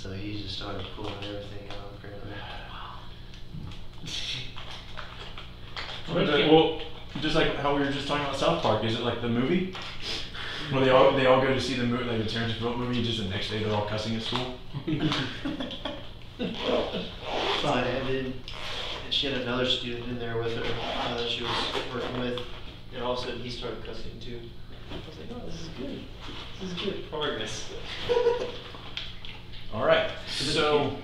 So he just started pulling everything out apparently. Well, just like how we were just talking about South Park, is it like the movie? Where they all go to see the movie, like the Terrence Phillip movie, just the next day they're all cussing at school? And then she had another student in there with her that she was working with, and all of a sudden he started cussing too. I was like, oh, this is good. This is good progress. All right. So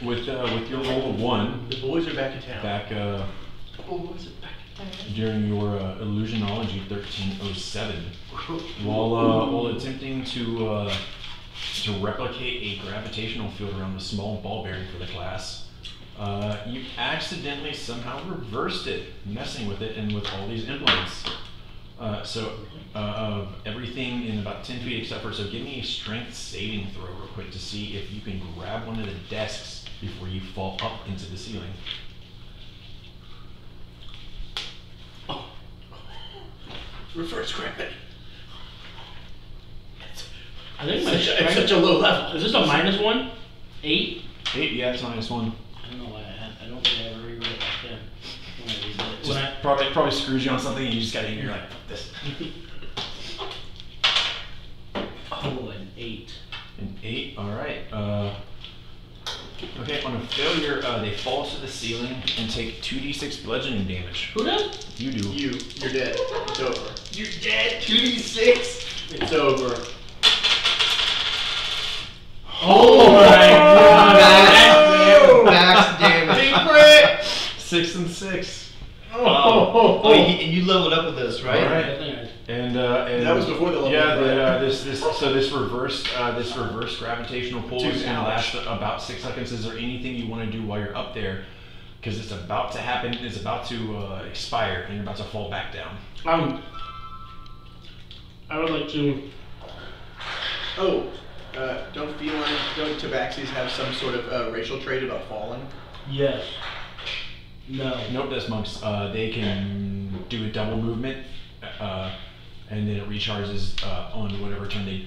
with your roll of 1, the boys are back in town. Boys are back in town. During your Illusionology 1307, while attempting to replicate a gravitational field around the small ball bearing for the class, you accidentally somehow reversed it, messing with it and with all these implements. Of everything in about 10 feet except for, so give me a strength saving throw real quick to see if you can grab one of the desks before you fall up into the ceiling. Oh. Reverse gravity. I think it's such a low level. Is this a -1? 8? 8, yeah, it's -1. I don't know why I don't think I ever reread it back then. When I reread it. Just probably screws you on something and you just gotta, you're like, fuck this. Oh, an 8. An 8, alright. Okay, on a failure, they fall to the ceiling and take 2d6 bludgeoning damage. Who does? You do. You're dead. It's over. You're dead. 2d6. It's over. Oh my god! Max damage. Deep crit. 6 and 6. Oh, and you leveled up with this, right? All right. And that was before the level. Yeah, this reverse gravitational pull is going to last about 6 seconds. Is there anything you want to do while you're up there? Because it's about to happen. It's about to expire, and you're about to fall back down. I would like to. Don't tabaxis have some sort of racial trait about falling? Yes. No. Nope, that's monks. They can do a double movement, and then it recharges on whatever turn they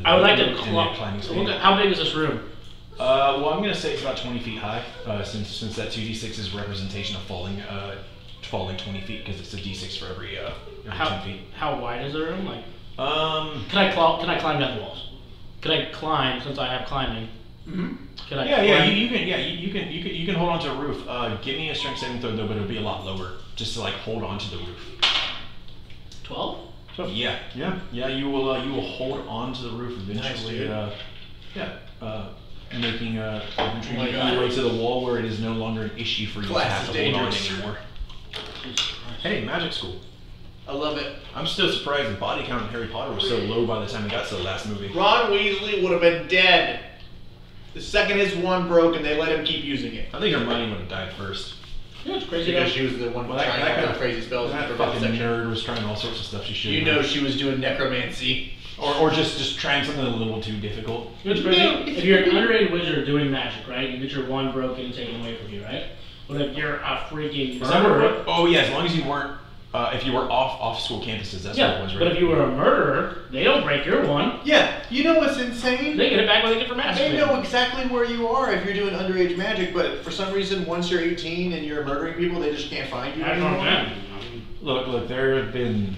I would like to climb. How big is this room? Well, I'm gonna say it's about 20 feet high, since that 2d6 is representation of falling 20 feet because it's a d6 for every 10 feet. How wide is the room? Like. Can I climb down the walls? Could I climb since I have climbing? Mm-hmm. Could I? You can hold on to a roof. Give me a strength saving throw though, but it'll be a lot lower, just to like hold on to the roof. 12? Yeah. You will hold on to the roof eventually. Making eventually your way to the wall where it is no longer an issue for you to have to hold on anymore. Hey, magic school. I love it. I'm still surprised the body count in Harry Potter was so low by the time it got to the last movie. Ron Weasley would have been dead the second his wand broke and they let him keep using it. I think Hermione would have died first. Yeah, it's crazy. Because she was the one trying all the crazy spells. That fucking nerd was trying all sorts of stuff she shouldn't. You know she was doing necromancy. Or just trying something a little too difficult. It's crazy. If you're an underrated wizard doing magic, right? You get your wand broken and taken away from you, right? But if you're a freaking murderer, oh yeah, as long as you weren't, if you were off school campuses, that's what it was, right? But if you were a murderer, they don't break your one. Yeah, you know what's insane? They get it back when they get for magic. They know exactly where you are if you're doing underage magic, but for some reason, once you're 18 and you're murdering people, they just can't find you anymore. Look, there have been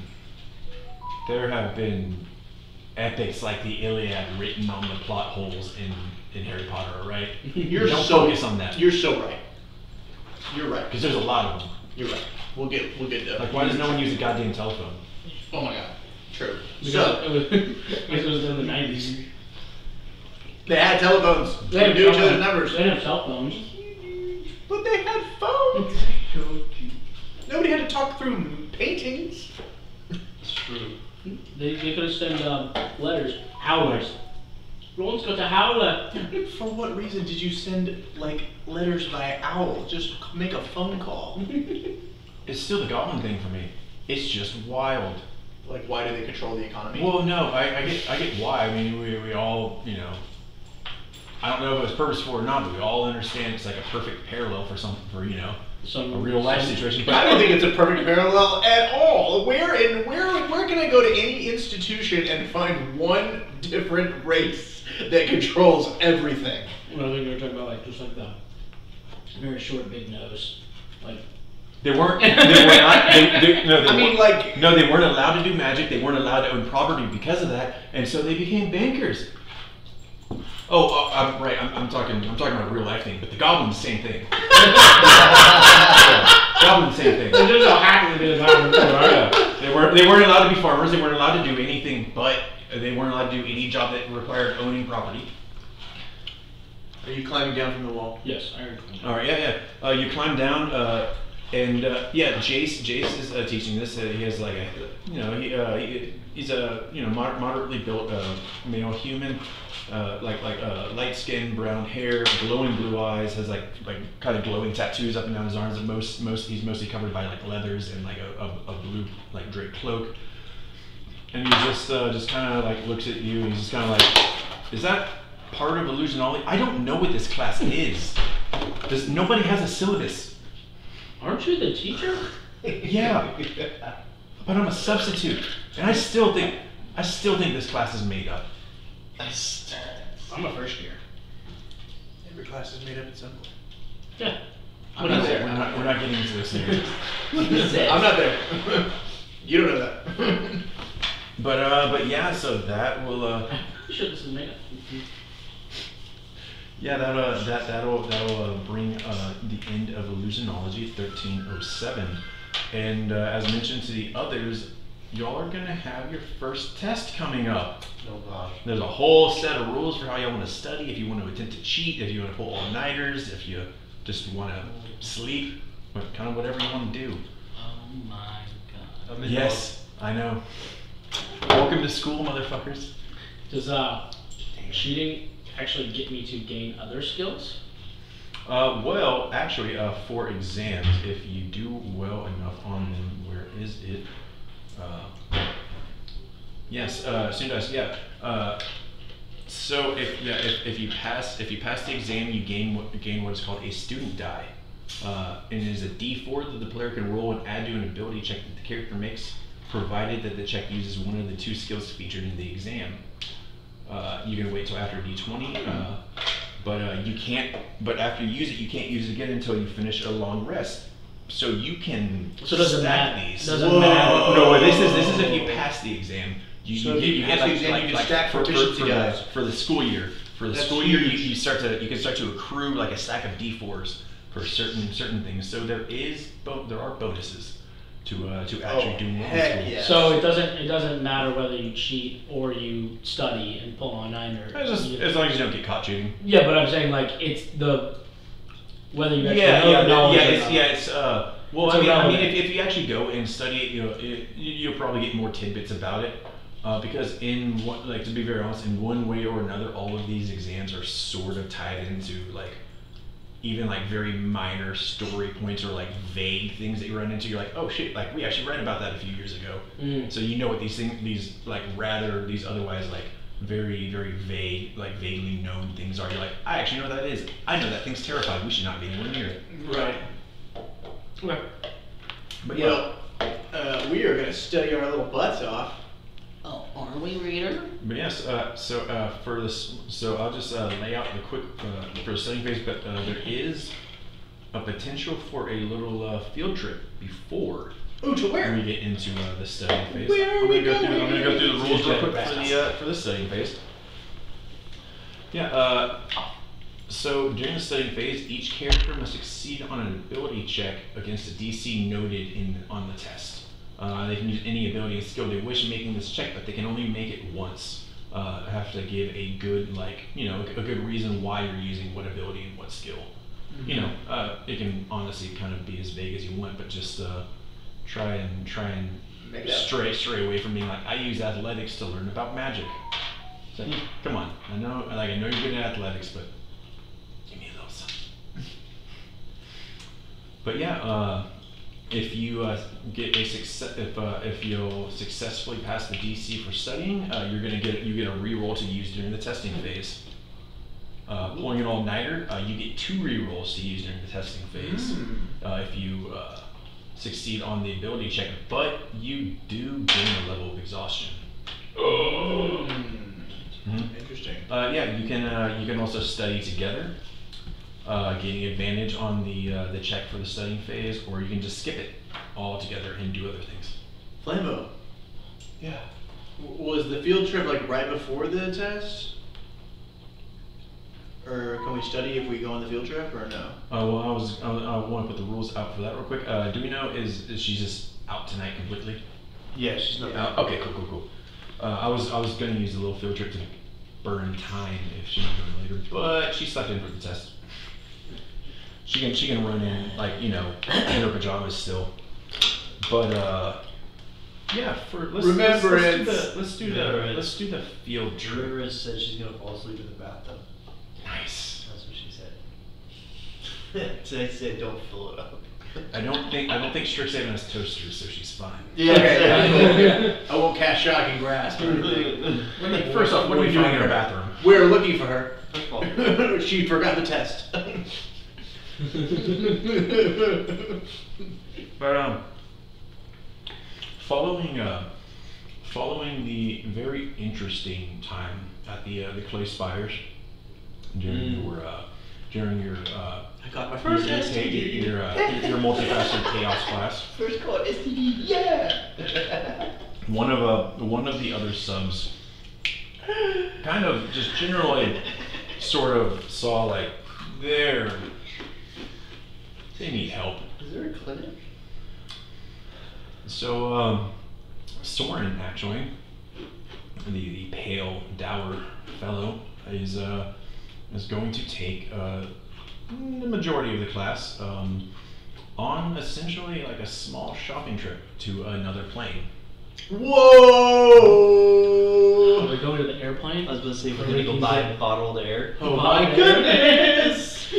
epics like the Iliad written on the plot holes in Harry Potter, right? Don't focus on that. You're so right. You're right. Because there's a lot of them. You're right. We'll get there. Like, why does no one use a goddamn telephone? Oh my god. True. Because it was in the 90s. They had telephones. They had each other's numbers. They didn't have cell phones. But they had phones. Nobody had to talk through paintings. It's true. They could have sent letters. Howlers. Let's go to Howler. For what reason did you send letters by owl? Just make a phone call. It's still the goblin thing for me. It's just wild. Like, why do they control the economy? Well, no, I get why. I mean, we all, I don't know if it was purposeful or not, but we all understand it's like a perfect parallel for a real life situation. But I don't think it's a perfect parallel at all. Where can I go to any institution and find one different race that controls everything. Well, I think you're talking about like just like the very short, big nose, like. They weren't. They were not. No, they I mean, weren't- like- No, they weren't allowed to do magic. They weren't allowed to own property because of that, and so they became bankers. Oh, I'm right. I'm talking about a real life thing, but the goblins, same thing. Goblins, same thing. It just so happened to be the time before, right? Yeah. They weren't allowed to be farmers. They weren't allowed to do anything, but they weren't allowed to do any job that required owning property. Are you climbing down from the wall? Yes, I heard. All right, yeah. You climb down, and Jace is teaching this. He has like a, he's a moderately built male human, like light skin, brown hair, glowing blue eyes, has like kind of glowing tattoos up and down his arms. And he's mostly covered by like leathers and like a blue like draped cloak. And he just kind of like looks at you, and he's just kind of like, is that part of Illusionology? I don't know what this class is. Nobody has a syllabus. Aren't you the teacher? Yeah, but I'm a substitute, and I still think this class is made up. I'm a first year. Every class is made up at some point. Yeah. I'm not there. We're not getting into this here. I'm not there. You don't know that. But yeah, so that will I'm sure this is made up. yeah that'll bring the end of Illusionology 1307, and as mentioned to the others, y'all are gonna have your first test coming up. Oh gosh. There's a whole set of rules for how y'all want to study. If you want to attempt to cheat, if you want to pull all-nighters, if you just want to sleep, kind of whatever you want to do. Oh my god. Yes, I know. Welcome to school, motherfuckers. Does cheating actually get me to gain other skills? Well, actually, for exams, if you do well enough on them, where is it? Yes, Sundas, yeah. So if you pass the exam, you gain what is called a student die, and it is a D4 that the player can roll and add to an ability check that the character makes, provided that the check uses one of the 2 skills featured in the exam. You can wait till after D20, but you can't. But after you use it, you can't use it again until you finish a long rest. So you can So does it stack matter? these. Doesn't matter. No, this is if you pass the exam. So if you pass the exam, you can stack proficiency dice. for the school year. For the That's school year, huge. you can start to accrue like a stack of D4s for certain things. So there are bonuses to actually doing well in heck school. yeah. So it doesn't matter whether you cheat or you study and pull on nine or As long as you don't get caught cheating. yeah, but I'm saying like it's the whether you actually know Yeah, the knowledge or it's not. yeah, it's well, It's I mean, irrelevant. if you actually go and study it, you'll probably get more tidbits about it, because to be very honest, in one way or another, all of these exams are sort of tied into like even like very minor story points or like vague things that you run into. You're like, oh shit, like we actually read about that a few years ago. Mm. So you know what these otherwise like very, very vague, like vaguely known things are. You're like, I actually know what that is. I know that thing's terrified. We should not be anywhere near it. Right. Okay. But yeah. Well, we are going to study our little butts off. Oh, are we, reader? But yes, for this, so I'll just lay out the quick for the studying phase. But there is a potential for a little field trip before Ooh, to where? we get into the studying phase. Where are we I'm gonna go through the rules real quick going? for the studying phase. Yeah. So during the studying phase, each character must succeed on an ability check against a DC noted on the test. They can use any ability and skill they wish making this check, but they can only make it once. Have to give a good, a good reason why you're using what ability and what skill. Mm-hmm. It can honestly kind of be as vague as you want, but just try and Make it up. stray away from being like, I use athletics to learn about magic. It's like, come on, I know you're good at athletics, but give me a little something. But yeah, if you get a success, if you'll successfully pass the DC for studying, you get a reroll to use during the testing phase. Pulling an all-nighter, you get 2 rerolls to use during the testing phase. If you succeed on the ability check, but you do gain a level of exhaustion. Interesting. Yeah, you can also study together, gaining advantage on the check for the studying phase, or you can just skip it altogether and do other things. Flambo. Yeah. Was the field trip like right before the test? Or can we study if we go on the field trip or no? Well, I want to put the rules out for that real quick. Do we know is she just out tonight completely? Yeah, she's not. Okay, cool. I was gonna use a little field trip to burn time if she needed it later, but she slept in for the test. She can run in like in her pajamas still, but yeah. Let's do the field trip. Remembrance said she's gonna fall asleep in the bathtub. Nice. That's what she said. So I said don't fill it up. I don't think Strixhaven has toasters, so she's fine. Yeah, okay. I won't cast shocking grasp or anything. First off, what are you doing in her bathroom? We're looking for her. She forgot the test. But following the very interesting time at the Clay Spires during your I got my first STD. your multifaceted chaos class. First call STD, yeah. One of the other subs kind of just generally sort of saw like they need help. Is there a clinic? So Soren actually, the pale dour fellow is going to take the majority of the class on essentially like a small shopping trip to another plane. Whoa! Are we going to the airplane? I was about to say we're gonna go buy bottled air. Oh my goodness!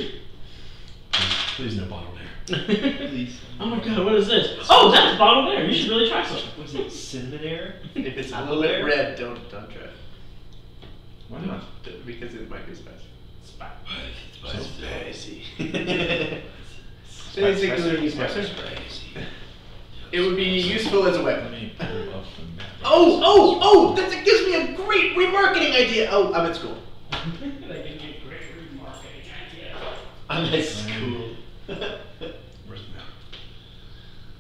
Please no bottled air. Please. Oh my god, what is this? Oh, that's bottled air. You should really try some. What is it? Cinnamon air? If it's a Apple little bit air? red, don't try it. Why not? Because it might be spicy. Spicy. Basically, it would be useful as a Let weapon. me pull up the map. Oh! That gives me a great remarketing idea. Oh, I'm at school. I'm at school. Where's the map?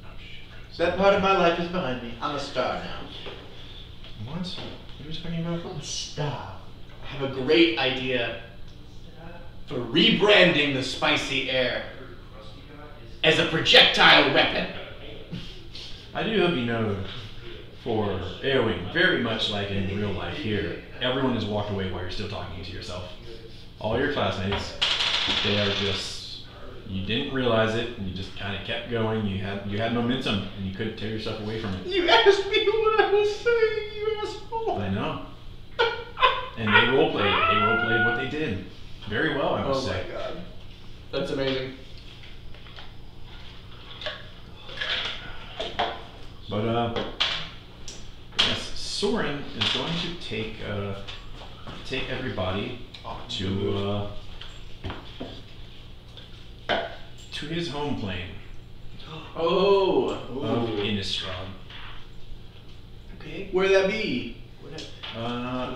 Oh shit. That part of my life is behind me. I'm a star now. What? What are you talking about? Star. I have a great idea for rebranding the spicy air as a projectile weapon. I do hope you know, for Airwing, very much like in real life here, everyone has walked away while you're still talking to yourself. All your classmates, they are just, you didn't realize it, and you just kind of kept going. You had momentum, and you couldn't tear yourself away from it. You asked me what I was saying, you asshole. I know. And they roleplayed what they did. Very well, I must say. Oh my god. That's amazing. But yes, Soren is going to take everybody to his home plane Oh. of Innistrad. Okay. Where'd that be?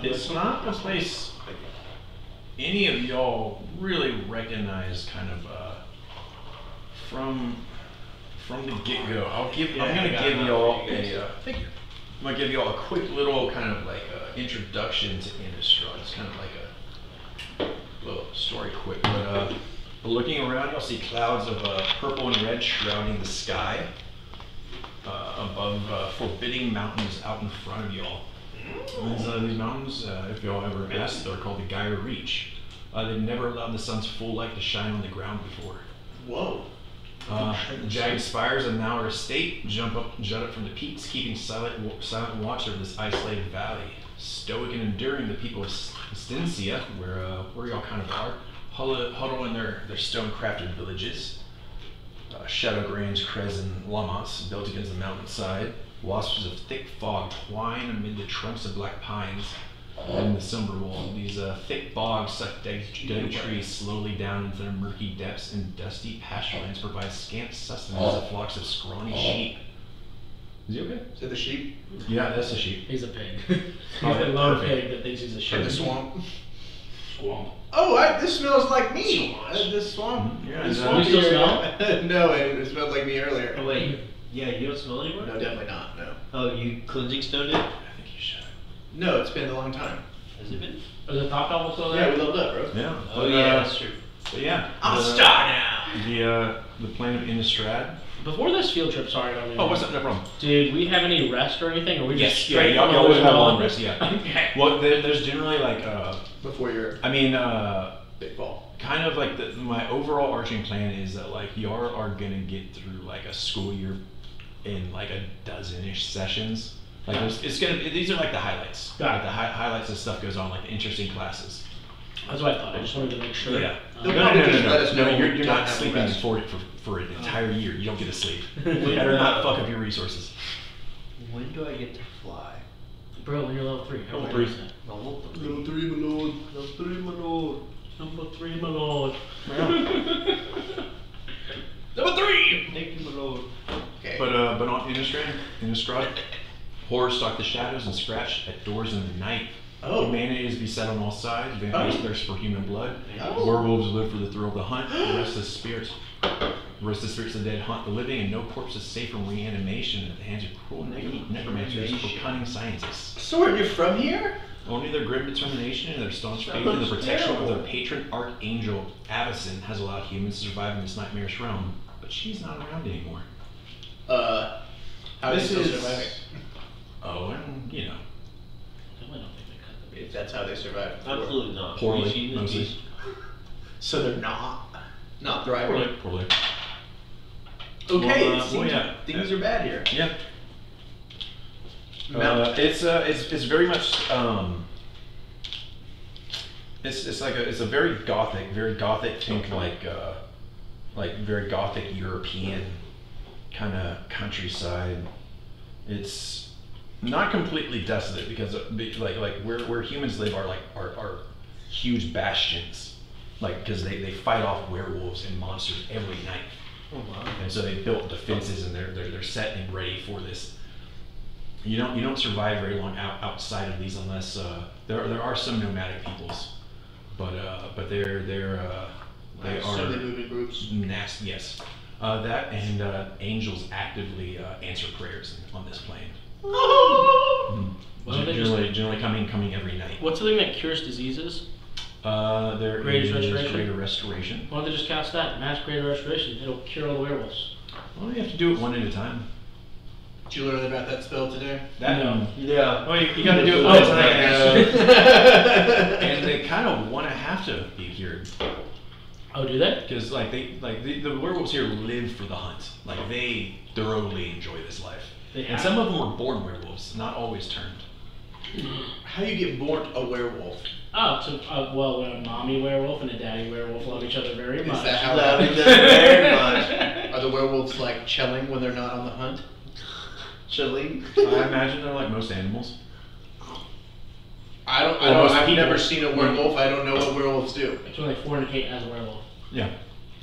It's not a place any of y'all really recognize kind of from the get-go. I'm gonna give y'all a quick little kind of like introduction to Innistrad. It's kind of like a little story quick, but looking around, you'll see clouds of purple and red shrouding the sky above forbidding mountains out in front of y'all. These mountains, if y'all ever asked, are called the Gyre Reach. They've never allowed the sun's full light to shine on the ground before. Whoa. Jagged spires of Mauer Estate jut up from the peaks, keeping silent watch over this isolated valley. Stoic and enduring, the people of Stincia, where y'all kind of are, huddle in their stone-crafted villages. Shadowgrange, Krez, and Lammas built against the mountainside. Wasps of thick fog twine amid the trunks of black pines and the Silver Wall. These thick bogs suck dead trees slowly down into their murky depths, and dusty pasturelands provide scant sustenance of flocks of scrawny sheep. Is he okay? Is it the sheep? Yeah, that's a sheep. He's a pig. He's a lone pig that thinks he's a Or sheep. the swamp? Swamp. Oh, this smells like me. This swamp. Yeah, This and, swamp you still here- no, it smelled like me earlier. Oh wait, yeah, you don't smell anymore? No, definitely not. No. Oh, you cleansing stoned it? I think you should. No, it's been a long time. Has it been? Is the top level still Yeah, there? we leveled up, bro. Yeah. Oh yeah, that's true. But yeah. I'm a the- star now. The planet Innistrad. Before this field trip, sorry, I don't Oh, what's up? No problem. Did we have any rest or anything? Or we Yes, just yeah, straight y'all from always have a Illusion long on? rest, yeah. Okay. Well, there's generally like, Before your I mean, big fall. kind of like my overall arching plan is that like y'all are gonna get through like a school year in like a dozen-ish sessions. Like it's gonna these are like the highlights. Got it. Like the highlights of stuff goes on, like the interesting classes. That's what I thought. I just wanted to make sure. Yeah. They'll No, probably no, no, just no, let no. us No, know you're we not don't have sleeping rest. for an entire year. You don't get to sleep. When, Better not fuck up your resources. When do I get to fly? Bro, when you're level 3. Level 3. Level 3. Level 3, my lord. Level 3, my lord. Number 3, my lord. Number 3! Thank you, my lord. Okay. But on Innistrad, horrors stalk the shadows and scratch at doors in the night. Oh. Humanity is beset on all sides. Vampires thirst for human blood. Oh. Werewolves live for the thrill of the hunt. Restless spirits of the dead haunt the living, and no corpse is safe from reanimation at the hands of cruel necromancers or cunning scientists. Sword, you're from here? Only their grim determination and their staunch faith in the protection of their patron archangel, Avacyn, has allowed humans to survive in this nightmarish realm. But she's not around anymore. How This is is- surviving? Oh, and you know, I don't think they cut the If that's how they survived. before. Absolutely not. poorly, We've seen the mostly. beast. So they're not thriving. Poorly. Okay, Well, it well, seems yeah. things are bad here. Yeah. Mount- It's very much it's a very gothic think like very gothic European kind of countryside. It's not completely desolate because like where humans live are huge bastions, like because they fight off werewolves and monsters every night. Oh wow. And so they built defenses and they're set and ready for this. You don't survive very long outside of these unless there are some nomadic peoples, but they So they are move in groups. nasty. Yes, that and angels actively answer prayers on this plane. Oh! Why don't they just- Generally coming every night. What's the thing that cures diseases? There Greatest is Restoration? Greater Restoration. Why don't they just cast that? Mass Greater Restoration. It'll cure all the werewolves. Well, you have to do it one at a time. Did you learn about that spell today? That No. Yeah. Well, you got to do it Oh, one at a right. time. And they kind of want to have to be cured Oh, do they? because the werewolves here live for the hunt. Like they thoroughly enjoy this life. They And have- some of them were born werewolves, not always turned. How do you get born a werewolf? Oh, so, well, when a mommy werewolf and a daddy werewolf love each other very Is much. that how Love that each other very much. Are the werewolves like chilling when they're not on the hunt? Chilling. I imagine they're like most animals. Most I've people. never seen a werewolf. I don't know what werewolves do. It's when they fornicate as a werewolf. Yeah.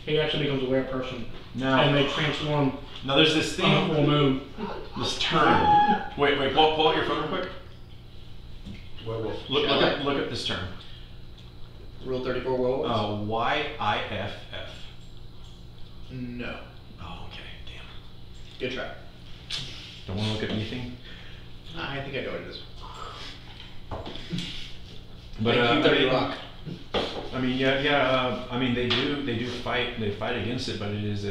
He actually becomes a werewolf and Now, they transform now there's this on a full thing, moon. this term. Wait, pull out your phone real quick. Werewolf. Look Shall I? at this term. Rule 34 werewolves? YIFF. No. Oh, okay, damn. Good try. Don't want to look at anything. I think I know what it is. But Thank you, 30 Rock. I mean, yeah. I mean, they do fight. They fight against it, but it is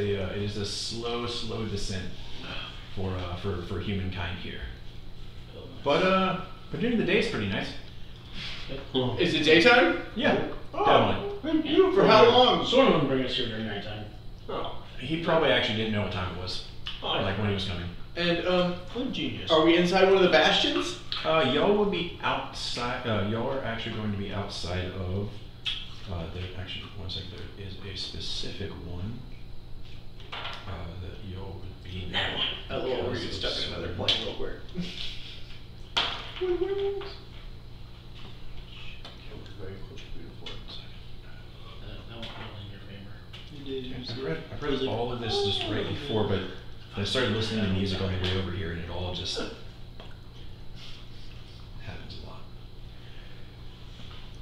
a slow descent for humankind here. But during the day, it's pretty nice. Is it daytime? Yeah, Oh. definitely. For how long? Someone wouldn't bring us here during nighttime. Oh. He probably actually didn't know what time it was, like when he was coming. And What genius. are we inside one of the bastions? Y'all will be outside. Y'all are actually going to be outside of. Actually, one second. There is a specific one that y'all would be in. A little where you stuck in another plane real quick. That won't roll in your favor. You did. I've read all of this just right before, but I started listening to music on the way over here, and it all just happens a lot.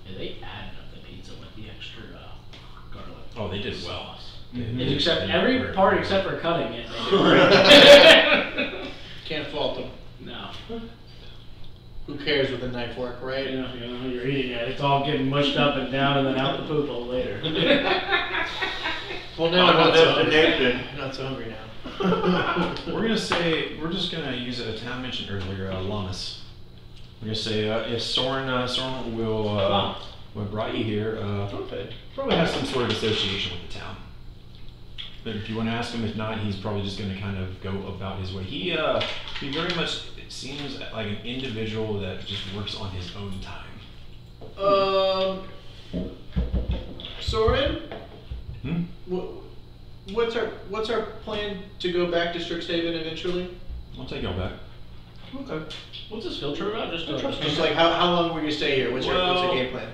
Yeah, they added up the pizza with the extra garlic. Oh, they did well. Except every part except for cutting it. Can't fault them. No. Who cares with a knife work, right? You know, you're eating it. It's all getting mushed up and down and then out the poop hole later. Well, now I'm not so hungry now. We're just gonna use a town mentioned earlier, Lamas. We're gonna say if Soren will brought you here, probably has some sort of association with the town. But if you want to ask him, if not, he's probably just gonna kind of go about his way. He very much seems like an individual that just works on his own time. Soren? Hmm? What's our plan to go back to Strixhaven eventually? I'll take y'all back. Okay. What's this field trip about? Just like how long will you stay here? What's your game plan?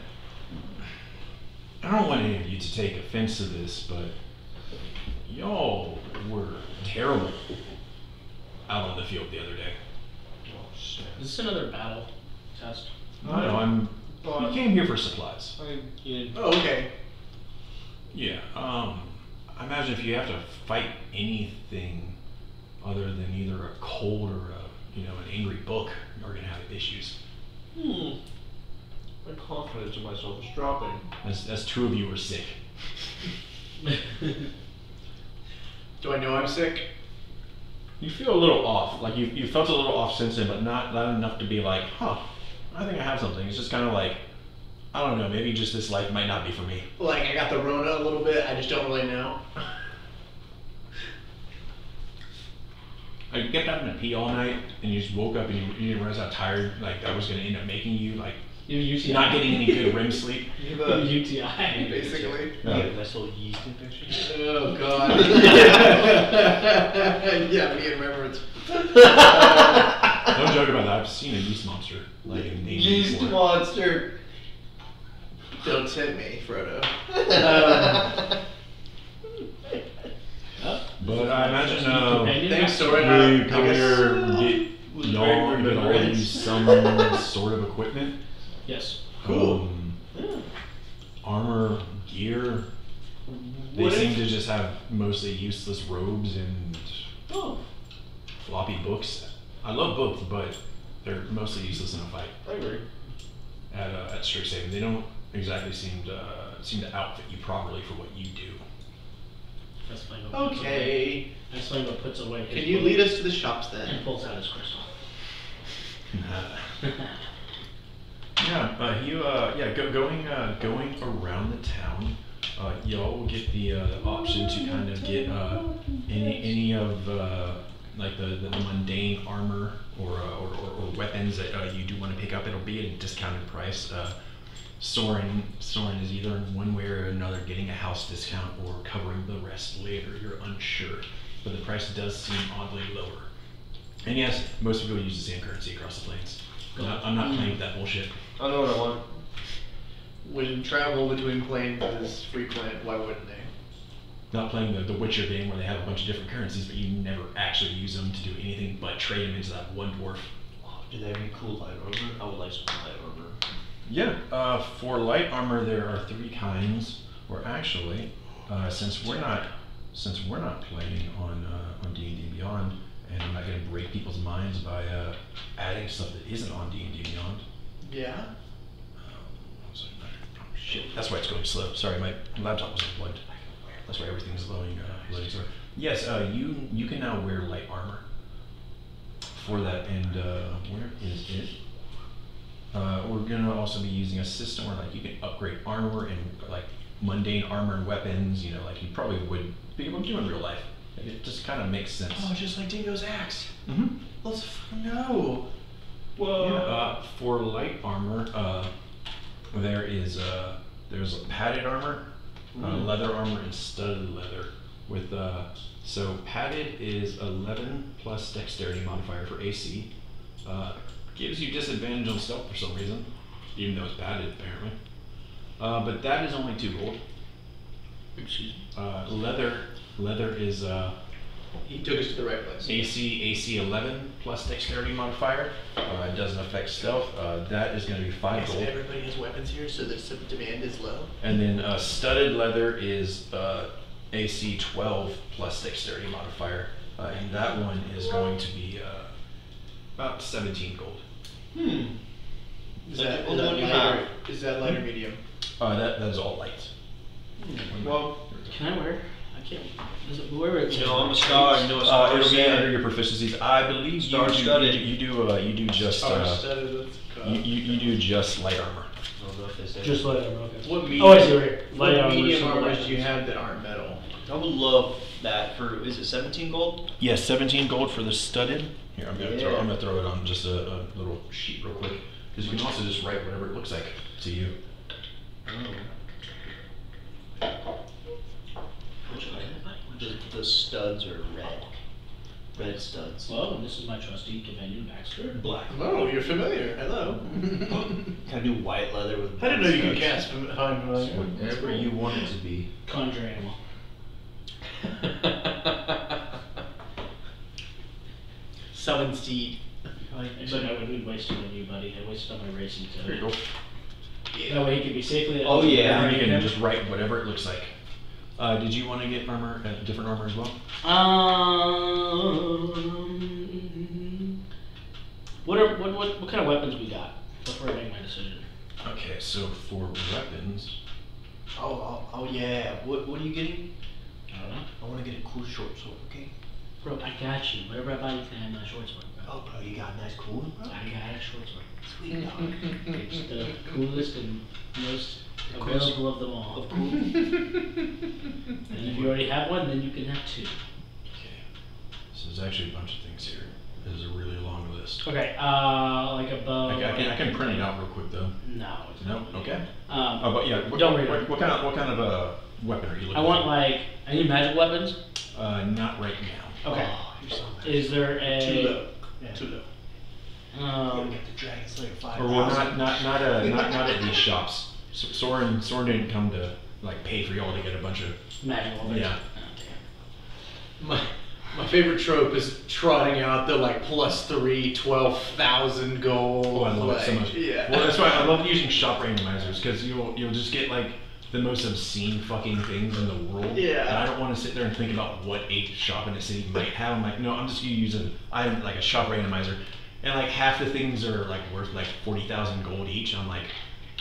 I don't want any of you to take offense to this, but y'all were terrible out on the field the other day. Is this another battle test? No, we came here for supplies. Oh, okay. Yeah, I imagine if you have to fight anything other than either a cold or an angry book, you're gonna have issues. My confidence in myself is dropping. As two of you are sick. Do I know I'm sick? You feel a little off, like you felt a little off since then, but not enough to be like, I think I have something. It's just kind of like, I don't know, maybe just this life might not be for me. Like I got the Rona a little bit, I just don't really know. Like you kept having to pee all night, and you just woke up and you didn't realize how tired like that was going to end up making you, like UTI. not getting any good REM sleep. You have a UTI. basically. You get a nice little yeast infection. Oh god. Yeah, me and remembrance. Don't joke about that. I've seen a yeast monster. Like in Navy Yeast before. monster. Don't tempt me, Frodo. But I imagine Thanks, Soren. we come here and get all you some sort of equipment. Yes. Cool. Armor, gear. They What seem if- to just have mostly useless robes and floppy books. I love books, but they're mostly useless in a fight. I agree. At Strixhaven, they don't exactly seem to outfit you properly for what you do. That's Flango. Okay. That's Flango puts away. Can you lead us to the shops then? And pulls out his crystal. Going around the town, y'all will get the option to kind of get any of like the mundane armor or weapons that you do want to pick up. It'll be at a discounted price. Soren is either in one way or another getting a house discount or covering the rest later. You're unsure, but the price does seem oddly lower. And yes, most people use the same currency across the plains. I'm not playing with that bullshit. I know what I want. When travel between planes is frequent, why wouldn't they? Not playing the Witcher game where they have a bunch of different currencies, but you never actually use them to do anything but trade them into that one dwarf. Oh, do they have any cool light armor? I would like some light armor. Yeah, for light armor there are 3 kinds. Or actually, since we're not playing on D&D Beyond, and I'm not going to break people's minds by adding stuff that isn't on D&D Beyond. Yeah. Shit, that's why it's going slow. Sorry, my laptop was unplugged. That's why everything's loading slow. Yes, you can now wear light armor for that. And where is it? We're gonna also be using a system where like you can upgrade armor and like mundane armor and weapons. Like you probably would be able to do in real life. It just kind of makes sense. Oh, just like Dingo's axe. Mm-hmm. Let's know. Whoa. Yeah, for light armor, there's a padded armor, leather armor, and studded leather. With so padded is 11 plus dexterity modifier for AC. Gives you disadvantage on stealth for some reason, even though it's padded apparently. But that is only 2 gold. Excuse me. Leather is He took us to the right place. AC 11 plus dexterity modifier. It doesn't affect stealth. That is going to be 5 So gold. everybody has weapons here, so the demand is low. And then studded leather is AC 12 plus dexterity modifier, and that one is going to be about 17 gold. Is Like that, the one you lighter? Is that light or medium? That is all light. Well, Can I wear? I can't. Does it, whoever it's you know, I'm a star. You know, a star. It'll be under your proficiencies. I believe Star-studded. you do just you do just light armor. I don't know if it's there. just light armor? Okay. What medium? Oh, I see right here. Light What armor. medium some armors weapons. do you have that aren't metal? I would love that for. Is it 17 gold? Yes, 17 gold for the studded. Here, I'm Yeah. gonna throw it on just a little sheet real quick, because you can also just write whatever it looks like to you. The studs are red. Red studs. Well, and this is my trusty companion Baxter. Black. Oh, you're familiar. Hello. Can I do white leather with? I didn't know you could studs? cast behind familiar. Whatever you want it to be. Conjure animal. Summon seed. But I would waste it on you, buddy. I wasted on my racing too. There you go. That way he can be safely. Oh, yeah. And you can just write whatever it looks like. Did you want to get armor, different armor as well? What kind of weapons we got before I make my decision? Okay, so for weapons, Oh yeah. What are you getting? I don't know. I want to get a cool short sword. Okay. Bro, I got you. Whatever I buy, you can have my short sword, bro. Oh, bro, you got a nice cool one, bro. I got a short sword. Sweet dog. It's the coolest and most The coolest- available of them all. Of cool. And if you already have one, then you can have two. okay. So there's actually a bunch of things here. There's a really long list. Okay, like a bow. I can print it out real quick though. No. It's No, not. okay. Um, But yeah, Don't read it. what kind of a weapon are you looking I want for? like, I need magic weapons. Not right now. Okay. Oh, you're so nice. Is there Too a, low. Too low. Get the Dragon Slayer 5. Or well, not at these shops. Soren didn't come to like pay for y'all to get a bunch of. magic weapons? Yeah. Oh, My favorite trope is trotting out the like +3, 12,000 gold. Oh, I love it so like, much. Yeah. Well, that's why I love using shop randomizers, because you'll just get like the most obscene fucking things in the world. Yeah. And I don't want to sit there and think about what a shop in a city might have. I'm like, no, I'm just gonna use like a shop randomizer, and like half the things are like worth like 40,000 gold each. I'm like,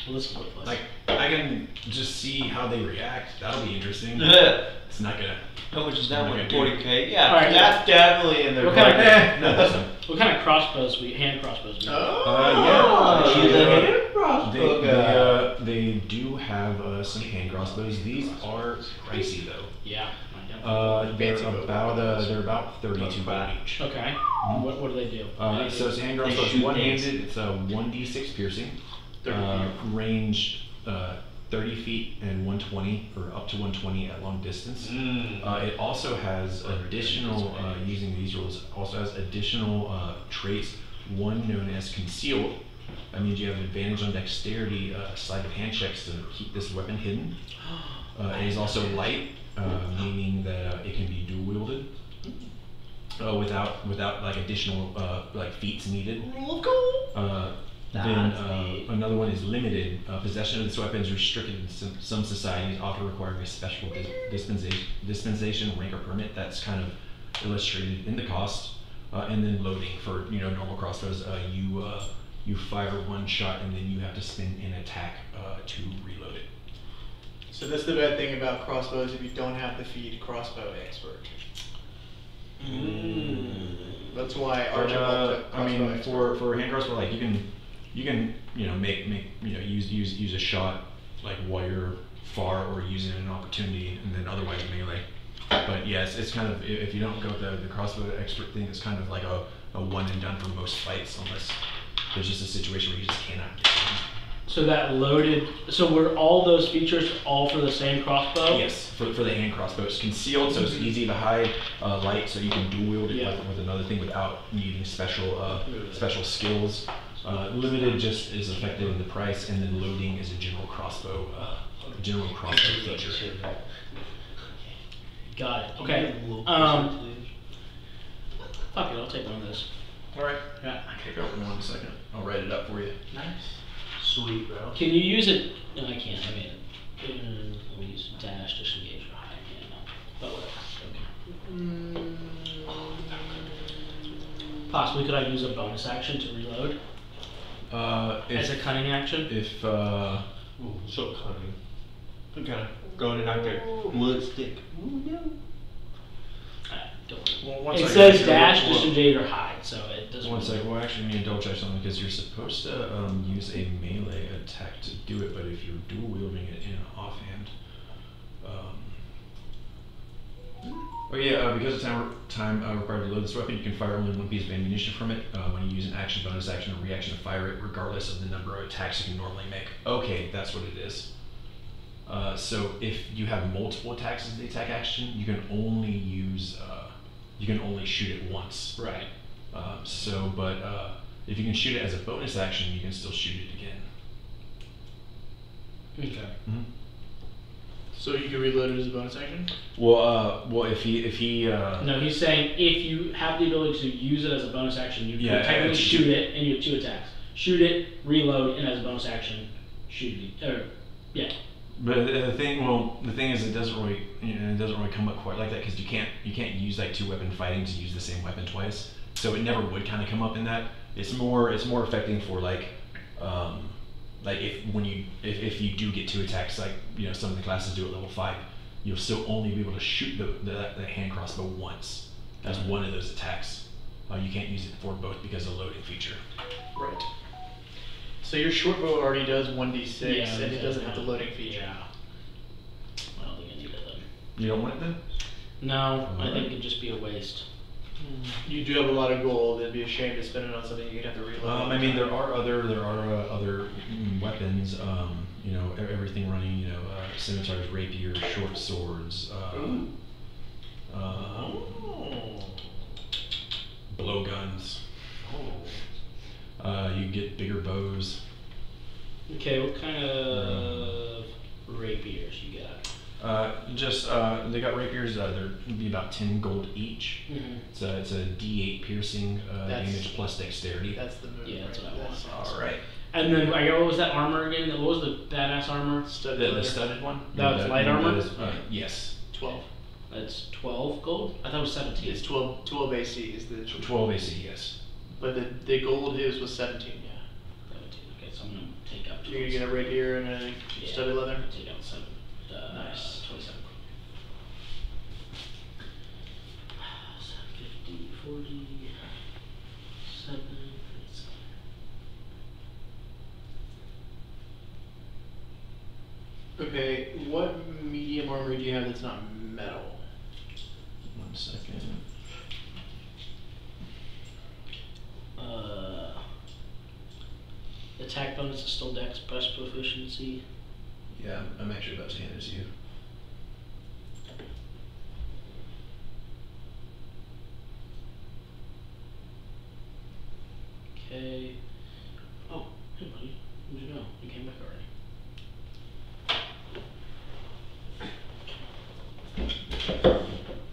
well, this is worthless. like I can just see how they react. That'll be interesting. Yeah. It's not gonna. How much is that one? Okay, 40K? Yeah, All right. that's definitely in there. What kind of- Eh, no, that's not. What kind of crossbows hand crossbows we got? Oh, yeah. She's a Uh, hand crossbow guy. They do have some hand crossbows. These are pricey though. Yeah. I know. They're Fancy bow. about 32 gold each. Okay. What do they do? So it's hand They crossbow. shoot One-handed. It's a 1d6 piercing. 30 feet. Range 30 feet and 120, or up to 120 at long distance. It also has additional, using these rules, also has additional traits. One known as concealed. That means you have advantage on dexterity, sleight of hand checks to keep this weapon hidden. It is also light, meaning that it can be dual wielded. Without like additional like feats needed. Then another one is limited. Possession of this weapon is restricted in some societies, often requiring a special dispensation, rank, or permit. That's kind of illustrated in the cost. And then loading for normal crossbows. You fire one shot and then you have to spend an attack to reload it. So that's the bad thing about crossbows if you don't have the feed crossbow expert. That's why Archibald took I crossbow mean, expert. for hand crossbow, like you can use a shot like while you're far or use it in an opportunity, and then otherwise melee. But yes, it's kind of, if you don't go with the crossbow expert thing, it's kind of like a one and done for most fights, unless there's just a situation where you just cannot get them. So that loaded. So were all those features all for the same crossbow? Yes, for the hand crossbow, it's concealed, so it's easy to hide. Light, so you can dual wield it Yeah. with another thing without needing special skills. Limited just is affected in the price, and then loading is a general crossbow feature. Got it. Okay. Fuck it, I'll take one of those. Alright. Yeah. Okay, go in 1 second. I'll write it up for you. Nice. Sweet, bro. Can you use it? No, I can't. I mean, let me use dash, disengage, or hide. Yeah, no. But whatever. Okay. Possibly, could I use a bonus action to reload as a cunning action? If Ooh, so cunning. I'm kind of going in out there. Mud stick. Ooh, no. Don't worry. Well, one It second, says actually, dash, well- disengage, or hide, so it doesn't. One second. Well, actually, we need to double check something because you're supposed to use a melee attack to do it, but if you're dual wielding it in offhand, oh yeah, because of time required to load this weapon, you can fire only one piece of ammunition from it. When you use an action, bonus action, or reaction to fire it, regardless of the number of attacks you can normally make. Okay, that's what it is. So if you have multiple attacks as the attack action, you can only use you can only shoot it once. Right. If you can shoot it as a bonus action, you can still shoot it again. Okay. Mm-hmm. So you can reload it as a bonus action? Well, if he No, he's saying if you have the ability to use it as a bonus action, you Yeah, can technically it's- shoot it, and you have 2 attacks. Shoot it, reload, and as a bonus action, shoot it. Yeah. But the thing is, it doesn't really come up quite like that because you can't use like 2-weapon fighting to use the same weapon twice. So it never would kind of come up in that. It's more affecting for like if you do get 2 attacks, like some of the classes do at level 5, you'll still only be able to shoot the hand crossbow once. That's one of those attacks. You can't use it for both because of the loading feature. Right. So your short bow already does 1d6, Yeah, and it doesn't have the loading feature. Yeah. I don't think I need it then. You don't want it then? No, I think it'd just be a waste. You do have a lot of gold. It'd be a shame to spend it on something you'd have to reload. I mean, there are other weapons. Everything running. Scimitars, rapiers, short swords. Blowguns. You get bigger bows. Okay, what kind of rapiers you got? They got rapiers. They're be about 10 gold each. Mm-hmm. It's a D8 piercing That's- damage plus dexterity. That's the move. Yeah, that's right? what I want. All right. And then, what was that armor again? What was the badass armor? Studded The leather. studded one. That's light armor? Yes. 12. That's 12 gold? I thought it was 17. It's 12 AC is the 12 AC. Yes. But the gold was 17. Yeah. 17. Okay, so I'm going to take out 12. You're gonna get a rapier and a studded leather. Take out 7. Nice. 27. 50, 40, 7. Okay, what medium armor do you have that's not metal? 1 second. Attack bonus is still dex plus proficiency. Yeah, I'm actually about to hand it to you. Okay. Oh, hey buddy. Where'd you go? You came back already.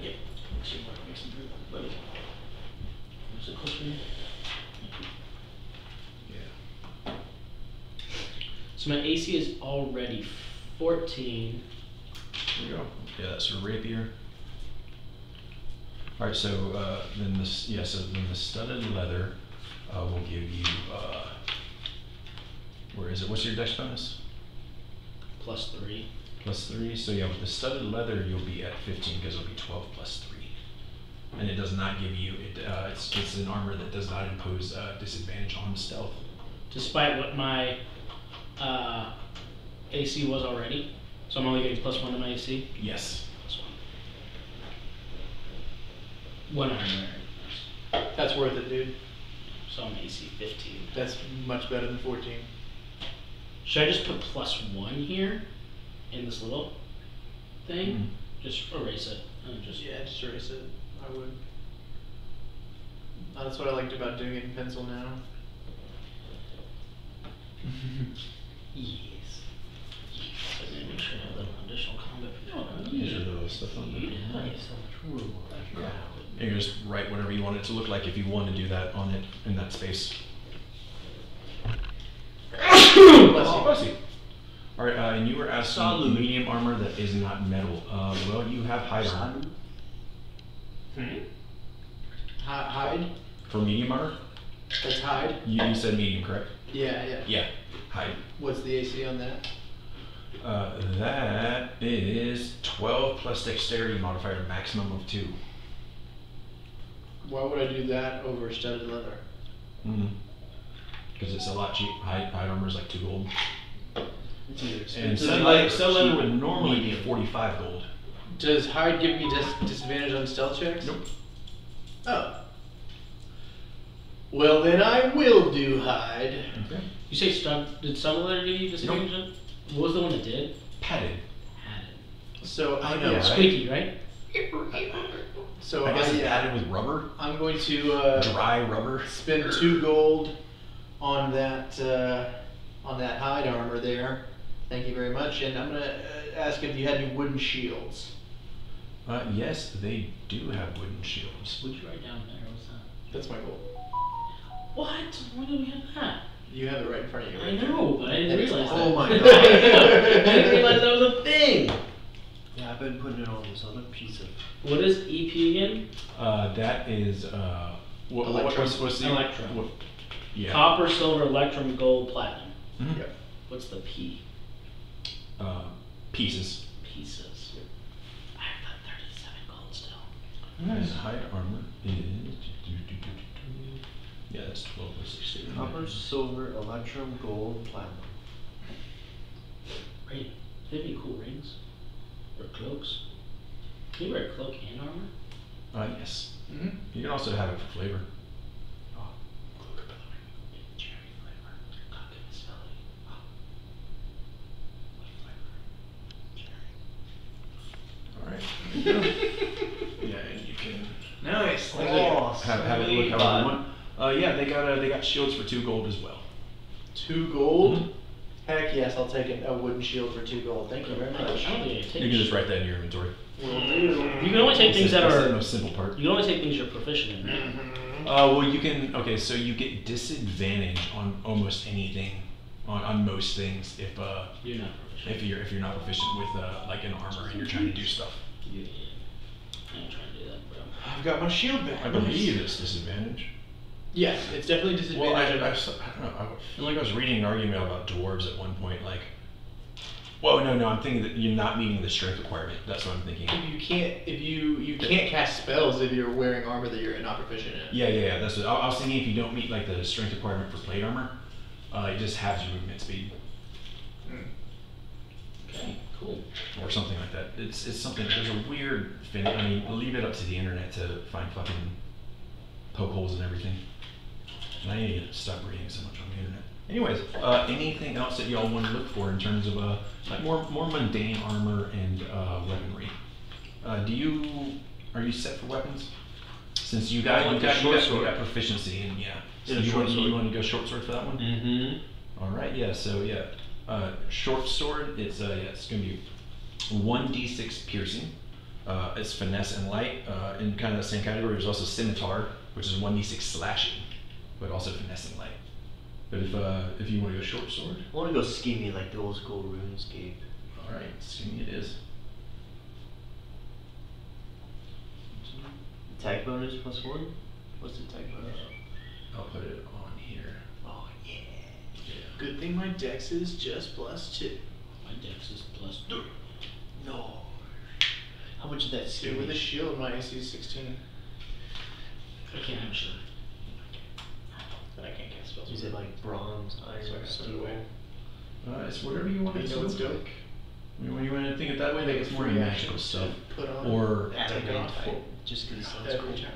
Yep. Let's see if I can make some food, buddy. Is it close to me? Yeah. So my AC is already 14. There you go. Yeah, that's a rapier. All right, so then the studded leather will give you. Where is it? What's your dex bonus? Plus 3. Plus 3. So yeah, with the studded leather, you'll be at 15 because it'll be 12 plus 3. And it does not give you it. It's an armor that does not impose disadvantage on stealth. Despite what my AC was already. So I'm only getting plus 1 to my AC. Yes. Plus 1. 1 iron rare. That's worth it, dude. So I'm AC 15. That's much better than 14. Should I just put plus 1 here in this little thing? Mhm. Just erase it. And just Yeah, just erase it. I would. That's what I liked about doing it in pencil now. yes. So maybe make sure I have the additional combat. These are those this stuff on there. Nice. Yeah. You can just write whatever you want it to look like if you want to do that on it in that space. Bless you. All right, and you were asking Salud. medium armor that is not metal. Well, you have hide armor. Hide? For medium armor, That's hide? you said medium, correct? Yeah. Yeah, hide. What's the AC on that? That is 12 plus dexterity modifier, maximum of 2. Why would I do that over studded leather? Because it's a lot cheap. Hide armor is like 2 gold. It's either And expensive studded leather would normally be 45 gold. Does hide give me disadvantage on stealth checks? Nope. Oh. Well, then I will do hide. Okay. You say did studded leather give you disadvantage on? What was the one that did? Padded. So I know, yeah. right? Squeaky, right? So I guess it's yeah. added with rubber. I'm going to Dry rubber. spend 2 gold on that hide armor there. Thank you very much. And I'm gonna ask if you had any wooden shields. Yes, they do have wooden shields. What'd you write down there? What's that? That's my goal. What? Why do we have that? You have it right in front of you. I Right there. know, but I didn't realize that. Oh my I god. didn't realize that was a thing. Yeah, I've been putting it on this other piece of. What is EP again? That is what's the Electrum. What, yeah. Copper, silver, electrum, gold, platinum. Mhm. Yep. What's the P? Pieces. Pieces. I have that 37 gold still. Nice. Hide armor is. Yeah, that's 12 plus 16. Copper, silver, electrum, gold, platinum. Right. Do they have any cool rings? Or cloaks? Can you wear a cloak and armor? Yes. Mhm. You can also have it for flavor. Cherry flavor. Cocktail belly. What flavor? Cherry. All right. Yeah, and you can Nice. have it look however you want. Yeah, they got shields for 2 gold as well. 2 gold? Mhm. Heck yes, I'll take a wooden shield for 2 gold. Thank you very I don't much. think I take You can just write that in your inventory. Will do. You can only take things that That's the are. most simple part. You can only take things you're proficient in. Mhm. Well, you can. Okay, so you get disadvantage on almost anything, on most things if You're not proficient. if you're not proficient with like an armor and you're trying to do stuff. You idiot. I ain't trying to do that, bro. I've got my shield back. I believe it's disadvantage. Yeah, it's definitely Well, I disadvantage. don't know. I feel like I was reading an argument about dwarves at one point. Like, well, no, I'm thinking that you're not meeting the strength requirement. That's what I'm thinking. If you can't cast spells if you're wearing armor that you're not proficient in. Yeah. That's what I was thinking. If you don't meet like the strength requirement for plate armor, it just halves your movement speed Okay, cool. or something like that. It's something. There's a weird. I mean, leave it up to the internet to find fucking poke holes and everything. And I need to stop reading so much on the internet. Anyways, anything else that y'all want to look for in terms of like more mundane armor and weaponry? Are you set for weapons? Since you got proficiency in So Yeah, you short sword. want to go short sword for that one? Mm-hmm. All right, yeah. So short sword. It's gonna be 1d6 piercing. It's finesse and light. In kind of the same category, there's also scimitar, which is 1d6 slashing, but also finesse and light. But if you want to go short sword, I want to go schemy like the old school RuneScape. all right, skinny it is. Attack bonus +1? What's the attack bonus? I'll put it on here. Oh yeah. Good thing my dex is just +2. My dex is +3. No. How much did that Dude, scare with a shield, my AC is 16. I can't actually. But I can't cast spells. Is it like bronze, iron, So I gotta put it steel? away. It's whatever you want it You to know what's look dope? like. When you want to think it that way, that gets more Free magical action stuff. Put on. Or take it off. Just because it sounds Every cool. time.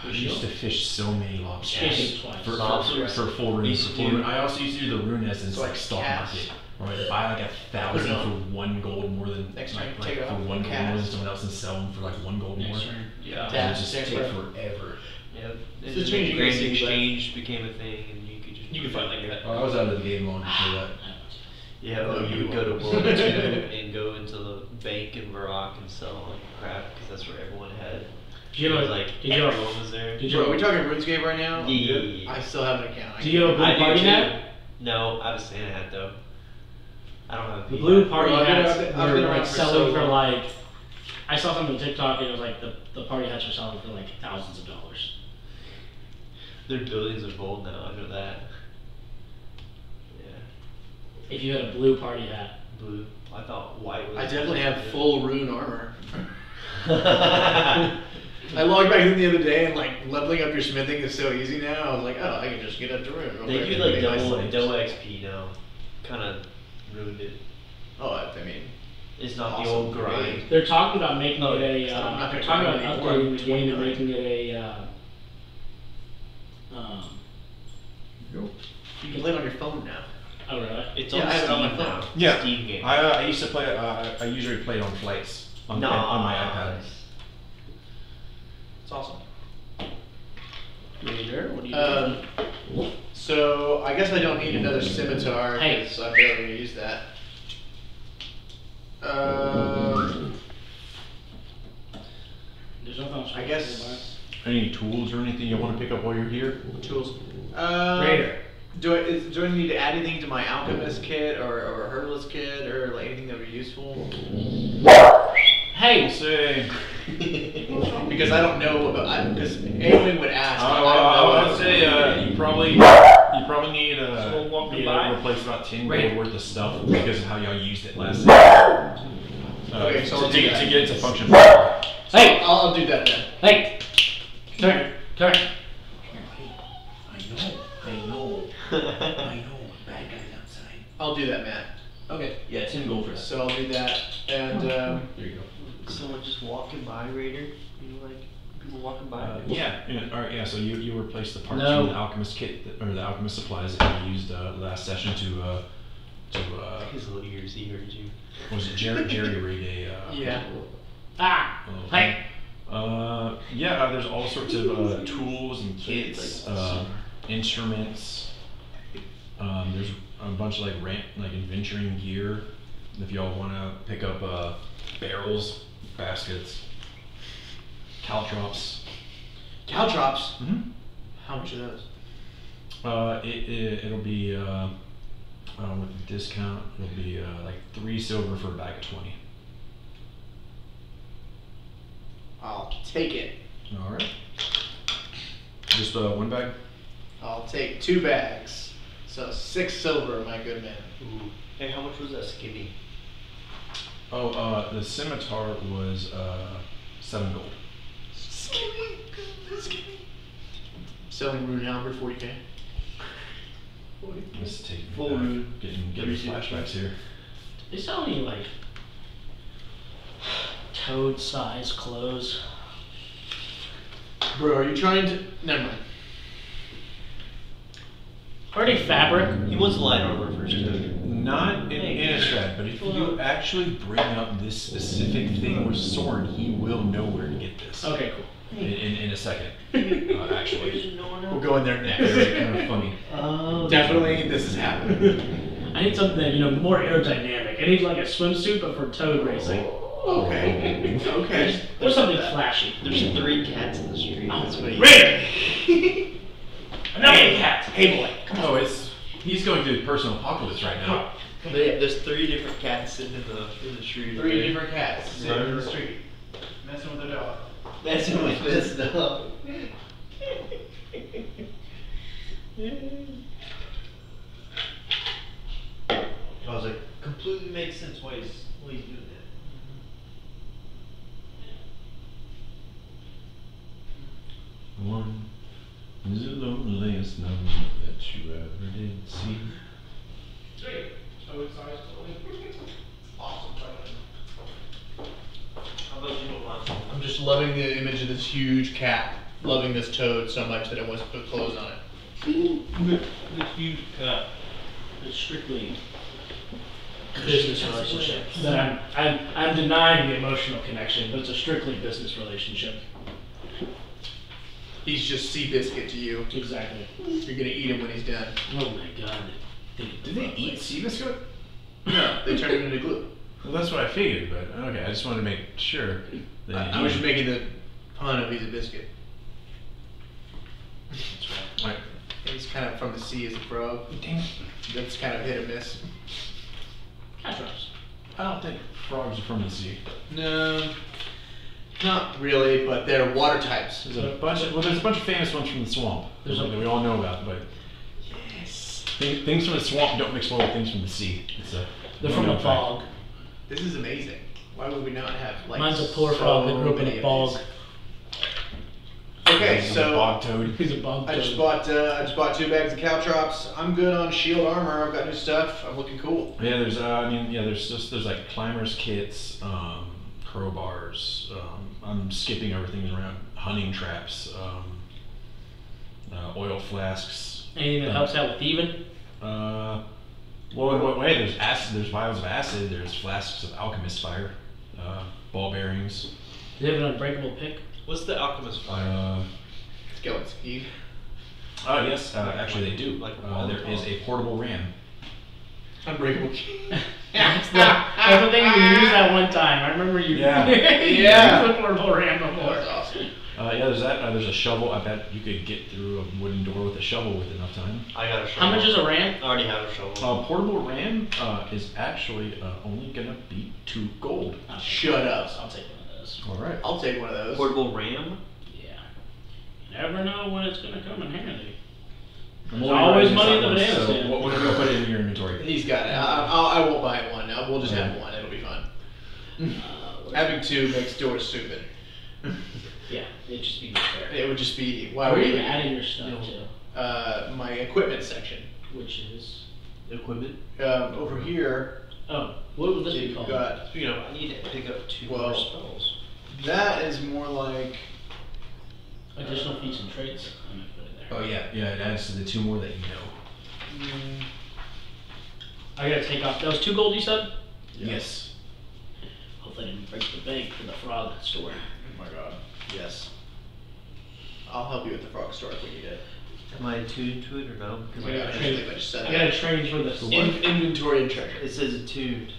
I used to fish so many lobsters Yes. Twice. for Lobsters. full rune. Used to do- I also used to do the rune essence So I like stock cast. market. Where I'd buy like 1,000 Put it on. for 1 gold more than Next like, time, like take it for off, 1 gold more than cast. someone else and sell them for like 1 gold more. Next turn. Yeah, it Tap, would just take take forever. forever. Yep. It's a changing Grand AC, but- exchange became a thing, and you could just. You could fight like that. Oh, I was out of the game long before that. Yeah, Oh, you you would go to won't. World 2 and to go into the bank in Varrock and sell like crap because that's where everyone had. Do you it have was a, like did you have, everyone was there. did Bro, are we you, talking RuneScape right now? Yeah. I still have an account. do you have a blue I do party too. hat? No, I have a Santa hat though. I don't have a The P blue hat. party Well, I've been- hats I've been were around like for selling so for long. like, I saw something on TikTok and it was like the party hats were selling for like thousands of dollars. Their buildings are gold now. I know that. Yeah, If you had a blue party hat. blue. I thought white was. I definitely have good. full rune armor. I logged back in the other day and like leveling up your smithing is so easy now. I was like, oh, I can just get up to rune. real They quick do and like make my double slaves. XP now. Kind of ruined it. Oh, I mean, It's not the Awesome. old grind. They're talking about making Oh, it a, so I'm not they're gonna talking about grind anymore. updating the game and making it a, you can play it on your phone now. oh really? It's Yeah, on I have it Steam on my phone. now. Yeah. Steam game. I used to play. I usually play on flights on my iPad. It's awesome. Raider, what do you do? So I guess I don't need another scimitar Hey. because I'm barely gonna use that. There's nothing else. I guess Any tools or anything you want to pick up while you're here? tools. Raider. Do I need to add anything to my alchemist kit or a herbalist kit or like anything that would be useful? I'll Hey! say. Because I don't know about because anyone would ask. I would say you probably need Someone walking need by? to replace about 10 Right. gold worth of stuff because of how y'all used it last time. Okay, so to I'll do get that. to get it to function properly. Hey! I'll do that then. Hey! Turn! Turn! I know. Bad guys outside. I'll do that, Matt. Okay. Yeah, 10 gold for So I'll do that and There you go. Someone just walking by Raider. You know, like people walking by. Yeah. All right. Yeah. So you replaced the parts No. from the alchemist kit or the alchemist supplies that you used last session to His little ears. He heard you. was it Jerry raid a yeah. Ah! a little Hey! thing? Yeah. There's all sorts of tools and kits, instruments. There's a bunch of like adventuring gear. If y'all want to pick up barrels, baskets, caltrops. Caltrops. Mm-hmm. How much are those? It'll be with the discount. It'll be like 3 silver for a bag of 20. I'll take it. All right. Just one bag. I'll take 2 bags. So 6 silver, my good man. Ooh. Hey, how much was that skinny? Oh, the scimitar was 7 gold. Selling rune hammer 40k. Let's take Full rune. getting flashbacks here. They sell any like toad-sized clothes? Bro, are you trying to? Never mind. Or any fabric? He wants light armor first. Not in Innistrad, but if you actually bring up this specific thing with Soren, he will know where to get this. Okay, cool. In a second. Actually. We'll go in there next. Very kind of funny. Oh. Definitely, this is happening. I need something that, more aerodynamic. I need like a swimsuit, but for toad racing. Okay. Okay. Or something flashy. There's 3 cats in the street. That's what he. Raider! Another cat! Hey boy. Oh, he's going through personal apocalypse right now. There's 3 different cats sitting in the street. 3 different cats sitting in the Right. street, messing with their dog. That's who we messed up. I was like, completely makes sense why he's doing that. One is the loneliest number that you ever did see. How about you don't want I'm just loving the image of this huge cat, loving this toad so much that it wants to put clothes on it. the huge cat? It's strictly business relationship. That I'm denying the emotional connection, but it's a strictly business relationship. He's just Seabiscuit to you. Exactly. You're gonna eat him when he's done. Oh my god. Did they eat Seabiscuit? No, they turn him into glue. Well, that's what I figured, but okay, I just wanted to make sure. That I was just making the pun of he's a biscuit. Right. He's kind of from the sea as a frog. Dang it. That's kind of hit or miss. Catchers. I don't think frogs are from the sea. No, not really, but they're water types. There's a bunch of famous ones from the swamp that we all know about, but Yes. things from the swamp don't mix well with things from the sea. They're from a well-known fact. bog. This is amazing. Why would we not have like? Mine's a poor frog that grew up in many a of bog. these? Okay, He's a so bog toad. He's a bog. I just bought 2 bags of caltrops. I'm good on shield armor. I've got new stuff. I'm looking cool. Yeah, there's there's like climbers kits, crowbars. I'm skipping everything around hunting traps, oil flasks. Anything that helps out with thieving? Well, in what way? There's acid. There's vials of acid. There's flasks of alchemist fire, ball bearings. Do they have an unbreakable pick? What's the alchemist fire? Skeleton ski. Yes, actually they do. Like a There is a portable ram. Unbreakable key. That's the thing we used that one time. I remember you. Yeah. you Yeah. used the portable ram before. That's awesome. Yeah, there's that. There's a shovel. I bet you could get through a wooden door with a shovel with enough time. I got a shovel. How much is a ram? I already have a shovel. Portable ram is actually only gonna be 2 gold. Shut up. I'll take one of those. All right. I'll take one of those. Portable ram? Yeah. You never know when it's gonna come in handy. I'm There's only always writing money in the this banana out once, so stand. what are we gonna put in your inventory? He's got it. I won't buy one now. We'll just have Yeah. one. It'll be fun. Where's- Having 2 makes doors stupid. Yeah, it'd just be fair. It would just be Why why are would you we? adding your stuff to? My equipment section. Which is. Equipment? Over here, Oh, what would this be you've called? got. Speaking of, I need to pick up 2 Well- more spells. That is more like. Additional feats and traits. I'm gonna put it there. Oh yeah, yeah. It adds to the 2 more that you know. I gotta take off. That was 2 gold you said? Yes. Hopefully I didn't break the bank for the frog store. Oh my god. Yes. I'll help you with the frog store if we need it. Am I attuned to it or no? Oh Because my god, I Okay. just think I just said I that. gotta train for this. Inventory and treasure. it says attuned.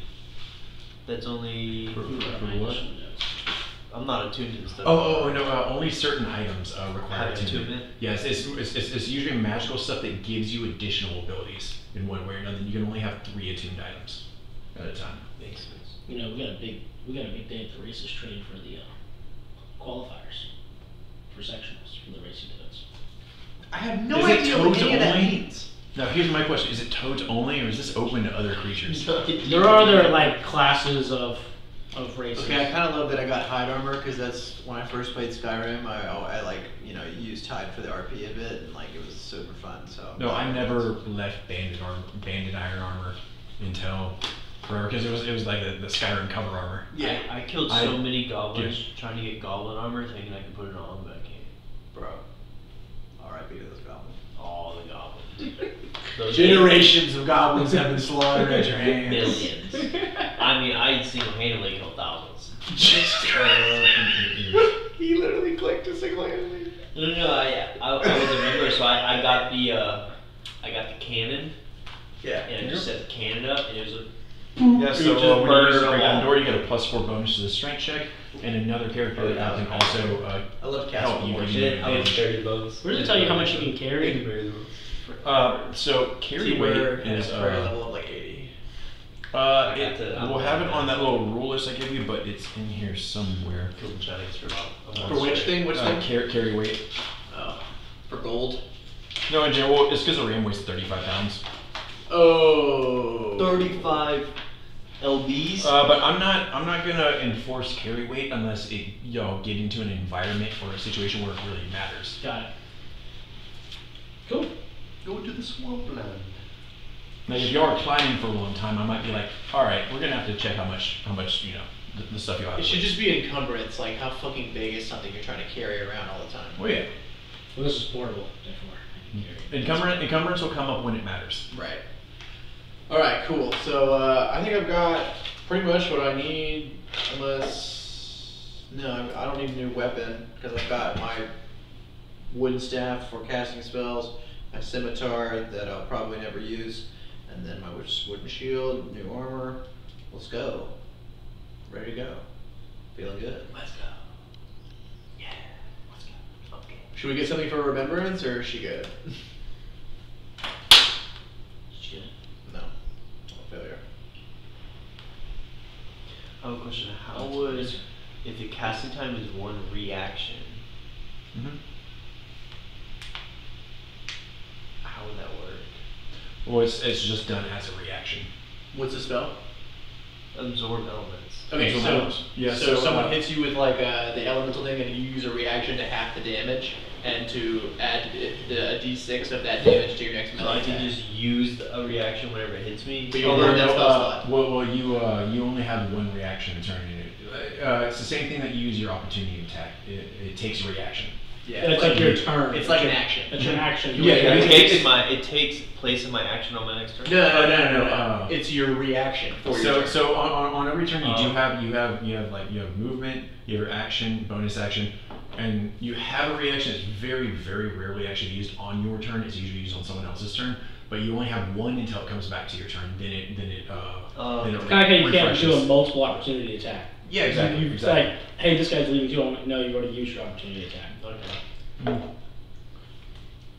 That's only. For what? I'm not attuned to this stuff. Oh no! Only certain items require Have attunement? Yes, it's usually magical stuff that gives you additional abilities in one way or another. You can only have 3 attuned items at a time. Makes sense. You know, we got a big day at the races training for the qualifiers for sectionals for the racing events. I have no Is it idea what toads any of that only? means. Now here's my question: is it toads only, or is this open to other creatures? There are other like classes of races. Okay, I kind of love that I got hide armor because that's when I first played Skyrim. I like used hide for the RP a bit and like it was super fun. So No, I never left banded iron armor until forever because it was like the Skyrim cover armor. Yeah, I killed I- so many goblins trying to get goblin armor, thinking I could put it on, but I can't. bro. R.I.P. to those goblins. All the goblins. Those Generations of goblins have been slaughtered at your hands. Millions. I mean, I single-handedly killed thousands. He literally clicked to single-handedly. No, I was a member, so I got the cannon, Yeah. and I just set the cannon up, and it was a Yeah, Just so when you murder use the them break down all. door, you get a +4 bonus to the strength check, and another character that can also I love help casting you. more when shit. you I was damage. 30 bones. Where does it tell you how much you can carry? So carry weight is very level of like 80. we'll have it on that little rule list I gave you, but it's in here somewhere. Killed giants for about a month. For which thing? Which thing? Carry weight. Oh, for gold. No, in general, it's because the ram weighs 35 pounds. Oh. 35 lbs. But I'm not gonna enforce carry weight unless it get into an environment or a situation where it really matters. Got it. Cool. Go to the swampland. Now, if you are climbing for a long time, I might be like, all right, we're gonna have to check how much the stuff you have. It should just be encumbrance. Like, how fucking big is something you're trying to carry around all the time? Oh yeah. Well, this is portable, therefore I can carry it. Encumbrance will come up when it matters. Right. All right. Cool. So I think I've got pretty much what I need, unless I don't need a new weapon because I've got my wooden staff for casting spells, my scimitar that I'll probably never use, and then my wooden shield, new armor. Let's go. Ready to go. Feeling good. Let's go. Yeah, let's go. Okay. Should we get something for remembrance, or is she good? Shit. No. Failure. I have a question. How would, if the casting time is 1 reaction, Mm-hmm. how would that work? Well, it's just done as a reaction. What's the spell? Absorb elements. Okay, Absorb so elements. Yeah, so so, someone uh, hits you with like the elemental thing, and you use a reaction to half the damage, and to add a d6 of that damage to your next So melee I can attack. just use a reaction whenever it hits me. But you burn that spell slot. well, you only have 1 reaction to turn it. It's the same thing that you use your opportunity attack. It takes a reaction. Yeah, It's like your turn. It's like an action. It's an action. Yeah, yeah, It takes place of my action on my next turn. No. It's your reaction for your turn. So on every turn you have movement, you have action, bonus action, and you have a reaction that's very, very rarely actually used on your turn. It's usually used on someone else's turn, but you only have 1 until it comes back to your turn. Then it Kind of how you can't do a multiple opportunity attack. Yeah, exactly. You exactly. like, hey, this guy's leaving too. I'm like, no, you already used your opportunity attack. Okay.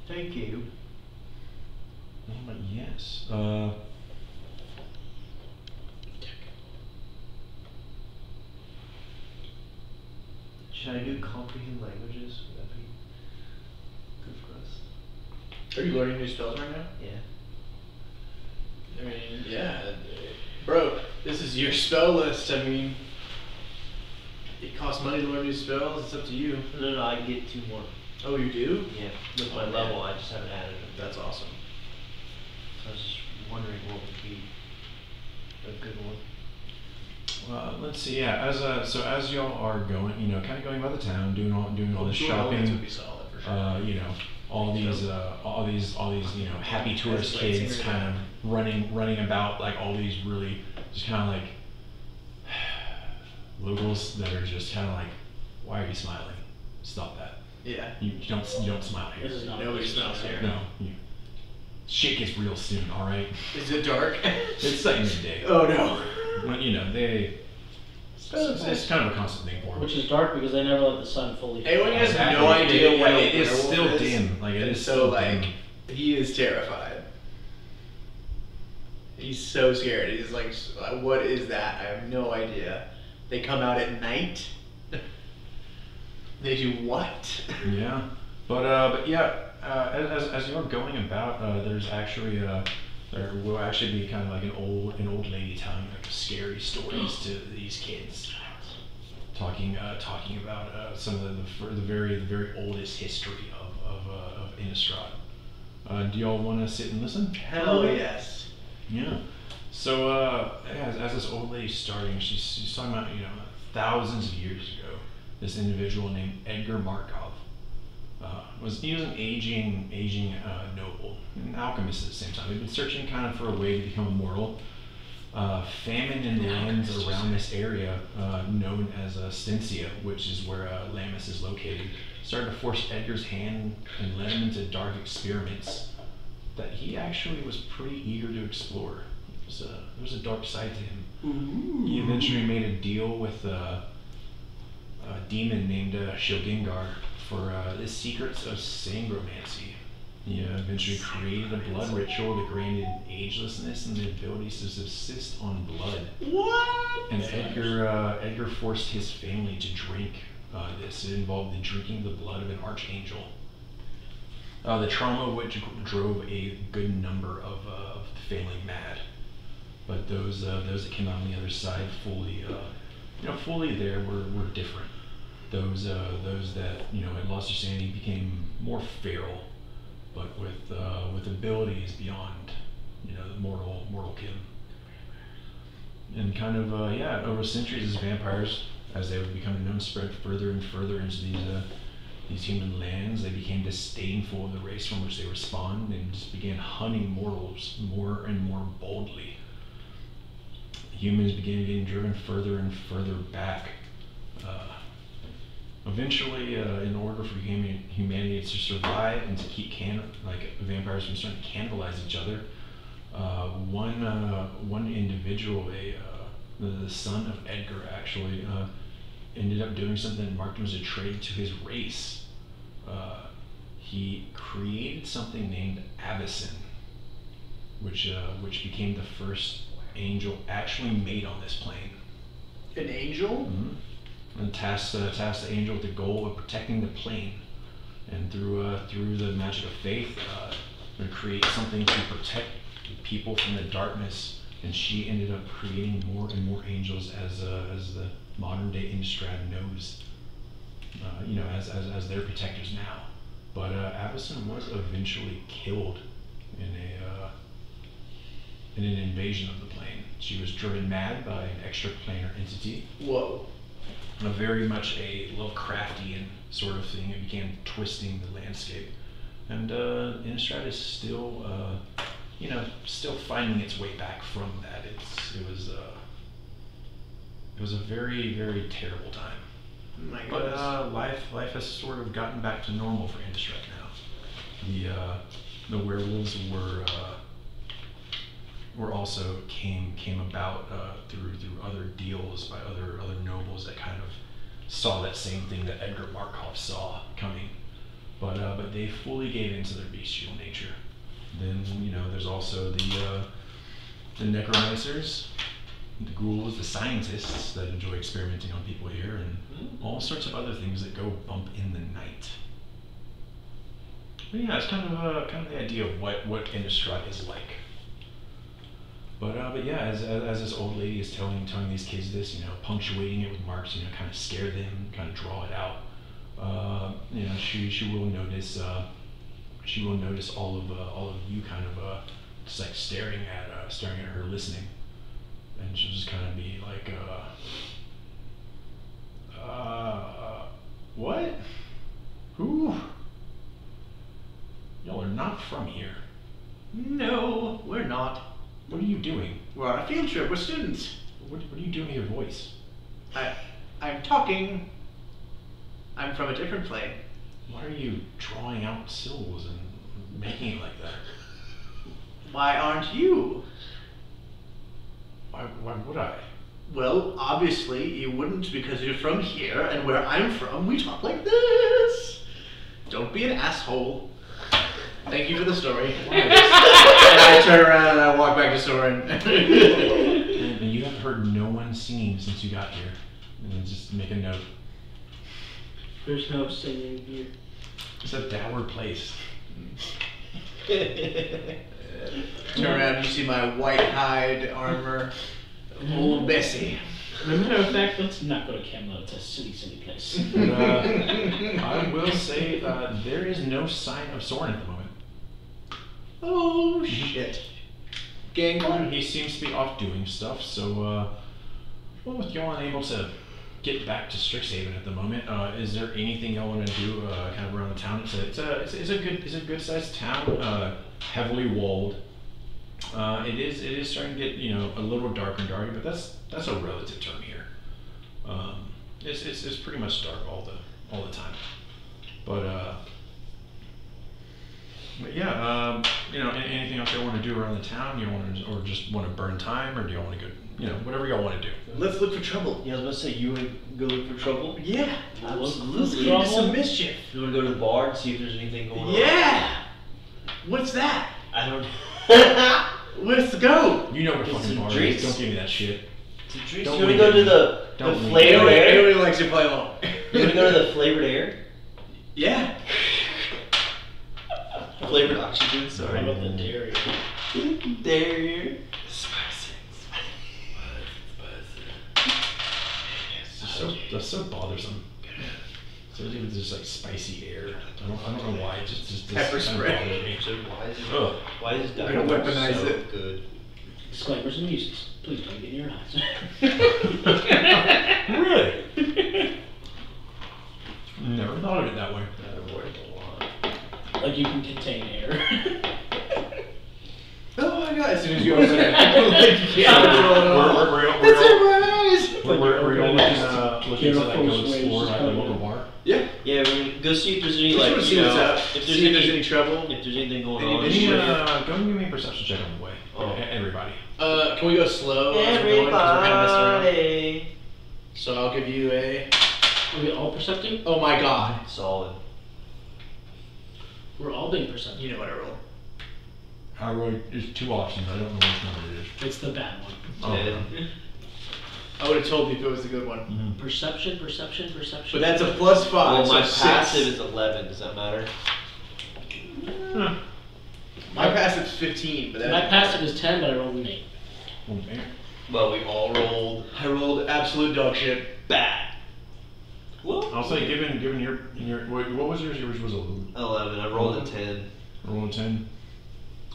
Thank you. Yes. Should I do comprehend languages? Would that be good for us? Are you learning new spells right now? Yeah. I mean, yeah. Bro, this is your spell list. I mean, it costs money to learn new spells. It's up to you. No, I get 2 more. Oh, you do? Yeah. With my Oh, level, man. I just haven't added them. That's awesome. So I was just wondering what would be a good one. Let's see. Yeah, as y'all are going, kind of going about the town, doing all this Would shopping, be solid for sure. all these happy tourist Nice lights kids here. kind of running about like all these really just kind of like locals that are just kind of like, why are you smiling? Stop that. Yeah. You don't smile here. This is not. Nobody smells here. No. Shit gets real soon. All right. Is it dark? It's like midday. Oh no. Well, it's kind of a constant thing for them. Which is dark because they never let the sun fully. Anyone has Exactly. no idea what it a is werewolf still is, dim. Like it and is so still like dim. he is terrified. He's so scared. He's like, what is that? I have no idea. They come out at night. They do what? Yeah, but yeah, as you're going about, there's actually there will actually be kind of like an old lady telling like scary stories to these kids, talking about some of the very oldest history of Innistrad. Do y'all want to sit and listen? Hell yes. Yeah. So as this old lady's starting, she's talking about thousands of years ago, this individual named Edgar Markov he was an aging noble, an alchemist at the same time. He'd been searching kind of for a way to become immortal. Famine in lands around this area, known as Stensia, which is where Lamis is located, started to force Edgar's hand and led him into dark experiments that he actually was pretty eager to explore. There was a dark side to him. Ooh. He eventually made a deal with a demon named Shilgengar for the secrets of sangromancy. He eventually created a blood ritual that granted agelessness and the ability to subsist on blood. What? And Edgar forced his family to drink this. It involved the drinking the blood of an archangel. The trauma of which drove a good number of the family mad. But those that came out on the other side fully there were different. Those that had lost their sanity became more feral, but with abilities beyond the mortal kin. And kind of over centuries, as vampires, as they would become known, spread further and further into these human lands. They became disdainful of the race from which they were spawned and just began hunting mortals more and more boldly. Humans began getting driven further and further back. Eventually, in order for humanity to survive and to keep vampires from starting to cannibalize each other, one individual, the son of Edgar, actually, ended up doing something that marked him as a traitor to his race. He created something named Avacyn, which became the first angel actually made on this plane. An angel? And tasked the angel with the goal of protecting the plane, and through the magic of faith, to create something to protect people from the darkness. And she ended up creating more and more angels as the modern day Innistrad knows, as their protectors now. But Avacyn was eventually killed in an invasion of the plane. She was driven mad by an extraplanar entity. Whoa. Very much a Lovecraftian sort of thing. It began twisting the landscape, and Innistrad is still, still finding its way back from that. It was a very, very terrible time. My But goodness. life has sort of gotten back to normal for Innistrad now. The werewolves were also came about through other deals by other nobles that kind of saw that same thing that Edgar Markov saw coming, but they fully gave into their bestial nature. Then there's also the necromancers, the ghouls, the scientists that enjoy experimenting on people here, and all sorts of other things that go bump in the night. But yeah, it's kind of the idea of what Innistrad is like. But yeah, as this old lady is telling these kids this, punctuating it with marks, kind of scare them, kind of draw it out. She will notice all of you kind of just like staring at her, listening, and she'll just kind of be like, what? Who? Y'all are not from here. No, we're not. What are you doing? We're on a field trip. We're students. What are you doing with your voice? I'm talking. I'm from a different plane. Why are you drawing out syllables and making it like that? Why aren't you? Why would I? Well, obviously you wouldn't, because you're from here, and where I'm from, we talk like this. Don't be an asshole. Thank you for the story. And I turn around and I walk back to Soren. And you have heard no one singing since you got here. And then just make a note. There's no singing here. It's a dour place. Turn around, you see my white hide armor. Old Bessie. As a matter of fact, let's not go to Camelot. It's a silly place. But, I will say there is no sign of Soren at the moment. Oh shit. Gang. He seems to be off doing stuff, so with y'all unable to get back to Strixhaven at the moment, is there anything y'all want to do kind of around the town? It's a good sized town, heavily walled. It is starting to get a little darker and darker, but that's a relative term here. It's pretty much dark all the time. But yeah, anything else y'all want to do around the town? You want to, or just want to burn time, or do y'all want to go, whatever y'all want to do? Let's look for trouble. Yeah, I was about to say, you would go look for trouble? Yeah, Absolutely. Let's get some mischief. You want to go to the bar and see if there's anything going on? Yeah! What's that? I don't know. Let's go! You know what Get fucking some bar it drinks. is. Don't give me that shit. To drinks. Don't You want to wink go at to me. the Don't wink. flavored air? Everybody likes to play along. You want to go to the flavored air? Yeah. Flavored oxygen, How sorry. about the dairy? There. That's so bothersome. Especially with just like spicy air. I don't know why. It just Pepper kind of spray. bothers me. So why is it? Ugh. Why is We're gonna weaponize so it. good? Disclaimers and uses. Please don't get in your eyes. Really? Never thought of it that way. That worked a lot. Like you can contain air. Oh my god, as soon as you open it, like you can't control it at all. We're It's in my eyes! looking look into like go Careful, explore swings, like the just local come bar? Yeah. Yeah, we're gonna go see if there's any Just like wanna see you what's know, up. if there's See if there's any any trouble. if there's anything going Any on. big shit. Go and give me a perception check on the way. Oh. Everybody. Can we go slow? as we're going, 'cause we're kinda messing around? Everybody. So I'll give you a. Are we all percepting? Oh my god. Solid. We're all being perceptive. You know what I roll. I wrote, there's 2 options. I don't know which number it is. It's the bad one. Oh, Ten. I would have told you if it was the good one. Mhm. Perception, perception, perception. But that's a +5. Well, my so passive 6. is 11. Does that matter? Huh. My passive's 15, but that My passive is 10, but I rolled an 8. Well, man. Well, we all rolled. I rolled absolute dog shit. Bad. Well, I'll say, given your what was yours? Yours was a 11. I rolled a 10. roll of 10.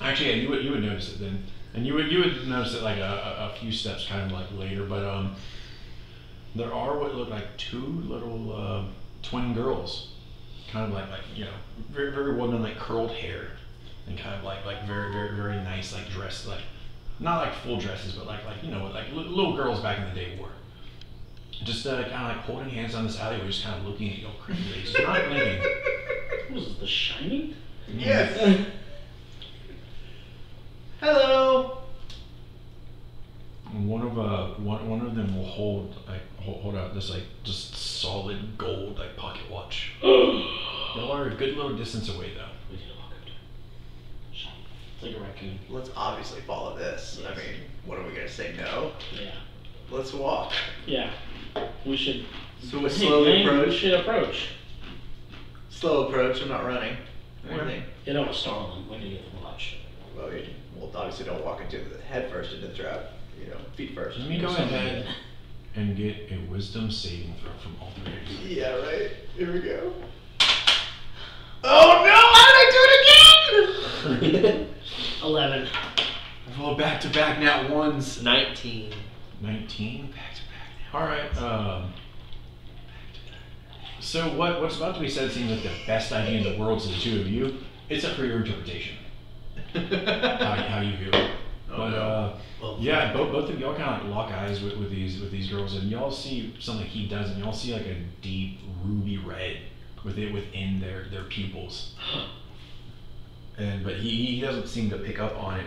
Actually, yeah, you would notice it then, and you would notice it like a few steps kind of like later. But there are what look like 2 little twin girls, kind of like you know very very woman like curled hair, and kind of like very very very nice like dressed like not like full dresses but like you know like little girls back in the day wore. Just kind of like holding hands on this alleyway, just kind of looking at you crazy, just not blinking. What was this, The Shining? Yes. Hello. And one of them will hold out this like just solid gold like pocket watch. Y'all are a good little distance away though. We need to walk up to it. Shining. It's like a raccoon. Let's obviously follow this. I Yes. mean, what are we gonna say? No. Yeah. Let's walk. Yeah. We should. So we Hey, slowly Lane, approach. We should approach. Slow approach. I'm not running. Okay. Anything. You don't want to startle them when you get the watch. Well, we'll obviously don't walk into the head first into the trap. You know, feet first. Let me go ahead and get a wisdom saving throw from all 3 of you. Yeah, right. Here we go. Oh no! Why did I do it again? 11. I rolled back to back nat ones. 19. 19. All right. So what's about to be said seems like the best idea in the world to the 2 of you. It's up for your interpretation. How you view it. But yeah, both of y'all kind of like lock eyes with these girls, and y'all see something he does, and y'all see like a deep ruby red within their pupils. But he doesn't seem to pick up on it.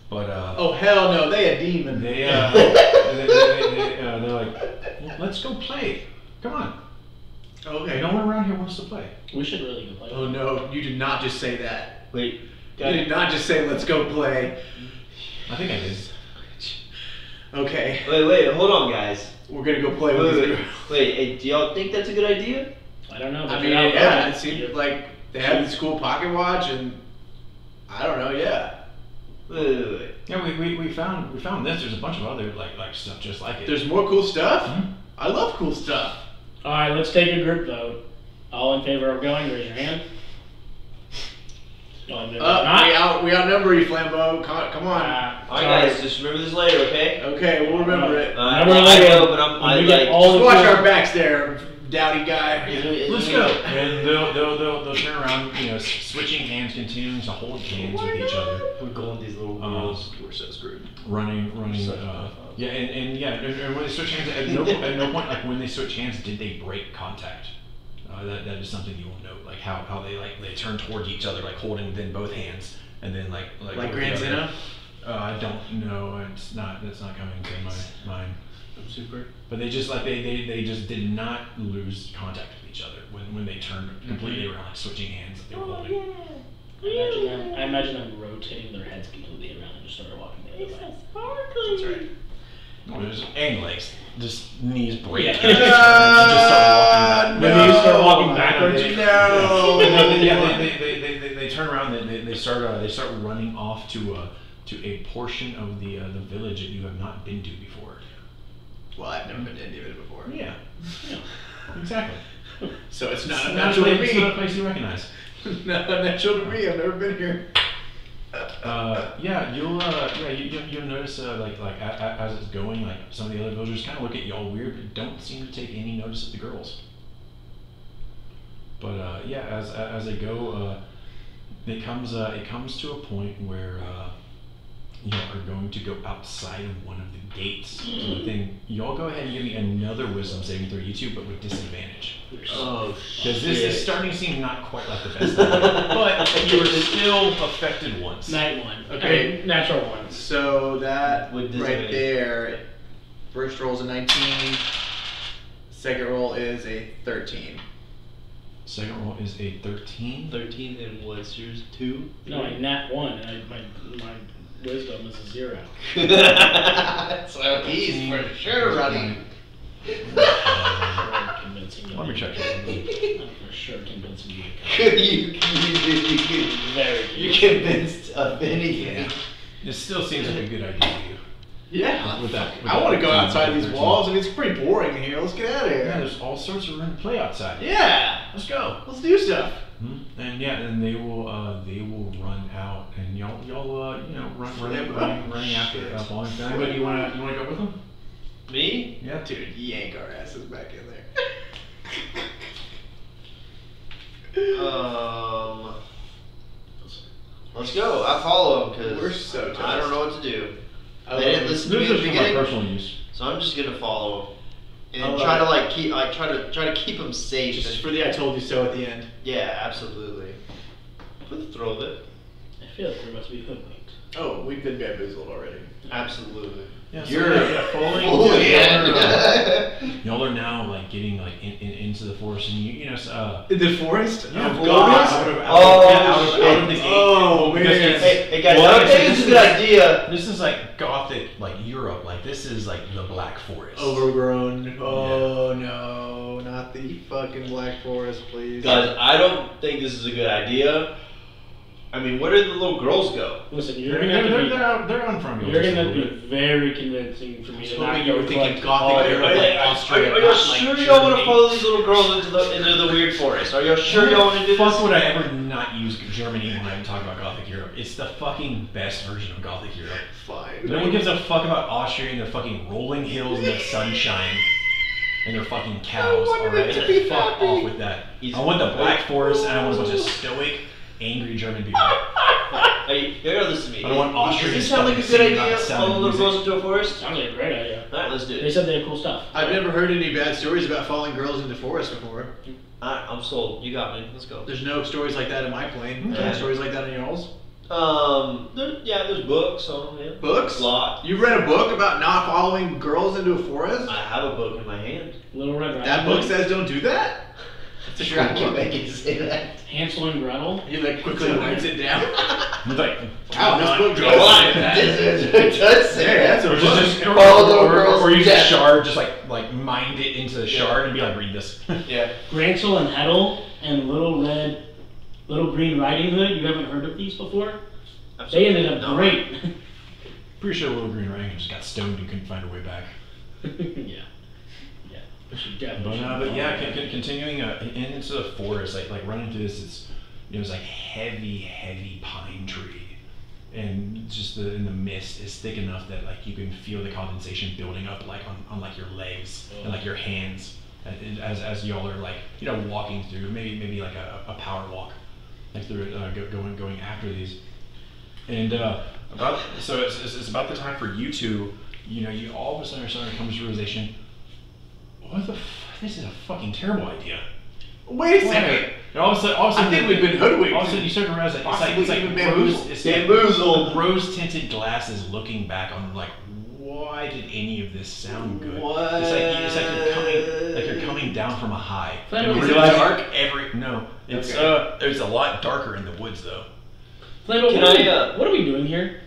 But Oh hell no! They a demon. they're like, well, let's go play. Come on. Okay. No one around here wants to play. We should really go play. Oh no! You did not just say that. Wait. You did not just say let's go play. I think I did. Okay. Wait, hold on, guys. We're gonna go play with Wait, these wait, girls. wait. Hey, do y'all think that's a good idea? I don't know. I but mean, you're out yeah, there. it seemed like they had the school pocket watch, and I don't know. Yeah. Wait. Yeah, we found this. There's a bunch of other like stuff just like it. There's more cool stuff. Mhm. I love cool stuff. All right, let's take a group vote. All in favor of going, raise your hand. All in favor of not. We outnumber you, Flambeau. Come on. Alright, guys, just remember this later, okay? Okay, we'll remember it. Remember I later, know, but when I we get like. all Just the watch people- our backs there, dowdy guy. Let's go. And they'll turn around, you know, switching hands, continuing to hold hands with each other, We're going these little girls. We're so screwed. running. Such Yeah, and when they switch hands, at no point, like when they switch hands, did they break contact? That is something you will note, like how they turn towards each other, like holding then both hands, and then like Like Grand Zeno? I don't know. That's not coming to my mind. Super. But they just like they just did not lose contact with each other when they turned completely around, like switching hands that they were holding. I imagine them rotating their heads completely around and just started walking the other way. That's right. And legs, just knees break. Yeah. And just start walking back. Maybe you start walking backwards. No. They turn around. They start running off to a portion of the village that you have not been to before. Well, I've never been to any of it before. Yeah, exactly. So it's not It's a not natural to it's not a me. place you recognize. Not a natural to me. I've never been here. You'll notice like as it's going, like some of the other villagers kind of look at y'all weird, but don't seem to take any notice of the girls. But as they go, it comes to a point where are going to go outside of one of the gates. So then y'all go ahead and give me another wisdom saving throw, you two, but with disadvantage. Oh, Because this is starting to seem not quite like the best idea, but you were still affected once. Night one. Okay. Natural one. So that With right disadvantage. there, first roll is a 19. Second roll is a 13. Second roll is a 13. 13 and what's yours? 2? No, I nat one, and my wisdom is a 0. So he's for sure running. Convincing you. Let me check. I'm for sure convincing you. Very You're convincing. convinced of anything. It still seems like a good idea to you. Yeah. With that, I want to go 13, outside these 13. walls. I mean, it's pretty boring in here. Let's get out of Yeah, here. there's all sorts of room to play outside. Yeah. Let's go. Let's do stuff. And yeah, and they will run out, and y'all running after following them. But you wanna go with them? Me? Yeah. Dude, yank our asses back in there. Let's go. I follow them We're because so toast. I don't know what to do. I They love didn't it. listen to me This at is the for my beginning, personal use. so I'm just gonna follow them and I love try to it. like keep. I try to keep them safe. Just and- for the I told you so at the end. yeah, absolutely. Put the throw of it. I feel like there must be hoodwinked. Oh, we've been bamboozled already. Absolutely. Yeah, so You're following. fully Y'all are now like getting like into the forest, and you know. In the forest? Yeah, Oh, go God. out of the gate. Oh, Because man. it's- Hey guys, Well, I like I think said, this is a good idea. This is like Gothic, like Europe. Like this is like the Black Forest. Overgrown. Oh, no. Not the fucking Black Forest, please. Guys, I don't think this is a good idea. I mean, where did the little girls go? Listen, you're They're, gonna have to be. they're on front of you. You're just a gonna little be bit. very convincing for me to I was not hoping you go were thinking collect Gothic all Europe, your- like Are Austria, y'all not like sure y'all want to Germany. follow these little girls into the weird forest? Are y'all sure y'all want to do Fuck this? would I ever not use Germany when I'm talking about Gothic Europe? It's the fucking best version of Gothic Europe. Fine. No one gives a fuck about Austria and their fucking rolling hills and their sunshine and their fucking cows. I wanted Alright, it to be fuck happy. off with that. I want the Black Forest and I want a bunch of stoic, angry German people. Hey, you gotta listen to me. I don't want Austrian Does this sound like a stuff good singing about idea? the sound Follow of little music. girls into a forest? Sounds like a great idea. Alright, let's do They it. said they had cool stuff. I've never heard any bad stories about following girls into forest before. Alright, I'm sold. You got me. Let's go. There's no stories like that in my plane. Okay. Stories like that in yours? There's books, so yeah. Books? A lot. You read a book about not following girls into a forest? I have a book in my hand. Little Red Riding That book Hood, says don't do that? I'm sure I can make it say that. Hansel and Gretel. He like quickly writes it down. He's like, Wow, this book Go does on. say that. It does say Hey, that. that's a or just Follow little girls or use to a death. shard, just like mind it into the shard and be like, read this. Yeah. Grancel and Heddle and Little Green Riding Hood. You haven't heard of these before? They ended up No. great. Pretty sure Little Green Riding Hood just got stoned and couldn't find her way back. Yeah. We should definitely. But yeah, continuing into the forest, like running through this, it's like heavy pine tree, and just in the mist is thick enough that like you can feel the condensation building up like on like your legs and like your hands, as y'all are like walking through maybe like a power walk, like through it, going after these, and so it's about the time for you two, you all of a sudden are starting to come to the realization. What the this is a fucking terrible idea. Wait a second. And all of a sudden, I think we've been hoodwinked. All of a sudden, you start to realize that Possibly it's like even rose, bamboozled. it's like Bamboozled. rose-tinted glasses looking back on like, why did any of this sound good? What? It's like you're coming down from a high. Is And it you realize dark? No, it's Okay. it's a lot darker in the woods though. Flambo, Can what are we doing here?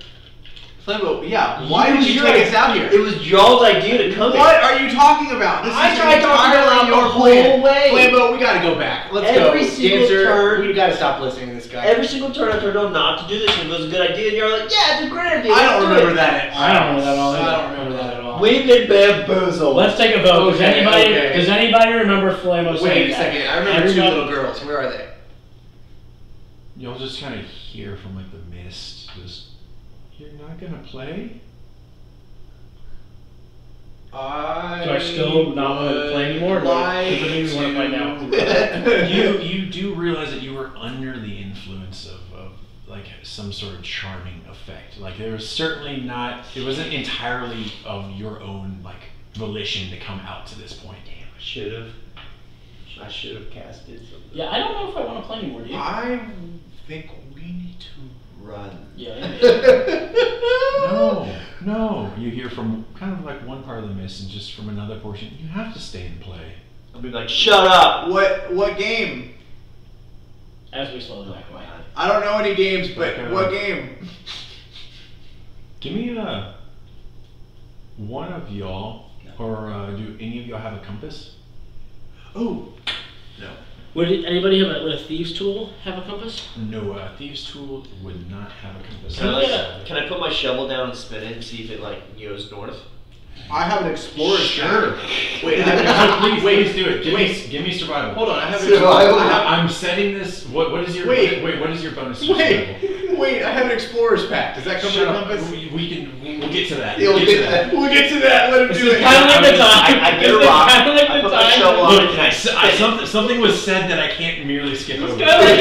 Flambo, yeah. Why did you Sure. take us out here? It was y'all's idea to come What here. are you talking about? This I is tried talking entirely about your the plan. whole way. Flambo, we gotta go back. Let's go. Every single Dancer, turn- we gotta stop listening to this guy. Every single turn I turned on not to do this, and it was a good idea, and you're like, yeah, it's a great idea. I let's don't do remember it. that at all. I don't remember that at all. I don't remember that at all. We've been bamboozled. Let's take a vote. Okay, okay. Does anybody remember Flambo saying Wait a that? second. I remember two Everybody- little girls. Where are they? You'll just kind of hear from like the mist, just you're not gonna play. Do I still not want to play anymore? Because I think we want to find out. You do realize that you were under the influence of like some sort of charming effect. Like there was certainly not. It wasn't entirely of your own like volition to come out to this point. Damn, I should have casted something. Yeah, I don't know if I want to play anymore, do you? I think we need to run. Yeah. No. You hear from kind of like one part of the mist and just from another portion. You have to stay and play. I'll be like, shut up! What game? As we slowly back away. I don't know any games, but Okay. what game? Give me one of y'all, or do any of y'all have a compass? Oh, no. Would anybody have would a thieves' tool have a compass? No, thieves' tool would not have a compass. Can I put my shovel down and spin it and see if it like goes north? I have an explorer's Sure. Wait, I have Please do it. Give me survival. Hold on, I have Survival? I'm setting this. What is your Wait. What is your bonus? To survival? Wait, I have an explorer's pack. Does that come Shut with a up. compass? We'll get to that. Yeah, We'll get to that. We'll get to that. Let him This do is it. kind of like the time. I get a This is rock, kind of like I the put my time. shovel on Look, it, and I spin it. something was said that I can't merely skip over. It's kind of like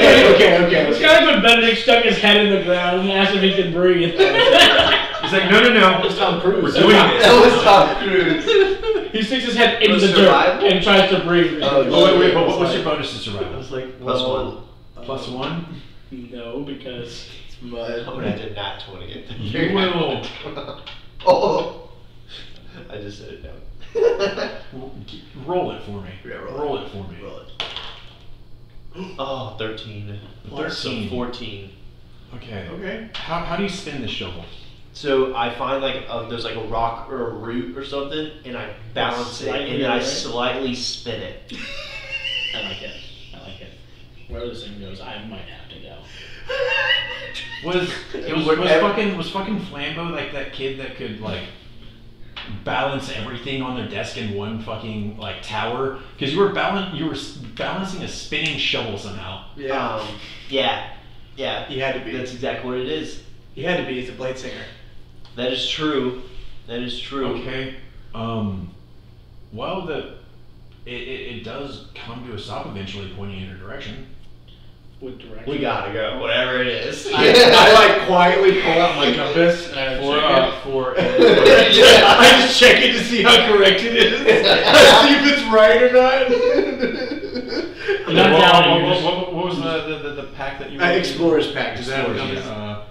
Okay. It's kind of like when Benedict stuck his head in the ground and asked if he could breathe. He's like, no. It's Tom Cruise. We're doing this. That was Tom Cruise. He sticks his head into For the dirt survival? and tries to breathe. Oh, wait, but what's your bonus to survival? It's like Plus one. Plus one? No, because It's mud. I'm gonna have to nat 20 it. You will. Oh, I just set it down. Roll it for me. Yeah, roll it for me. Roll it. Oh, 13. 13. So 14. Okay. Okay. How do you spin the shovel? So I find like there's like a rock or a root or something, and I balance it, Slightly, and then I right? slightly spin it. I like it. Where this thing goes, I might have to go. Was fucking Flambeau like that kid that could like balance everything on their desk in one fucking like tower? Because you were balancing a spinning shovel somehow. Yeah. Yeah. He had to be. That's exactly what it is. He had to be. He's a blade singer. That is true. Okay. Well, it does come to a stop eventually, pointing in a direction. What direction? We gotta go, whatever it is. I like quietly pull out my compass and I I just check it to see how correct it is. I see if it's right or not. You're not down, you're just- What was the pack that you were Explorer's pack. Does that have a Explorers, compass? yeah.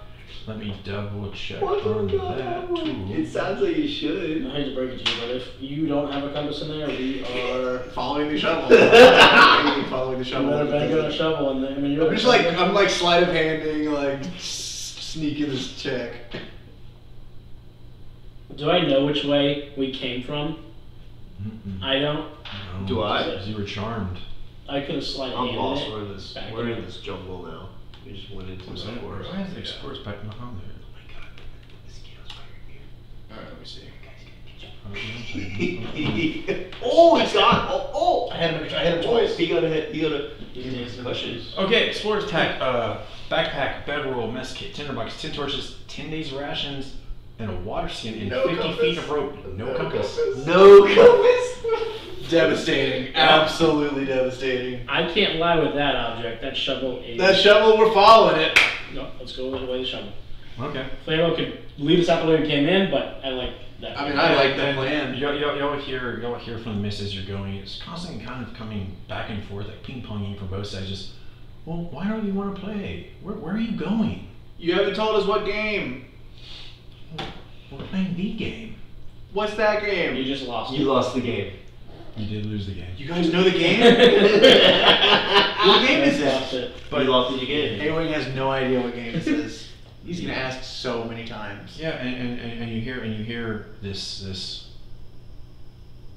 Let me double check Why on do I that have one? too. It sounds like you should. I hate to break it to you, but if you don't have a compass in there, we are. Following the shovel. Following the You shovel. better bang on a shovel in there. I mean, you're I'm just like sleight of handing, like sneaking this check. Do I know which way we came from? Mm-mm. I don't. No, Do I? because you were charmed. I could have slight I'm handed lost. it. We're in this jungle now. We just went into the forest. Why is the explorer's pack not on there? Oh my god. The scales right Alright, let me see. here. Oh, he's gone. Oh. I had him twice. He got a hit. He needs questions. Okay, explorer's pack, backpack, bedroll, mess kit, tinderbox, 10 torches, 10 days rations, and a water skin, and No 50 compass. feet of rope. No compass. No compass. Devastating. Absolutely devastating. I can't lie with that object. That shovel is. That shovel, we're following it. No, let's go with the way the shovel. Okay. Flammo could lead us out the way we came in, but I like that. I mean, I like that And plan. Y'all hear from the mist as you're going. It's constantly kind of coming back and forth, like ping-ponging from both sides. Just, well, why don't you want to play? Where are you going? You haven't told us what game. We're playing the game. What's that You game? just lost. You lost the game. You did lose the game. You guys know the game? What game is You this? lost it. But you lost the game. A-Wing has no idea what game this is. He's gonna ask so many times. Yeah, and you hear this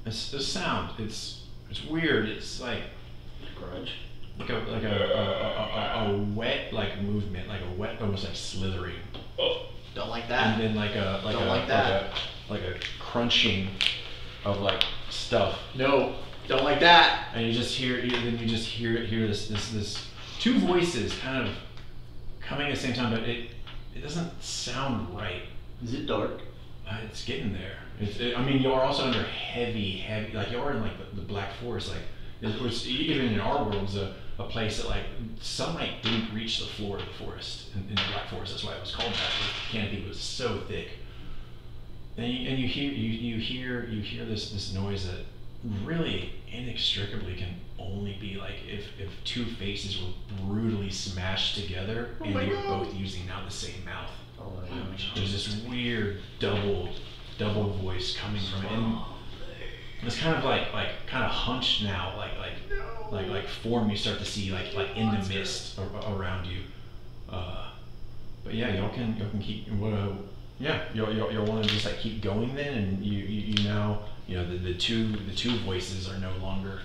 sound. It's weird. It's like a wet like movement, like a wet, almost like slithering, Don't like and that. then like a crunching of like stuff, No, don't like that. and you just hear this two voices kind of coming at the same time, but it doesn't sound right. Is it dark? It's getting there. I mean, you're also under heavy, like you're in like the Black Forest. Like It was, even in our world, was a place that like sunlight didn't reach the floor of the forest in the Black Forest. That's why it was called that. The canopy was so thick. And you hear this noise that really inextricably can only be like if two faces were brutally smashed together and they were both using now the same mouth. Oh my gosh. There's this weird double voice coming from it, and it's kind of like kind of hunched now, like form you start to see like in the mist around you. But yeah, y'all can keep you'll want to just like keep going then, and you now the two voices are no longer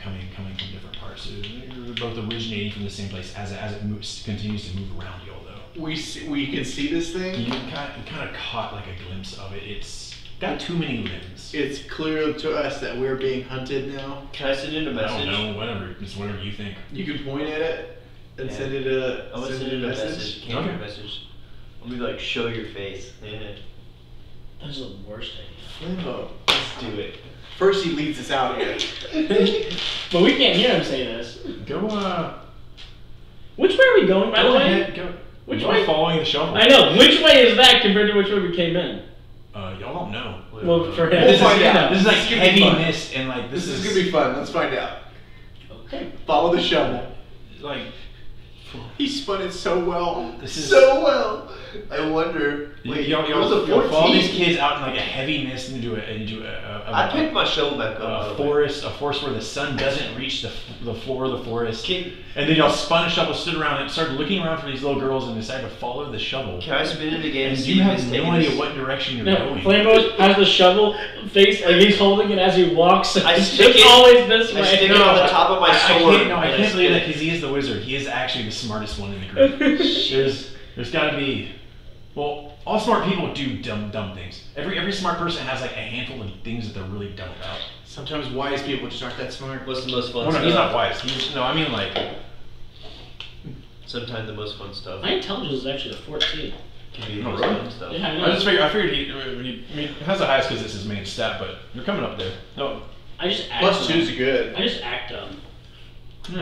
coming from different parts. So they're both originating from the same place as it continues to move around y'all though. We can see this thing. You kind of caught like a glimpse of it. It's got too many limbs. It's clear to us that we're being hunted now. Can I send it a I message? don't know, whatever. It's whatever you think. You can point at it and Yeah. send it a. I'm gonna send it a message. Can't Okay. a message. I'm gonna be like, show your face. That's the worst Flambo. Let's do it. First he leads us out here. idea. But we can't hear him say this. Go Which way are we going, by the way? ahead, go. Which Y'all way? following the shovel. I know. Which way is that compared to which way we came in? Y'all don't know. Well, for him. We'll This find out. is like This is gonna be heavy fun. mist and like This is gonna be fun. Let's find out. Okay. Follow the shovel. like He spun it so well. This is- so well. I wonder. Wait, y'all it was a follow 14. these kids out in like a heavy mist into a I picked my shovel back up. a forest where the sun doesn't reach the floor of the forest. Can And then y'all spun a shovel, stood around and started looking around for these little girls and decided to follow the shovel. I spin it again? And See you if have it's no taking idea us- what direction you're No, going. Flambo has the shovel face, like he's holding it as he walks. I It's stick it- always this I way. stick it on the top of my sword. I and can't believe spin that it. because he is the wizard. He is actually the smartest one in the group. There's got to be, well, all smart people do dumb things. Every smart person has like a handful of things that they're really dumb about. Sometimes wise people just aren't that smart. What's the most fun No, stuff? he's not wise. I mean like, Sometimes the most fun stuff My intelligence is actually a 14. can be the Oh, most really? fun stuff. Yeah, I know. I figured he has the highest because it's his main stat, but you're coming up there. No, I just act Plus dumb. 2's good. I just act dumb.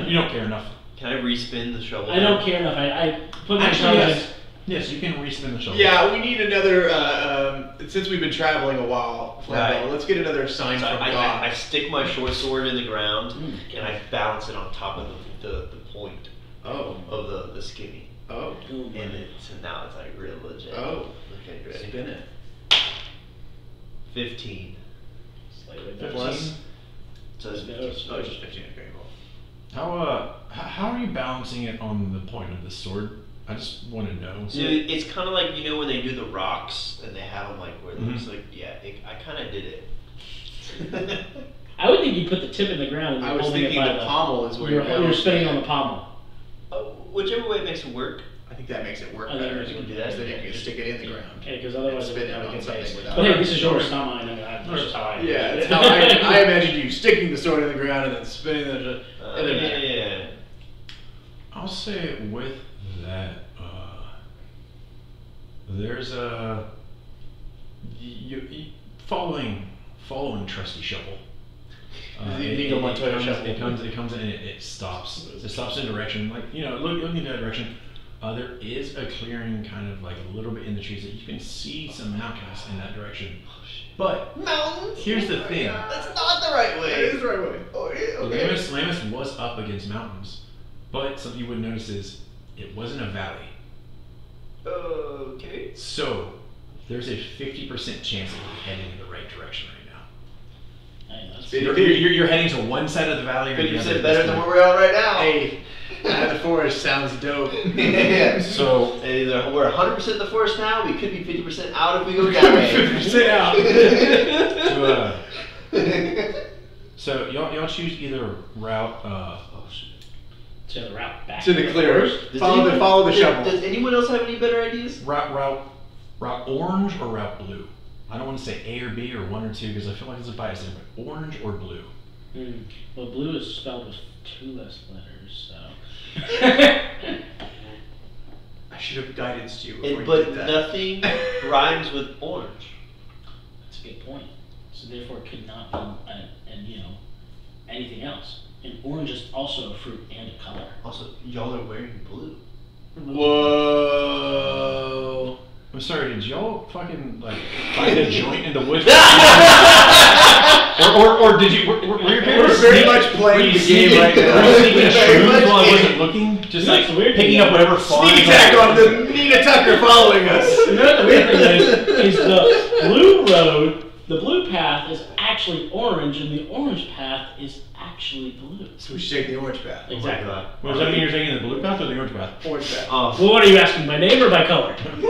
you don't care enough. Can I respin the shovel? I don't care enough. I put my Actually, intelligence. yes, you can respin the shovel. Yeah, we need another. Since we've been traveling a while, Flambo, Right. let's get another sign So from I God. stick my short sword in the ground Mm. and I balance it on top of the point Oh. of the skinny. Oh. Ooh, And so now it's like real legit. Oh. Okay, ready? Spin it. 15. slightly better. Plus. So it's No, 15. it's- Oh, it's just 15. Okay, cool. How are you balancing it on the point of the sword? I just want to know. So it's kind of like, when they do the rocks and they have them like where it looks Mhm. like, I kind of did it. I would think you put the tip in the ground and I you're was holding thinking it by the pommel is where you're balancing spinning it. on the pommel. Oh, whichever way makes it work. I think that makes it work I think better. we can do that. Because then you can stick it in the ground. Okay, because otherwise And it spin would it have a on good something face. without- But hey, this is yours, not mine. I mean, that's just how I do Yeah, it. it's how I imagine you sticking the sword in the ground and then spinning the. And then Yeah. I'll say with that, there's a following trusty shovel. The Inigo Montoya shovel. It comes in and it stops. It stops in direction, like looking in that direction. There is a clearing, kind of like a little bit in the trees that you can see some mountains in that direction. But Mountains? here's the thing. That's not the right That way. is the right way. Oh, yeah, okay. Lamus was up against mountains, but something you would notice is it wasn't a valley. Okay. So there's a 50% chance that you're heading in the right direction right now. Hey, that's- You're heading to one side of the valley or the other. 50% at better this than point. where we're at right now. Hey, the forest sounds dope. Yeah. So Either we're 100% in the forest now, we could be 50% out if we go that way. 50% out. so y'all choose either route. To the route back. To the clearers. Does Follow the does- shovel. Does anyone else have any better ideas? Route orange or route blue. I don't want to say A or B or 1 or 2 because I feel like there's a bias there. But orange or blue. Well, blue is spelled with 2 less letters, so. I should have guidance you before you But did that. nothing rhymes with orange. That's a good point. So therefore, it could not be, anything else. And orange is also a fruit and a color. Also, y'all are wearing blue. Whoa. I'm sorry, did y'all fucking like find a joint in the woods? or did you? Were your parents very much playing the game right now. Were you sneaking Very shrooms much while I game. wasn't looking? Just like That's weird. picking up whatever flies. Sneak attack on the Nina Tucker following us. You know what the weird thing is the blue road, the blue path is actually orange, and the orange path is actually blue. So we should take the orange path. Exactly. God. Well, does that mean you're taking the blue path or the orange path? Orange path. Oh, Well, what are you asking, by name or by color? God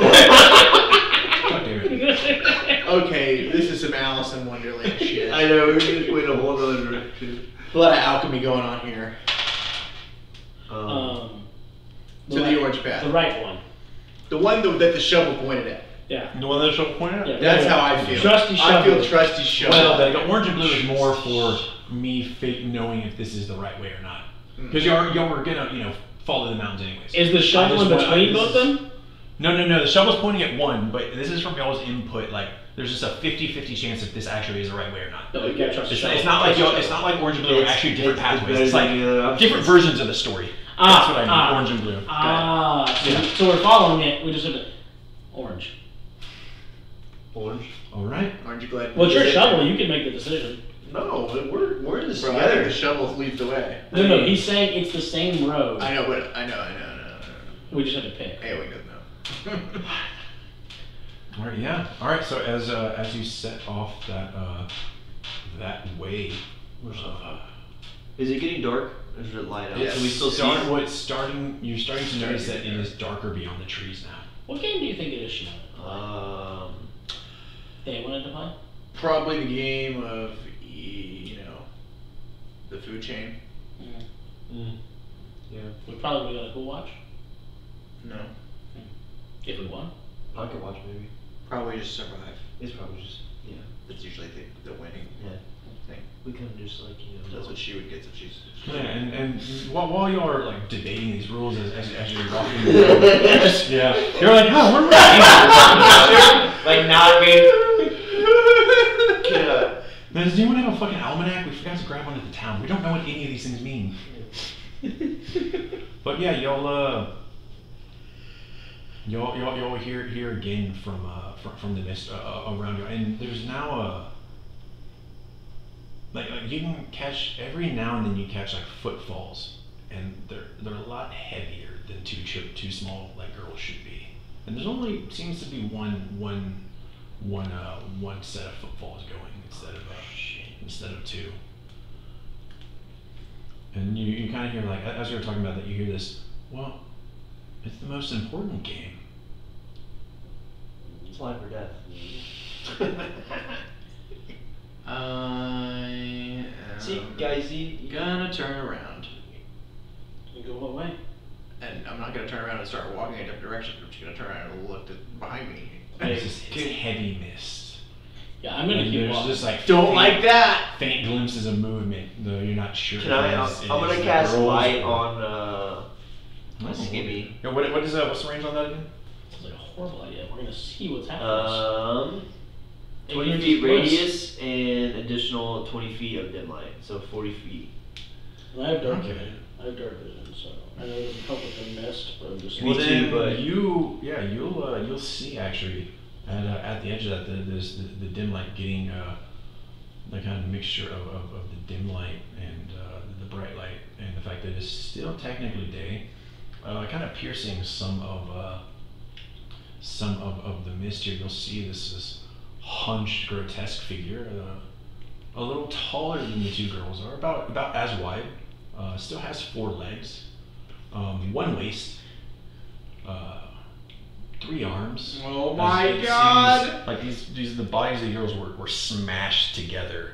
damn it. Okay, this is some Alice in Wonderland shit. I know, we just went a whole other direction. A lot of alchemy going on here. Um, To the orange path. The right one. The one that the shovel pointed at. Yeah. The one that the shovel pointed at? Yeah. That's how I feel. Trusty I shovel. feel trusty shovel. Well, the orange and blue is more for me knowing if this is the right way or not. Because y'all were gonna, fall to the mountains anyways. Is the shovel in between both of them? No. The shovel's pointing at one, but this is from y'all's input. Like, there's just a 50-50 chance if this actually is the right way or not. No, you gotta trust the shovel. It's not like it's not like orange and blue are actually different pathways. It's like better different versions of the story. That's what I mean. Orange and blue. So we're following it. We just have to orange. Orange? All right. Aren't you glad? Well, it's your shovel. You can make the decision. No, we're in this Bro, I think the shovel leads the way. No, he's saying it's the same road. I know, but I know. We just have to pick. Hey, doesn't know. All right. Yeah. All right. So as you set off that way, Is it getting dark? Or is it light out? Yes. Can we still see it? you're starting to notice that it is darker beyond the trees now. What game do you think it is, Shimon? They wanted to play? Probably the game of, the food chain. Yeah. We probably got a cool watch No. if we won. Pocket watch maybe. Probably just survive. It's probably just, yeah. That's usually the winning thing. We kind of just like, That's what she would get if she's. Yeah, and while y'all are like debating these rules as you're walking, yeah, you're like, oh, we're right. like not being. Now, does anyone have a fucking almanac? We forgot to grab one at the town. We don't know what any of these things mean. But yeah, y'all hear again from the mist around you, and there's now like you can catch every now and then you catch like footfalls, and they're a lot heavier than two small like girls should be, and there's only seems to be one set of footfalls going instead of two. And you kind of hear, like, as you were talking about that, you hear this, well, it's the most important game. It's life or death. I See, guys, gonna turn around. You go what way? And I'm not gonna turn around and start walking in a different direction. I'm just gonna turn around and look behind me. It's heavy mist. Yeah, I'm gonna And keep there's walking. just like Don't faint, like that. faint glimpses of movement, though you're not sure. Can I? I'm gonna cast light on my skimmy. Yeah, what's the range on that again? Sounds like a horrible idea. We're gonna see what's happening. 20 feet radius and additional 20 feet of dim light, so 40 feet. And I have dark Okay. vision. So I know it doesn't help with the mist, but I'm just. Me Well, too, then but- you'll see actually at the edge of that there's the dim light getting the kind of mixture of the dim light and the bright light, and the fact that it's still technically day, kind of piercing some of the mist here. You'll see this hunched, grotesque figure, a little taller than the two girls are, about as wide. Still has 4 legs, 1 waist, 3 arms. Oh As my it God. seems like the bodies of the girls were smashed together,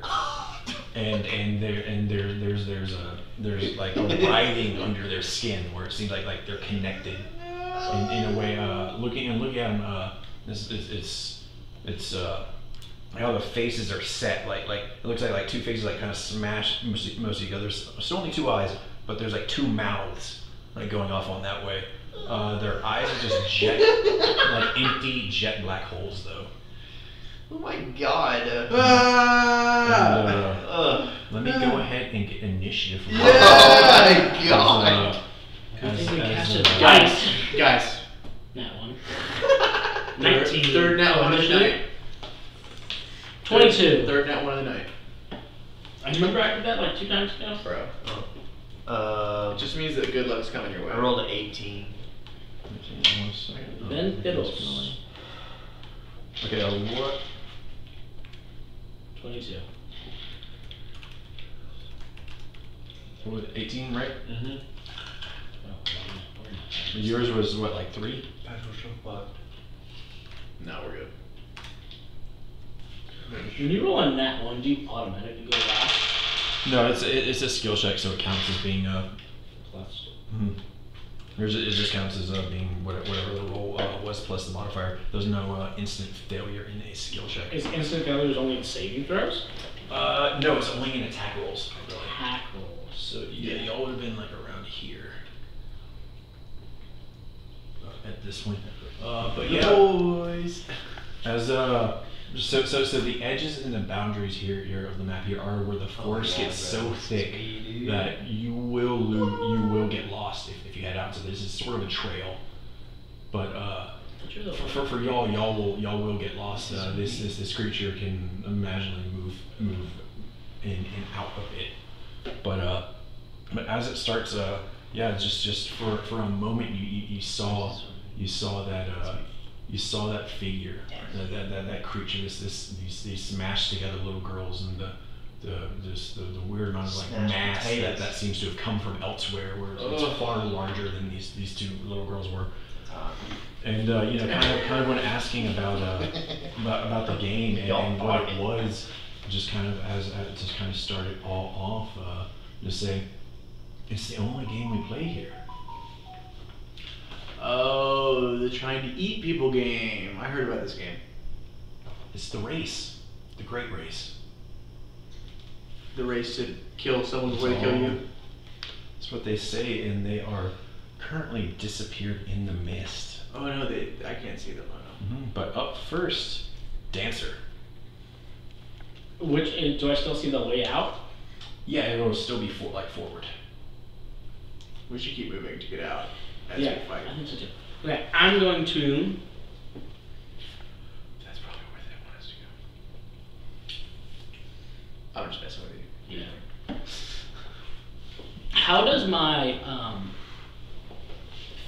and there's like a writhing under their skin where it seems like they're connected in a way. Looking at them, it's how the faces are set, like it looks like 2 faces like kind of smashed most together. There's still only 2 eyes, but there's like 2 mouths like going off on that way. Their eyes are just empty jet black holes though. Oh my god. Ah! Let me go ahead and get initiative. Yeah! Oh my god. I think we cast it Guys, twice. guys. That one. Third- 19. Third net Oh, one of the initiative? night. 22. Third net one of the night. I remember I did that like 2 times ago. Bro. It just means that good luck's coming your way. I rolled an 18. Ben Biddles. Okay, what? 22. What was it, 18, right? Mm-hmm. Yours was what, like 3? No, we're good. When you roll a nat 1, do you automatically go last? No, it's a skill check, so it counts as being Plus. Yours it just counts as being whatever the roll was plus the modifier. There's no instant failure in a skill check. Is instant failures only in saving throws? No, it's only in attack rolls. Really. Attack rolls. So yeah, y'all would have been like around here at this point. But yeah, Boys. as so the edges and the boundaries here of the map here are where the forest gets so thick that you will get lost if you head out. So this is sort of a trail, but for y'all will get lost. This creature can imaginably move in and out of it, but as it starts, just for a moment you saw that figure, that creature, these smashed together little girls, and the weird amount of like Smashed mass potatoes. that seems to have come from elsewhere, where it's far larger than these 2 little girls were. And kind of when asking about the game and what it was, just kind of just kind of started all off, to say it's the only game we play here. Oh, the trying to eat people game. I heard about this game. It's the race, the great race. The race to kill someone before they kill you. That's what they say, and they are currently disappeared in the mist. Oh no, I can't see them. Oh, no. But up first, Dancer. Which do I still see the way out? Yeah, it'll still be forward. We should keep moving to get out as Yeah, we fight. I think so too. Okay, I'm going to. That's probably where they want us to go. I'm just messing with you. Yeah. How does my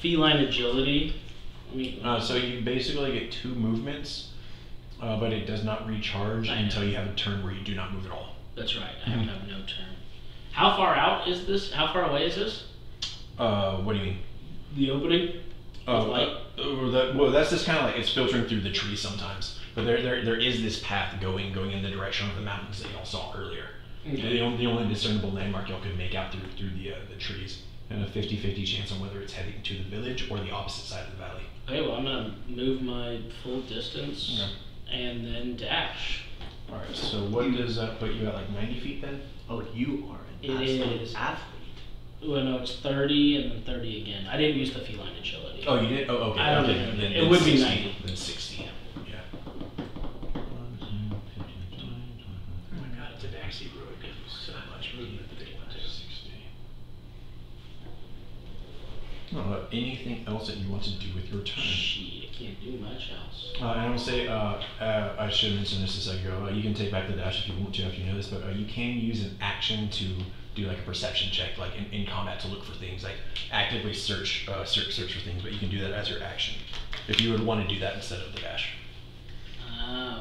feline agility? So you basically get 2 movements, but it does not recharge I know. until you have a turn where you do not move at all. That's right. I have no turn. How far out is this? How far away is this? What do you mean? The opening? With light? Well, that's just kind of like it's filtering through the trees sometimes. But there is this path going in the direction of the mountains that y'all saw earlier. Okay. The only discernible landmark y'all could make out through the trees, and a 50-50 chance on whether it's heading to the village or the opposite side of the valley. Okay, well, I'm going to move my full distance and then dash. All right. So what does that put you at, like 90 feet then? Oh, you are an It absolute is. athlete. Well, no, it's 30 and then 30 again. I didn't use the feline agility. Oh, you did? Oh, okay. I don't okay. think Then it would be 60, 90. Then 60. Yeah. Oh my god, it's a backseat road. So much movement that they want to. 60. Anything else that you want to do with your turn? Shit, I can't do much else. And I will say, I should have mentioned this a second ago. You can take back the dash if you want to, if you know this, but you can use an action to do like a perception check, like in combat, to look for things, like actively search for things. But you can do that as your action, if you would want to do that instead of the dash.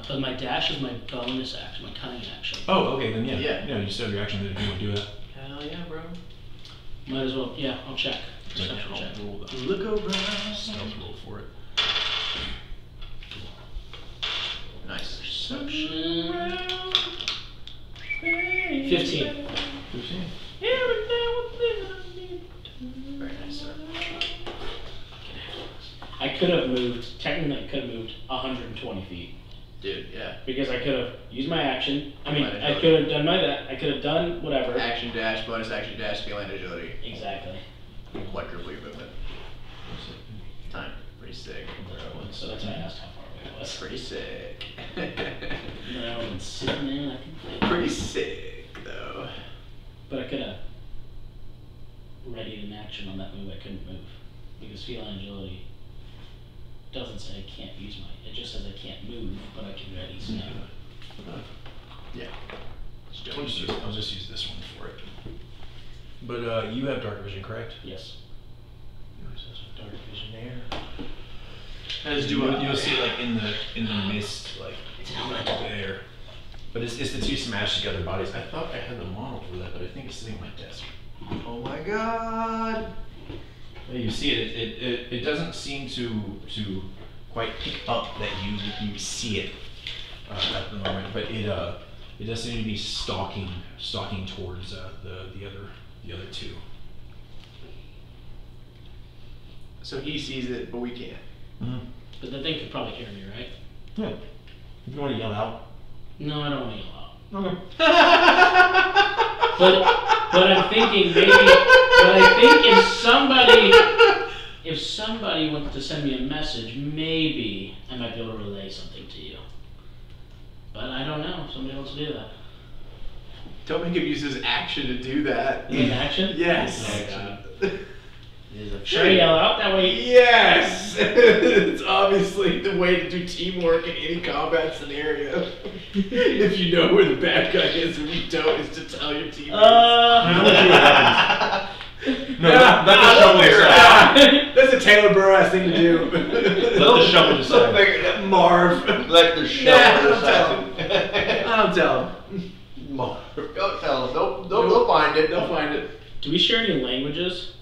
But my dash is my bonus action, my cunning action. Oh, okay, then yeah. Yeah. Yeah, you still have your action then if you want to do that. Hell yeah, bro. Might as well, yeah, I'll check. So Perception I'll check. roll the Look around. stealth roll for it. Nice. Perception. 15. 15. Very nice, sir. I could have moved, technically I could have moved 120 feet. Dude, yeah. Because I could have used my action. I mean, Might have I done. could have done I could have done whatever. Action dash, bonus action dash, feline agility. Exactly. Quadruple your movement. Time. Pretty sick. So that's why I asked how far away it was. Pretty sick. sitting there and I can Pretty sick, though. But I could have readied an action on that move. I couldn't move because feline agility doesn't say I can't use my. It just says I can't move, but I can ready snap. Yeah. I'll just use this one for it. But you have dark vision, correct? Yes. Dark vision there. As do You'll I. see like in the mist, like there. But it's the two smashed together bodies. I thought I had the model for that, but I think it's sitting on my desk. Oh my god. Yeah, you see it. It doesn't seem to quite pick up that you see it at the moment, but it does seem to be stalking towards the other two. So he sees it, but we can't. Mm-hmm. But the thing could probably hear me, right? Yeah. If you want to yell out. No, I don't want to yell out. Okay. But I'm thinking maybe. But I think if somebody wants to send me a message, maybe I might be able to relay something to you. But I don't know if somebody wants to do that. Don't make him use his action to do that. In action? Yes. Oh, God. There's a Should I yell out that way? Yes! It's obviously the way to do teamwork in any combat scenario. If you know where the bad guy is and you don't, is to tell your teammates. No, let the shovel decide. That's a Taylor Burr thing to do. Let the shovel decide. Marv. Let the shovel decide. I'll tell him. Don't tell them. They'll find it. They'll find it. Do we share any languages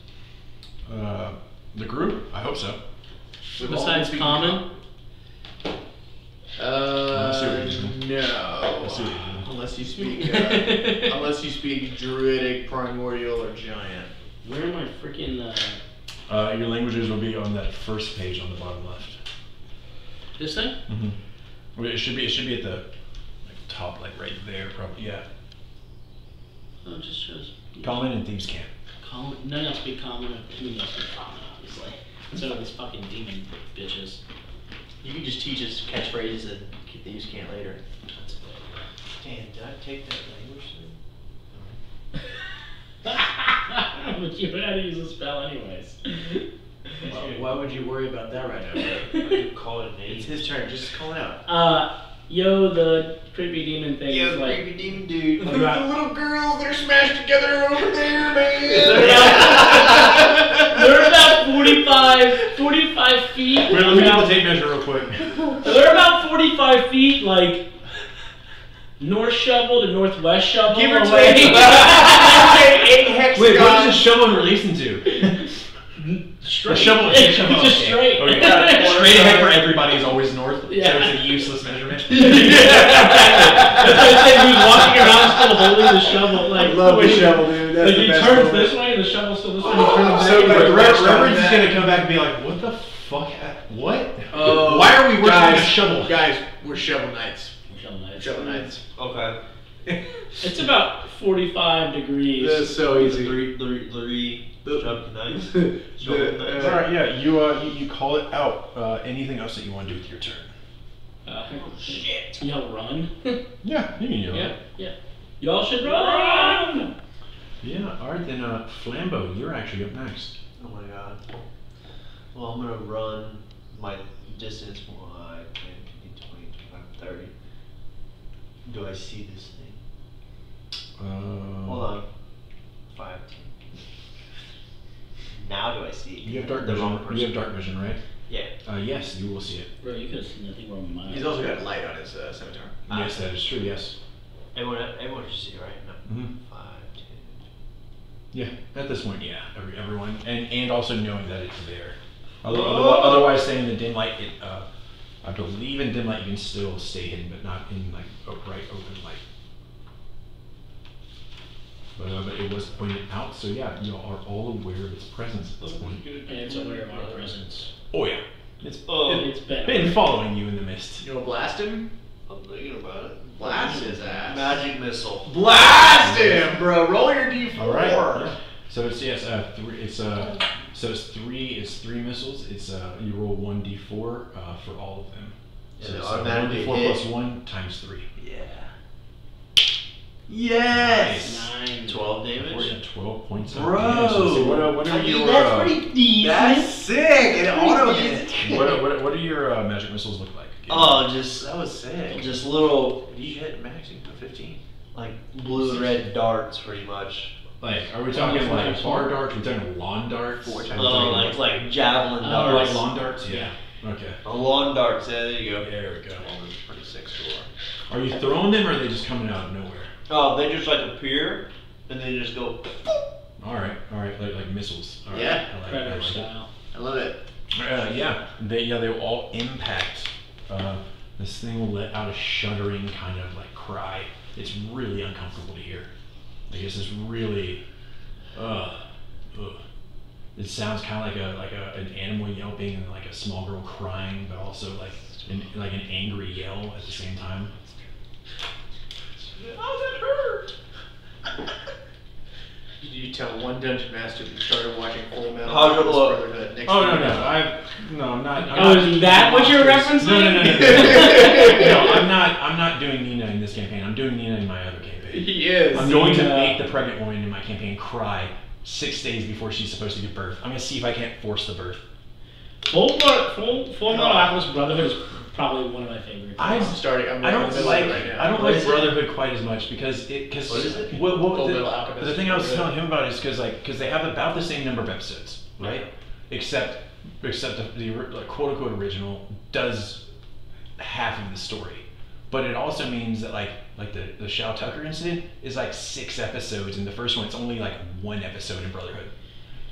The group? I hope so. besides common? I see what you're doing. No. I see what you're doing. Unless you speak Druidic, Primordial, or Giant. Where am I freaking? Your languages will be on that first page on the bottom left. This thing? Mm-hmm. It should be at the top, like right there, probably. Yeah. Oh, it just shows. Common and thieves can't. Common. None else speak common. We don't speak common, obviously. So these fucking demon bitches. You can just teach us catchphrases that thieves can't later. That's good. Damn, did I take that language thing? But you would have to use a spell anyways. Why would you worry about that right now, bro? Call it a name. It's his turn. Just call it out. Yo, the creepy demon thing Yeah, is the like. creepy demon dude. The little girls, they're smashed together over there, man. They're about 45 feet. Wait, let me get the tape measure real quick. They're about 45 feet, like north shovel to northwest shovel. Give or away. take. Eight hexagons. Wait, what is the shovel in relation to? Straight. The shovel. Just Okay. straight. Okay. Straight ahead for everybody is always north. Yeah. So it's a useless measurement. That's why I said he was walking around still holding the shovel. Like, I love the wait, shovel, dude. That's Like the he best turns one. this way and the shovel's still this way. And he Oh, turns so back. good. Reverend's just gonna come back and be like, "What the fuck? What? Oh, Why are we working guys, with a shovel?" Guys, we're shovel knights. Shovel knights. Shovel knights. Okay. It's about 45 degrees. That's so easy. Three. Shovel knives. All right, yeah. You call it out. Anything else that you want to do with your turn? Shit. Y'all run. Yeah, you can yell. Yeah. Y'all should run. Yeah. All right, then. Flambeau, you're actually up next. Oh my god. Well, I'm gonna run my distance from 10, 15, 20, 25, 30. Do I see this thing? Hold on. 5, 10. Now do I see it? You have dark The wrong vision. person. You have dark vision, right? Yeah. Yes, you will see it. Bro, you could have seen that thing wrong mine. He's also got a light on his scimitar. Yes, that is true. Yes. Everyone should see it, right? No. Mm-hmm. 5, 10. Yeah. At this point, yeah. Everyone, and also knowing that it's there. Otherwise, saying in the dim light, I believe in dim light you can still stay hidden, but not in like bright open light. But it was pointed out, so yeah, you are all aware of its presence at this point. And it's aware of our presence. Oh yeah, it's It's been following you in the mist. You wanna blast him? I'm thinking about it. Blast his ass. Magic missile. Blast him, bro. Roll your d4. All right. Yeah. So it's three. It's three missiles. It's you roll 1d4 for all of them. Yeah, So they it's automatically 1d4 hit. plus 1 times 3. Yeah. Yes! 9. 12 damage. 12 points of Bro. damage. So what are your That's pretty decent. That's sick! An auto hit! what do your magic missiles look like? Oh, just That was sick. just little, You hit max, you can put 15. like, blue and red darts, pretty much. Like, are we talking like bar darts? Are we talking lawn darts? Oh, like javelin Or darts. like lawn darts? Yeah. Okay. Lawn darts, yeah, there you go. There we go. Pretty sick score. Are you throwing them or are they just coming out of nowhere? Oh, they just like appear, and they just go. Alright, like missiles. All right. Yeah. I like Predator it. style. I love it. Yeah, they will all impact. This thing will let out a shuddering kind of like cry. It's really uncomfortable to hear. Like it's just really, It sounds kind of like an animal yelping and like a small girl crying, but also like an angry yell at the same time. Oh, that hurt! You tell one dungeon master that started watching Full Metal How's it look? Brotherhood next Oh week. I'm not. Oh, is that what you're referencing? No. No, I'm not doing Nina in this campaign. I'm doing Nina in my other campaign. He is. I'm going to make the pregnant woman in my campaign cry 6 days before she's supposed to give birth. I'm gonna see if I can't force the birth. Full Metal Alchemist Brotherhood is probably one of my favorites. I don't like Brotherhood quite as much because What is it? Full Metal Alchemist the thing I was Brotherhood. telling him about is because they have about the same number of episodes, right? Except the like, quote unquote original does half of the story, but it also means that like the Shao Tucker incident is like 6 episodes, and the first one it's only like 1 episode in Brotherhood.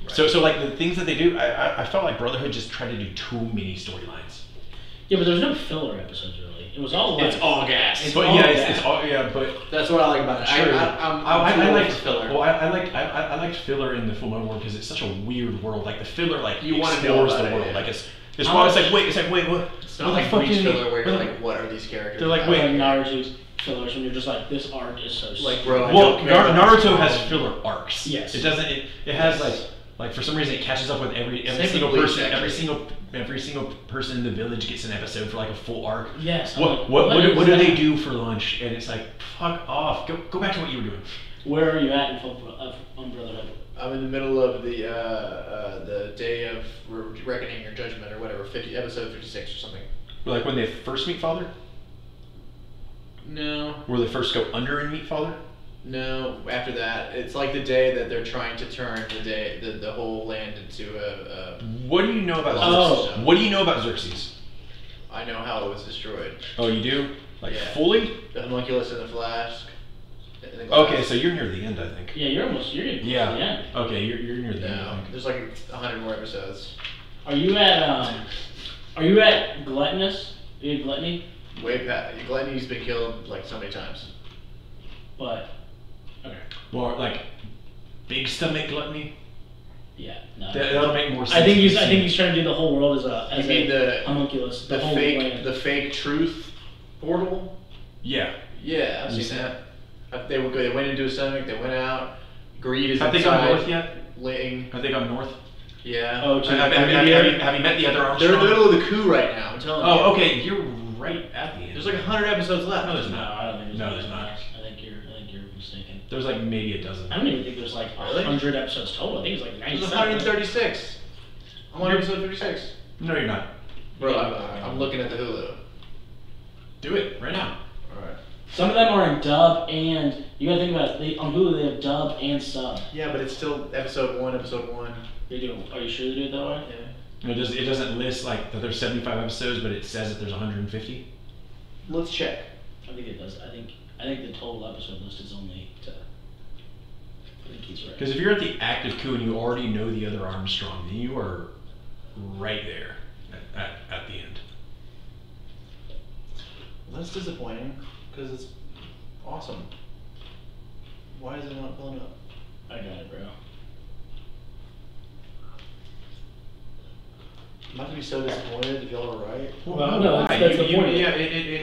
Right. So like the things that they do, I felt like Brotherhood just tried to do too many storylines. Yeah, but there's no filler episodes really. It was all like, It's all gas. It's But all yeah, gas. it's all yeah, but That's what I like about it. Sure. I liked filler. Well, I liked filler in the Full Metal world because it's such a weird world. Like the filler, like You wanna know explores about the it, world. yeah. Like it's why it's like wait, what? It's not what the like fuck Bleach is it? filler where you're What the- like, what are these characters? They're like, Wait, wait. Naruto's fillers when you're just like, this arc is so Like, bro, I Well, don't care about Naruto this has world. filler arcs. Yes. It doesn't. It has like for some reason it catches up with every Same single with Bleach, person. actually. Every single person in the village gets an episode for like a full arc. Yes. I'm What like, do is they that? do for lunch? And it's like, fuck off. Go back to what you were doing. Where are you at in on Brotherhood? I'm in the middle of the day of reckoning or judgment or whatever, episode 56 or something. Like when they first meet Father, No, where they first go under and meet Father. no. After that, it's like the day that they're trying to turn the whole land into a. What do you know about Oh. Xerxes? What do you know about Xerxes? I know how it was destroyed. Oh, you do? Like Yeah. fully? The homunculus in the flask. In the glass. Okay, so you're near the end, I think. Yeah, you're getting close Yeah. to the end. Okay, you're near the end. I No, think. there's like 100 more episodes. Are you at gluttonous? Are you at gluttony? Way past. Gluttony's been killed like so many times. But okay. Well, like big stomach gluttony. Yeah, no. That'll make more sense. I think if he's you I see think it. he's trying to do the whole world as You mean a homunculus. the whole land. fake truth portal? Yeah. Yeah, I've You seen see that. They went into a stomach. They went out. Greed is Have they inside. gone north yet? Ling. Have they gone north? Yeah. Oh, to Have you met the other They're Armstrong? in the middle of the coup right now. I'm telling you. Oh, okay. You're right at the end. There's like 100 episodes left. No, there's No, not. I don't think No, there's not. I think you're mistaken. There's like maybe a dozen. I don't even think there's like Really? 100 episodes total. I think it's like There's 97. 136. I'm on episode 36. No, you're not. Bro, I'm looking at the Hulu. Do it right now. Alright. Some of them are in dub and you gotta think about it. On Hulu they have dub and sub. Yeah, but it's still episode 1, episode 1. They do. Are you sure they do it that way? Yeah. It doesn't list like that there's 75 episodes, but it says that there's 150. Let's check. I think it does. I think the total episode list is only to. I think he's right. Because if you're at the active coup and you already know the other Armstrong, then you are right there at the end. That's disappointing because it's awesome. Why is it not pulling up? I got it, bro. I'm about to be so disappointed if y'all are right. Well, no, Why? that's the point. Yeah,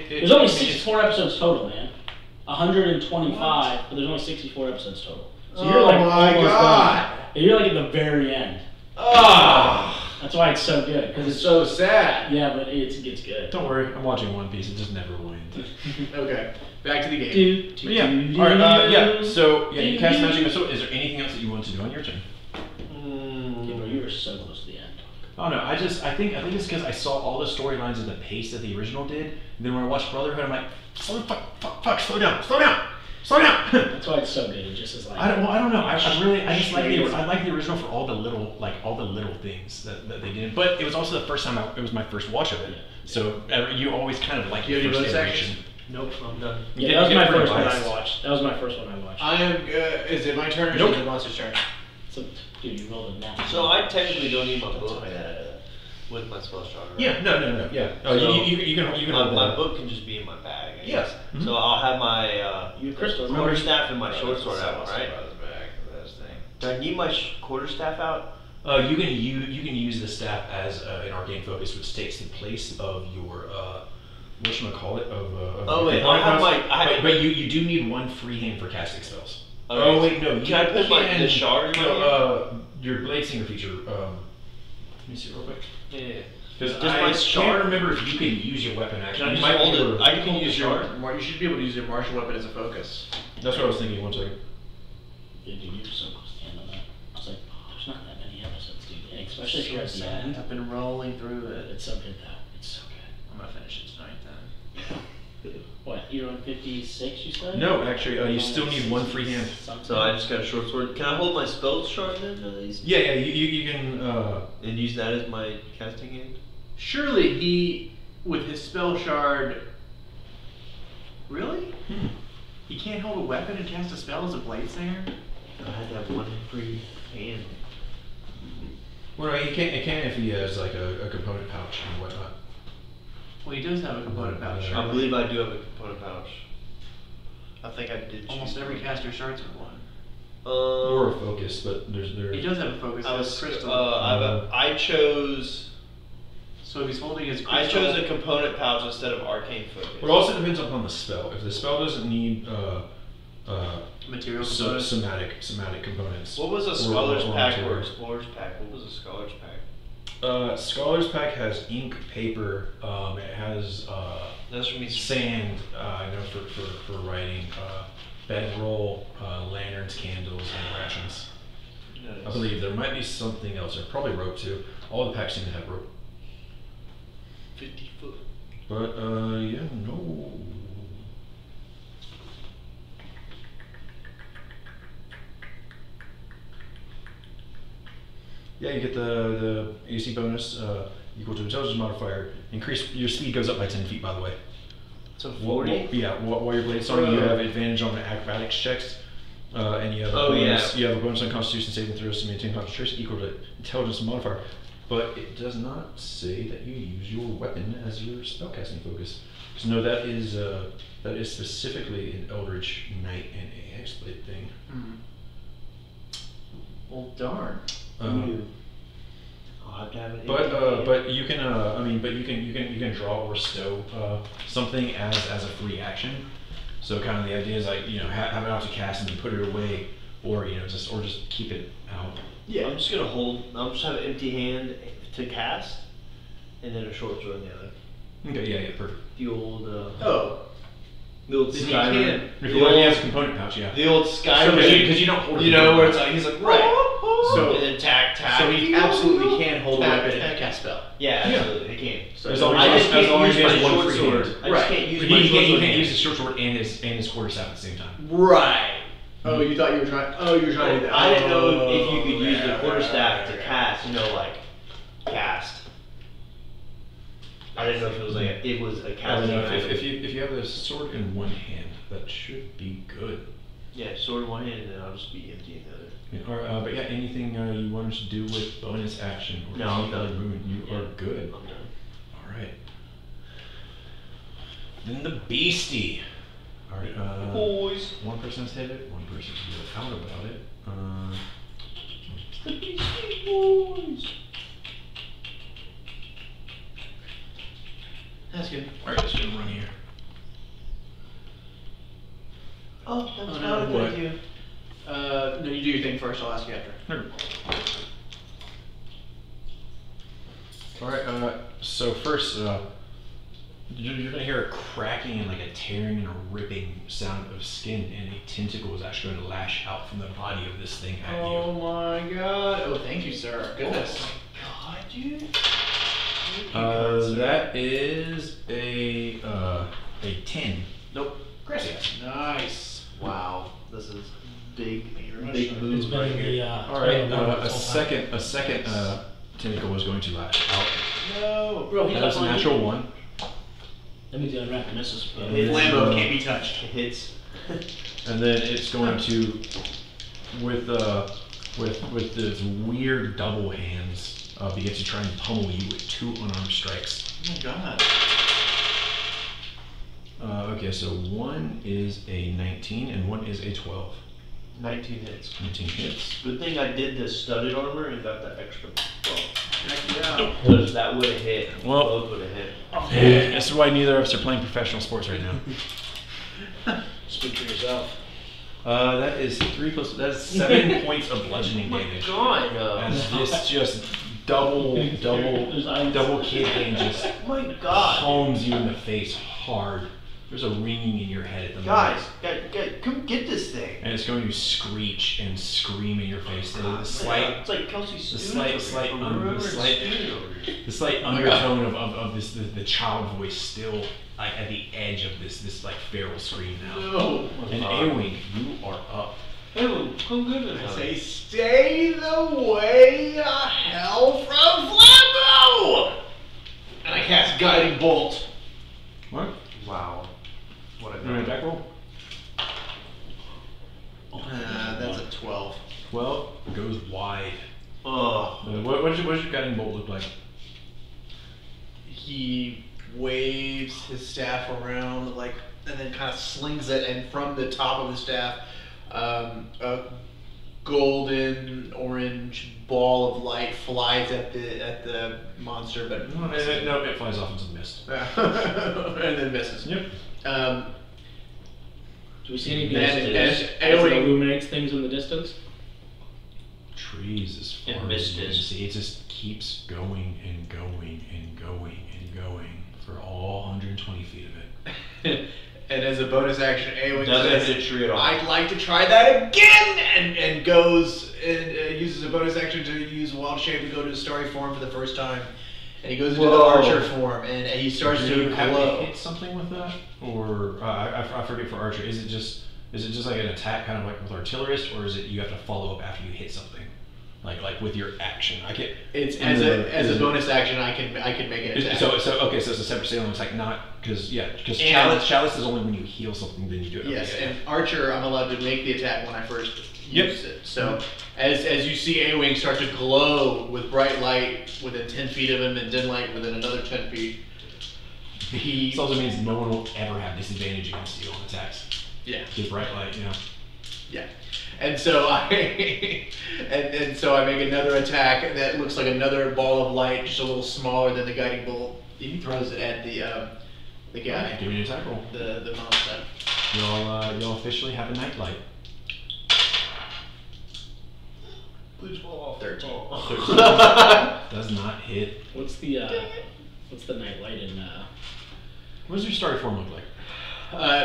There's only 64 episodes total, man. 125, but there's only 64 episodes total. So you're like Oh my almost God. done. You're like at the very end. Ah! That's why it's so good, because It's so sad. Yeah, but it's good. Don't worry, I'm watching One Piece. It just never will end. Okay, back to the game. But yeah. All right. Yeah. So yeah, you cast magic missile. Is there anything else that you want to do on your turn? Yeah, bro, you were so close to the end. Oh no, I think it's because I saw all the storylines at the pace that the original did. And then when I watched Brotherhood, I'm like, slow down. That's why it's so good. It just is like. I don't know. I like the original for all the little things that they did. But it was also the first time it was my first watch of it. Yeah. So you always kind of like You your have first any iteration. Nope, I'm done. Yeah, You that was didn't my get first one advice. I watched. That was my first one I watched. I am good. Is it my turn or Nope. is it the monster's turn? So, dude, you rolled a nat. So I technically don't need my book with my spell shard. Right? Yeah, no. Yeah. Oh, So, you can hold my that. book can just be in my bag. I Yeah. guess. Mhm. So I'll have my You have crystals. quarterstaff and my short sword out, right? Back of this thing. Do I need my quarterstaff out? You can use the staff as an arcane focus, which takes the place of your whatchamacallit of Oh, your wait, component I have mouse. my- but you do need one free hand for casting spells. Okay. Oh wait, no. Can I put the shard in my hand? No, your blade singer feature. Let me see real quick. Yeah. Because Just I my can't shard? remember if you can use your weapon action. Can I You just might hold be able it? to- I You can can hold use the your. shard. You should be able to use your martial weapon as a focus. That's what I was thinking. 1 second. Yeah, dude, you were so close to the end of that. I was like, oh, there's not that many episodes, dude. And especially if you're at the end. I've been rolling through it. It's so good, though. It's so good. I'm gonna finish it tonight then. What, you're on 56, you said? No, actually, you still need one free hand. So I just got a short sword. Can I hold my spell shard then, at least? Yeah, you can. And use that as my casting hand? Surely he, with his spell shard. Really? He can't hold a weapon and cast a spell as a blade singer? I had to have one free hand. Well, no, it can if he has like a component pouch and whatnot. Well, he does have a component pouch. Yeah. I believe I do have a component pouch. I think I did. Almost every caster starts with one. Or a focus, but there. He does have a focus. I That's was crystal. I chose. So if he's holding his I crystal. chose a component pouch instead of arcane focus. It also depends upon the spell. If the spell doesn't need material components. somatic components. What was a or scholar's pack or material. explorer's pack? What was a scholar's pack? Scholar's pack has ink, paper. It has That's for me. sand. I know for writing. Bedroll, lanterns, candles, and rations. I believe there might be something else. There probably rope too. All the packs seem to have rope. 50 foot. But yeah, no. Yeah, you get the AC bonus equal to intelligence modifier. Increase your speed goes up by 10 feet, by the way. So 40. Yeah, while your blade's on, you have advantage on acrobatics checks, and you have a bonus. yeah. You have a bonus on Constitution saving throws to maintain concentration equal to intelligence modifier. But it does not say that you use your weapon as your spellcasting focus. So no, that is specifically an Eldritch Knight and a Hexblade thing. Well, darn. I'll have to have it. But you can you can draw or stow something as a free action. So kind of the idea is like have it out to cast and then put it away, or just keep it out. Yeah, I'm just gonna hold. I'll just have an empty hand to cast, and then a short sword in the other. Okay, yeah, perfect. The old. Oh, The old Then you Skyrim. can't. If you want, he has a component pouch, yeah. The old Skyrim. Because you don't hold it. where it's like he's like right. So- and then tack. so he absolutely can hold a Tack, weapon tack. and cast spell. Yeah, absolutely, he can. So As no, long I as just as long can't as use he has my one short free sword. hand. I just can't use He my short can't sword. use his short sword and his quarterstaff at the same time. Right. Oh, you thought you were trying. Oh, you were trying to do that. I didn't know if you could use the Yeah, quarterstaff to right. cast. Cast. I didn't know if it was a I don't casting. know, item. if you have the sword in one hand, that should be good. Yeah, sword in one hand, and then I'll just be empty in the other. Yeah, but yeah, anything you wanted to do with bonus action or No, I'm any other done. movement, you are good. I'm done. All right. Then the beastie. All right. Boys. One person's hit it. One person's out about it. The Beastie Boys. That's good. All right, just gonna run here. Oh, that's Oh, not no, a what? good idea. No, you do your thing first. I'll ask you after. All right. So first, you're gonna hear a cracking and like a tearing and a ripping sound of skin, and a tentacle is actually going to lash out from the body of this thing at Oh you. my god. Oh, thank you, sir. Goodness. Oh my god, dude. That is a 10. Nope. Gracias. Nice. Wow. This is big It's move been right in the, here. All right. toilet A this whole time. second tentacle was going to lash out. No. Bro, he's That was up a on you. natural 1. That means the unwrapped misses. It's, Lambo can't be touched. It hits. And then it's going to, with this weird double hands, begin to try and pummel you with 2 unarmed strikes. Oh my god. Okay, so 1 is a 19 and 1 is a 12. 19 hits. 19 hits. Good thing I did the studded armor and got that extra 12. Heck yeah. Because that would have hit. Well- Both would have hit. This is why neither of us are playing professional sports right now. Speak for yourself. That is 3 plus. That's 7 points of bludgeoning damage. God. As this just double kid hand just Oh my god. palms you in the face hard. There's a ringing in your head at the Guys, moment. come get this thing. And it's going to screech and scream in your face. The slight It's like Kelsey the Stewart. slight the slight my undertone of this the child voice still like at the edge of this like feral scream now. No. And Aowen, you are up. Hey, come get this. I say, stay the way the hell from Flambeau! And I cast Guiding Bolt. What? Wow. What a You want an attack roll? That's a 12. 12 goes wide. Oh. What does your guiding bolt look like? He waves his staff around, like, and then kind of slings it, and from the top of the staff, a golden orange ball of light flies at the monster, but No, it flies off into the mist. and then misses. Yep. Do we see any And- as and it Aowen- illuminates things in the distance? Trees as far And as you can mist is. see. It just keeps going and going and going and going for all 120 feet of it. And as a bonus action, Aowen Doesn't says, hit a tree at all. I'd like to try that again! And goes and uses a bonus action to use Wild Shape to go to Starry form for the first time. And he goes into the Whoa. Archer form, and he starts Do to you have to glow. hit something with that, or I forget for archer. Is it just like an attack, kind of like with artillerist, or is it you have to follow up after you hit something, like with your action? I get It's And as the- a bonus action, I can make an attack. so okay, so it's a separate salient attack, not because And- chalice is only when you heal something, then you do it. Yes, Okay, yeah. and Archer, I'm allowed to make the attack when I first Yep. use it. So as you see A-Wing start to glow with bright light within 10 feet of him and dim light within another 10 feet, he This also means no one will ever have disadvantage against you on attacks. yeah. Get bright light, yeah. Yeah. And so I and so I make another attack that looks like another ball of light, just a little smaller than the guiding bolt. He throws it at the guy, Give me an attack roll. the monster. You'll officially have a nightlight. Please fall off. 13. Does not hit. What's the night light in What does your starry form look like?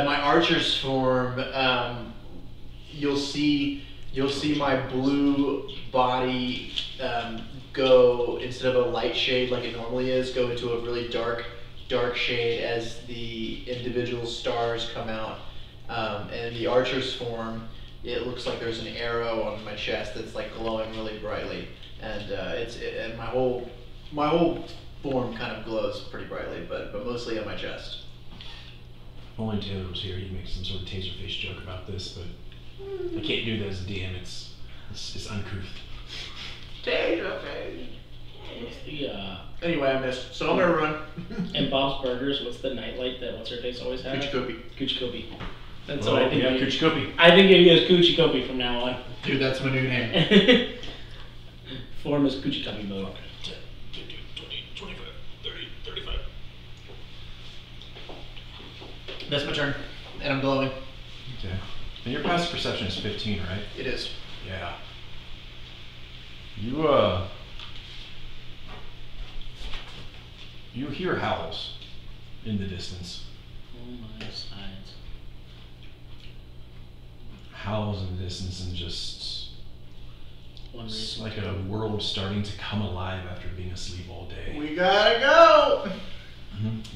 My archer's form, you'll see my blue body go, instead of a light shade like it normally is, go into a really dark shade as the individual stars come out. And the archer's form, it looks like there's an arrow on my chest that's like glowing really brightly, and and my whole form kind of glows pretty brightly, but mostly on my chest. If only Taylor was here, he'd make some sort of taser face joke about this, but I can't do that as a DM. It's uncouth. what's the Anyway, I missed, so I'm gonna run. in Bob's Burgers? What's the night light that what's her face always had? Kuchikopi. Kuchikopi. That's Oh, what I think. yeah, Kuchikopi. I think it is Kuchikopi from now on. Dude, that's my new name. Form is Kuchikopi mode. 10, 15, 20, 25, 30, 35. That's my turn, and I'm glowing. Okay. And your passive perception is 15, right? It is. Yeah. You hear howls in the distance. Oh my sides. Howls in the distance, and just One it's reason. like a world starting to come alive after being asleep all day. We gotta go!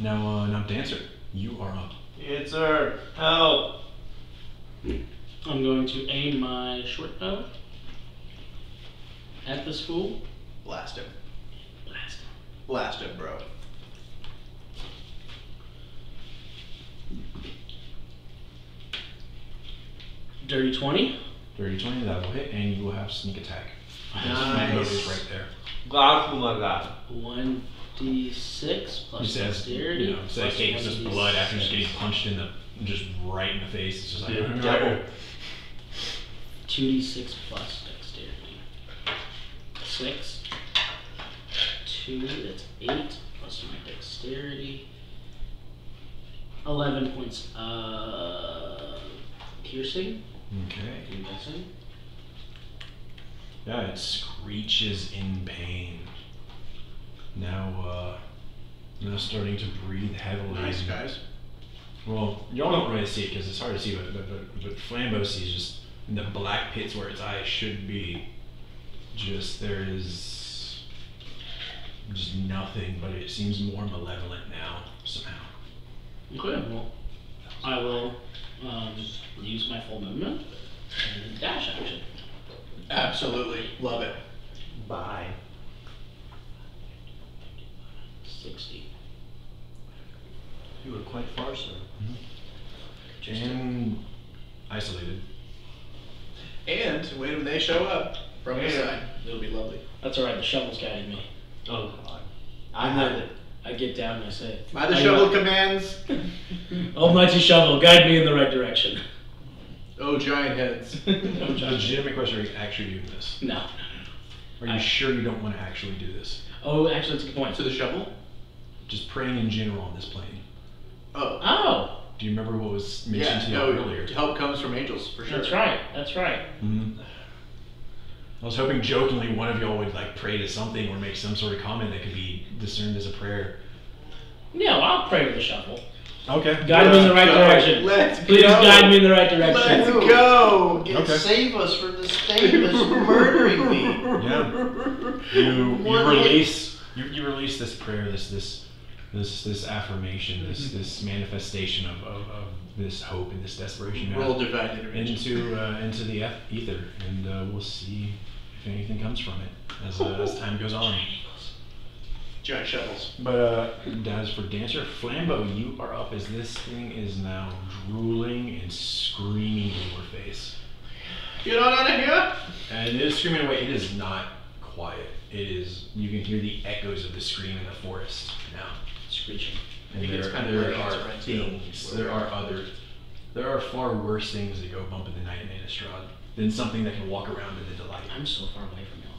Now, Dancer, you are up. It's her. Help. I'm going to aim my short bow at the school. Blast him. Blast. Blast him, bro. Dirty 20. Dirty 20, that'll hit, and you will have sneak attack. Because Nice. Flambo is right there. God, oh my God. 1d6 plus He says, dexterity. you know, says plus Kate just blood after just 1d6. getting punched in the, just right in the face. It's just like, The devil. 2d6 plus dexterity. 6. 2, that's 8 plus my dexterity. 11 points. Piercing. Okay. I'm guessing. Yeah, it screeches in pain. Now starting to breathe heavily. Nice, guys. Well, y'all don't really see it because it's hard to see, but Flambeau sees just in the black pits where its eyes should be. Just there is just nothing, but it seems more malevolent now somehow. Okay, well, I will use my full movement and dash action. Absolutely. Love it. Bye. 60. You were quite far, sir. And isolated. And wait when they show up from the side. It'll be lovely. That's alright, the shovel's guiding me. Oh God. I I know. have it. I get down and I say, By the shovel commands. Almighty shovel, guide me in the right direction. Oh, giant heads. Legitimate question: are you actually doing this? No. Are you sure you don't want to actually do this? Oh, actually, that's a good point. To the shovel? Just praying in general on this plane. Oh. Oh, Do you remember what was mentioned Yeah, to you no, earlier? help comes from angels, for sure. that's right. That's right. Mhm. I was hoping jokingly one of y'all would like pray to something or make some sort of comment that could be discerned as a prayer. No, I'll pray with the shovel. Okay. Guide me in the right go. direction. Let's Please go. guide me in the right direction. Let's go! Okay. Save us from this thing that's murdering me. Yeah. You What release you release this prayer, this affirmation, this manifestation of this hope and this desperation you Roll have divine intervention. into the ether, and we'll see if anything comes from it as time goes on. Giant shovels. But as for Dancer, Flambeau, you are up as this thing is now drooling and screaming in your face. Get on out of here! And it is screaming away. It is not quiet. It is. You can hear the echoes of the scream in the forest now. Screeching. And think it's there, kind of there like are it's right too. things. There are far worse things that go bump in the night in Innistrad than something that can walk around in the delight. I'm so far away from y'all.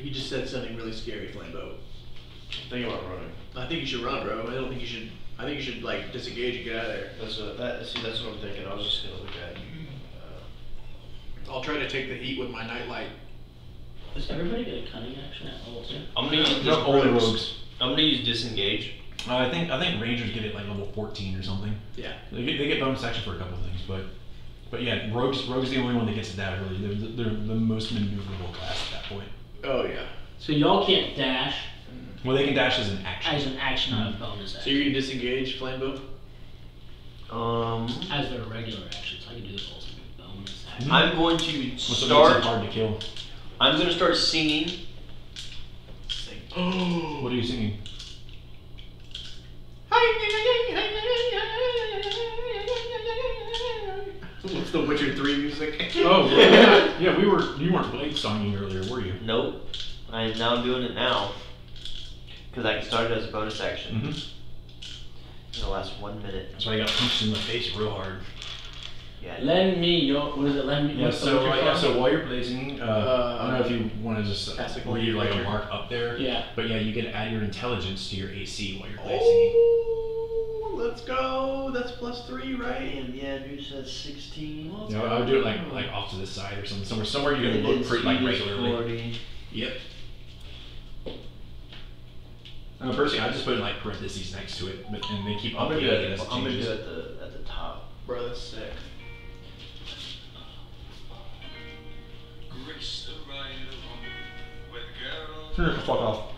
You just said something really scary, Flambeau. Think about running. I think you should run, bro. I don't think you should. I think you should like disengage and get out of there. That's what I'm thinking. I was just gonna look at. I'll try to take the heat with my nightlight. Does everybody get a cunning action at level 2? I'm gonna use No, only rogues. I'm gonna use disengage. I think Rangers get it like level 14 or something. Yeah. They get bonus action for a couple things, but yeah, rogues the only one that gets it that early. They're the most maneuverable class at that point. Oh yeah. So y'all can't dash Well, they can dash as an action. as an action, not a bonus So action. you're gonna disengage, Flambeau? As their regular actions, I can do this also bonus action. I'm going to What's what makes it start. hard to kill? I'm gonna start singing. Oh. What are you singing? What's the Witcher 3 music? Oh, yeah. Yeah, you weren't blade songing earlier, were you? Nope. I am now doing it now. Because I can start it as a bonus action. Mm-hmm. It'll last 1 minute. That's why I got punched in the face real hard. Yeah. Lend me your. What is it? Lend me. Yeah, what's the so Witcher called? so while you're blazing, I don't know if you want to just Classic leave like a Witcher. mark up there. Yeah. But yeah, you can add your intelligence to your AC while you're blazing. Oh, let's go. That's +3, right? Damn, yeah, dude, so that's 16. You know, I would do it like off to the side or something, somewhere you're gonna look pretty like regularly. 40. Yep. Personally, I just put in like parentheses next to it, and they keep I'm gonna do updating it. it as it I'm gonna do changes. it at the top. Bro, that's sick. Fuck off.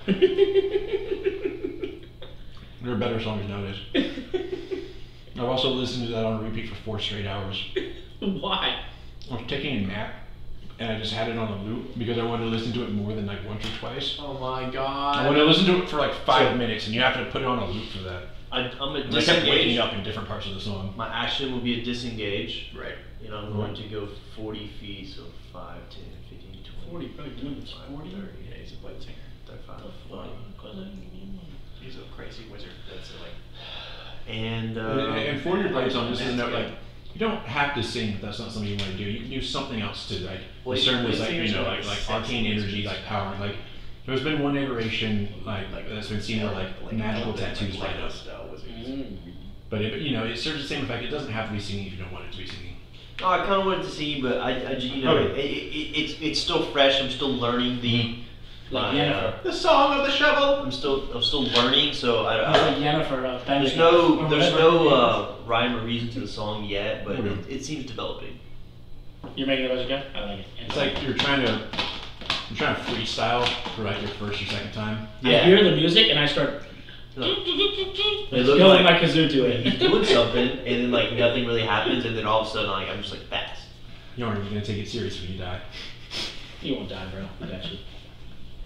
There are better songs nowadays. I've also listened to that on repeat for 4 straight hours. Why? I was taking a nap, and I just had it on a loop because I wanted to listen to it more than like once or twice. Oh my I god. wanted to listen to it for like 5 minutes, and you have to put it on a loop for that. I'm gonna And I kept waking disengage. up in different parts of the song. My action will be a disengage. Right. And I'm going to go 40 feet, so 5, 10, 15, 20. 40, probably doing it's 40. 30, Yeah, he's a blade singer. 35, The 40. fuck? He's a crazy wizard. That's like. And And for your blade song, this is no like you don't have to sing if that's not something you want to do. You can do something else to like Blade- discern this blade like singers are like sexy arcane energy, wizards. like power. Like there's been one iteration like that's been seen where like magical tattoos light up. But it serves the same effect. It doesn't have to be singing if you don't want it to be singing. oh, I kind of wanted to see, but Okay. it's still fresh. I'm still learning the. Like my, Yennefer. The song of the shovel. I'm still learning, so It's like Yennefer. there's no rhyme or reason to the song yet, but Okay. it seems developing. You're making it as a go? I like it. It's like you're trying to freestyle for like your first or second time. I hear the music and I start It looks going like my kazoo to he's it. doing something, and then like nothing really happens, and then all of a sudden like I'm just like fast. You aren't even gonna take it serious when you die. You won't die, bro. I got you.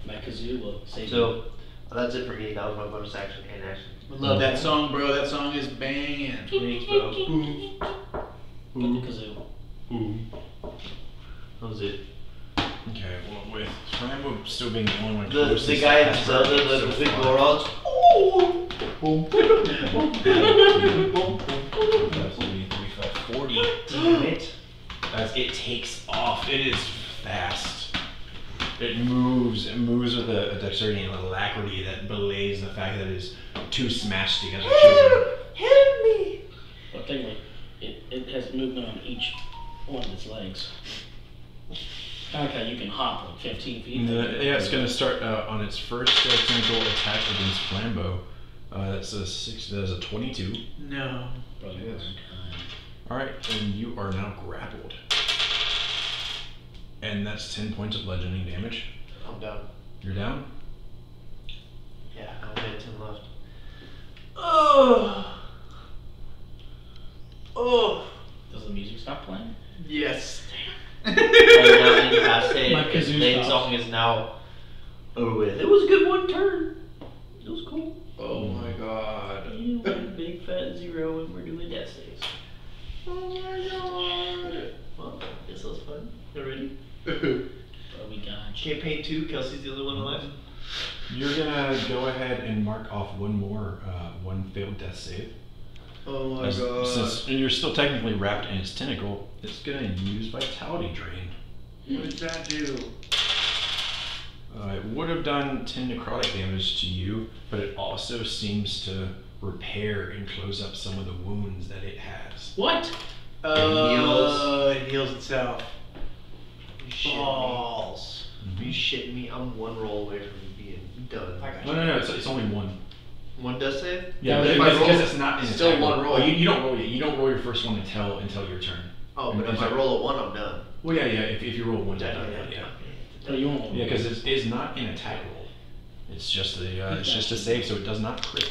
My kazoo will save you. So that's it for me. That was my bonus action and action. I love that song, bro. That song is banging. Thanks, bro. Get the kazoo. That was it. Okay, well with Flambo still being the only one The closest guy to in Zelda, so the big far. Gorons. That's 40. Damn it. As it takes off, it is fast. It moves with a dexterity and alacrity that belays the fact that it is two smashed together children. Help me! But technically, it has movement on each one of its legs. Okay, you can hop like 15 feet. Yeah, it's going to start on its first tentacle attack against Flambeau. That's a 22. No. Brother, Yes. kind. All right, and you are now grappled. And that's 10 points of bludgeoning damage. I'm done. You're down? Yeah, I only had 10 left. Oh! Oh! Does the music stop playing? Yes. And now incapacitated. My kazoo The stops. song is now over with. It was a good one turn. It was cool. Oh my god. You went big fat 0 and we're doing death saves. Oh my god. Well, this was fun. You ready? Bro, we got you. Campaign 2, Kelsey's the only one alive. You're gonna go ahead and mark off one more, one failed death save. Oh my As- god. Since you're still technically wrapped in its tentacle, it's gonna use Vitality Drain. What does that do? It would have done 10 necrotic damage to you, but it also seems to repair and close up some of the wounds that it has. What? It heals itself. You shitting me? Balls. Are you shitting me? I'm one roll away from being done. I got No, it's only one. One death save? Yeah, but but if I roll- because it's not in still attack one roll. Oh, you don't roll yet. You don't roll your first one until your turn. Oh, but if I roll a 1, I'm done. Well, yeah. If you roll one, yeah. Oh, you won't. Yeah, because it is not an attack roll. It's just a save, so it does not crit.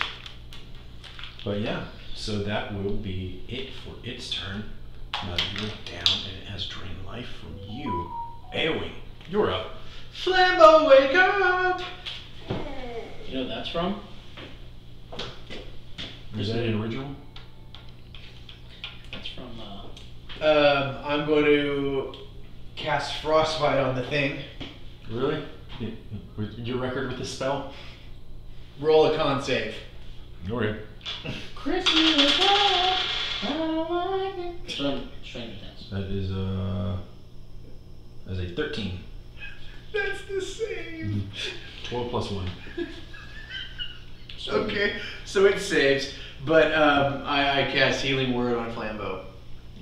But yeah, so that will be it for its turn. Now that you're down and it has drained life from you. AoE, you're up. Flambo, wake up! You know what that's from? Is that an original? That's from, I'm going to cast Frostbite on the thing. Really? With your record with the spell? Roll a con save. Okay. Christmas. Some stranger dance. That is a 13. That's the same. 12 plus 1. Okay, so it saves, but I cast Healing Word on Flambeau.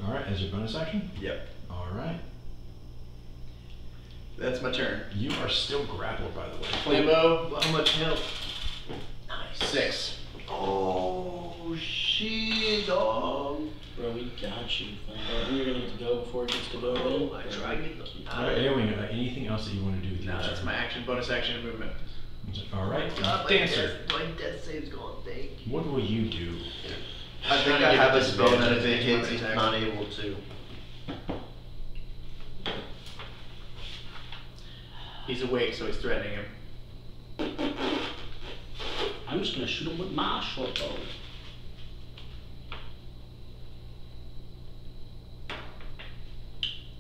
Alright, as your bonus action? Yep. Alright. That's my turn. You are still grappled, by the way. Flambeau, How much health? 9. 6. Oh shit, dog. Bro, we got you. You're gonna get to go before it gets to go. Oh, I try to get the. Anyway, anything else that you want to do with your No, that's turn? my action, bonus action, and movement. All right, God, Dancer. My death save's gone. Thank you. What will you do? I think I have a spell that if it hits, he's not able to. He's awake, so he's threatening him. I'm just gonna shoot him with my short bow.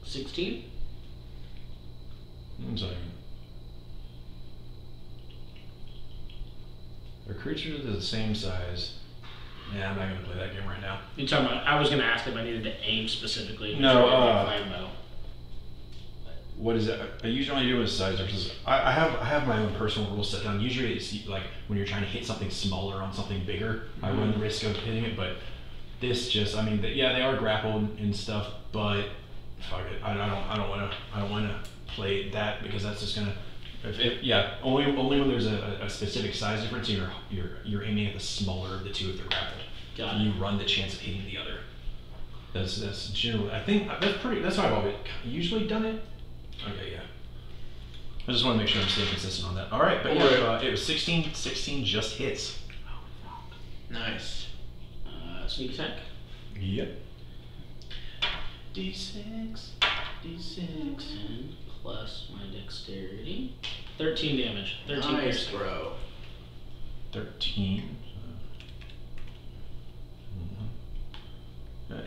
$16? One second. A creature the same size. Yeah, I'm not gonna play that game right now. You're talking about, I was gonna ask if I needed to aim specifically. No, Flambow. What is it? I usually only do it with size versus. I have my own personal rules set down. Usually it's like when you're trying to hit something smaller on something bigger, I run the risk of hitting it. But this just, I mean, yeah, they are grappled and stuff, but fuck it. I don't wanna play that because that's just gonna. Only when there's a specific size difference, you're aiming at the smaller of the two if they're grappled. Got it. You run the chance of hitting the other. That's generally. I think that's how I've always usually done it. Okay, yeah. I just want to make sure I'm staying consistent on that. All right, but yeah, it was 16 just hits. Nice. Sneak attack. Yep. D6. 10 plus my dexterity. 13 damage. 13 Nice, piercing. bro. 13.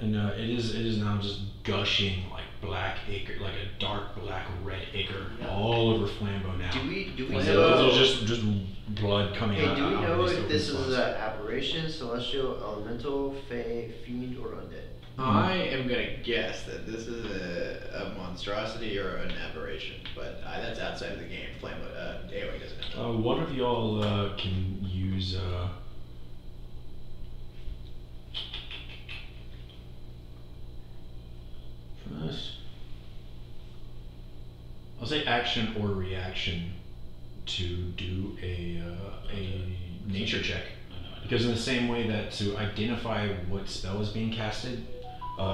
And it is now just gushing like black ichor, like a dark black red ichor all over Flambeau now. Do we Like, know? there's just blood coming Hey, out. do we out know of these if open this is spots. an aberration, celestial, elemental, fae, fiend, or undead? I am gonna guess that this is a monstrosity or an aberration, but that's outside of the game. AoE doesn't know. One of y'all can use. First, I'll say action or reaction to do a nature check. Because in the same way that to identify what spell is being casted,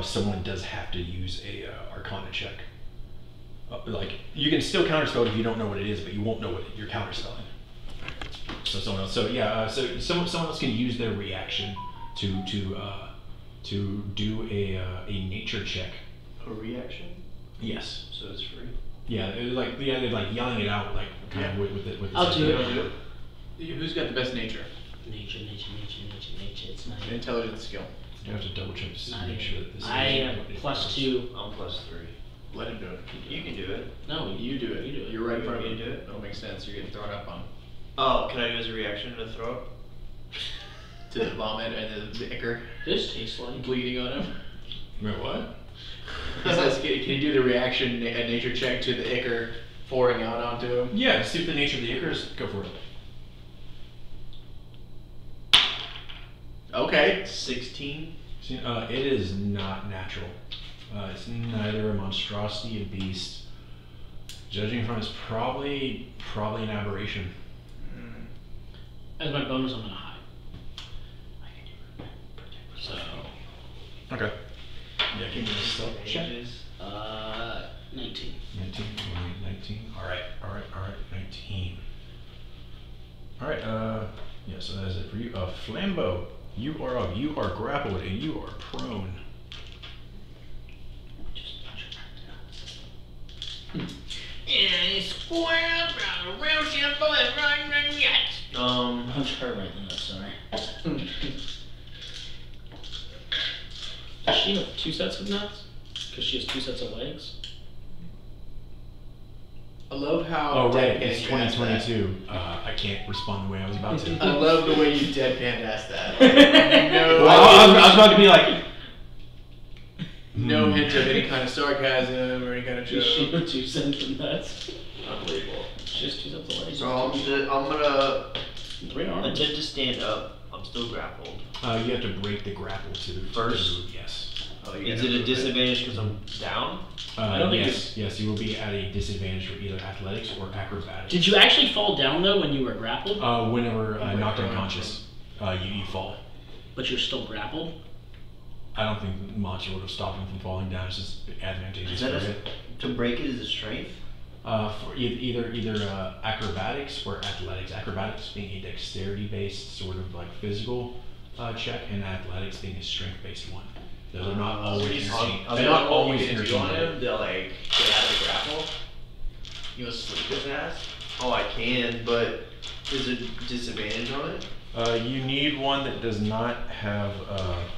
someone does have to use a Arcana check. Like you can still counterspell it if you don't know what it is, but you won't know what you're counterspelling. So someone else. So yeah. So someone else can use their reaction to do a nature check. A reaction? Yes. So it's free. Yeah. They're like yelling it out like kind of with the. I'll do it. Who's got the best nature? Nature. It's not even. Intelligence skill. You have to double check to Not make even. sure that this. I is am what it plus is. 2. I'm +3. Let him do it. You can do it. No, You do it. You do it. You're right in front of You him. do it? That makes sense. You're getting thrown up on. Oh, can I do as a reaction to throw up? To the vomit and the ichor This tastes like. bleeding on him. Wait, what? He says, can you do the reaction a nature check to the ichor pouring out onto him? Yeah. See what the nature of the ichor is. Go for it. Okay. 16. See, it is not natural. It's neither a monstrosity, a beast. Judging from it's probably an aberration. As my bonus, I'm gonna hide. I can do protect. So. Okay. Yeah, give me a stealth check. 19. 19. Alright, 19. Alright, yeah, so that is it for you. Flambeau, you are up, you are grappled, and you are prone. Just punch it right down. Punch her right in the nuts, sorry. Does she have 2 sets of nuts? Because she has 2 sets of legs? I love how Oh, right, deadpan it's you asked that. 2022. I can't respond the way I was about to. I love the way you deadpan asked that. Well, I was about to be like. No hint of any kind of sarcasm or any kind of Does she joke. have 2 sets of nuts? Unbelievable. She has 2 sets of legs. So I'm gonna 3 arms. attempt to stand up. I'm still grappled. You have to break the grapple to First? move, yes. Oh, you Is gotta it a move disadvantage because I'm down? I don't think Yes, you will be at a disadvantage for either athletics or acrobatics. Did you actually fall down though when you were grappled? Whenever knocked unconscious, you fall. But you're still grappled? I don't think the monster would have stopped him from falling down. It's just advantageous Is that for it. to break it is a strength? For either acrobatics or athletics. Acrobatics being a dexterity-based sort of like physical check, and athletics being a strength-based one. Those are not always interchangeable. They're not always interchangeable. interchangeable. On him, they'll like get out of the grapple. You want to sleep his ass? Oh, I can, but is there disadvantage on it? You need one that does not have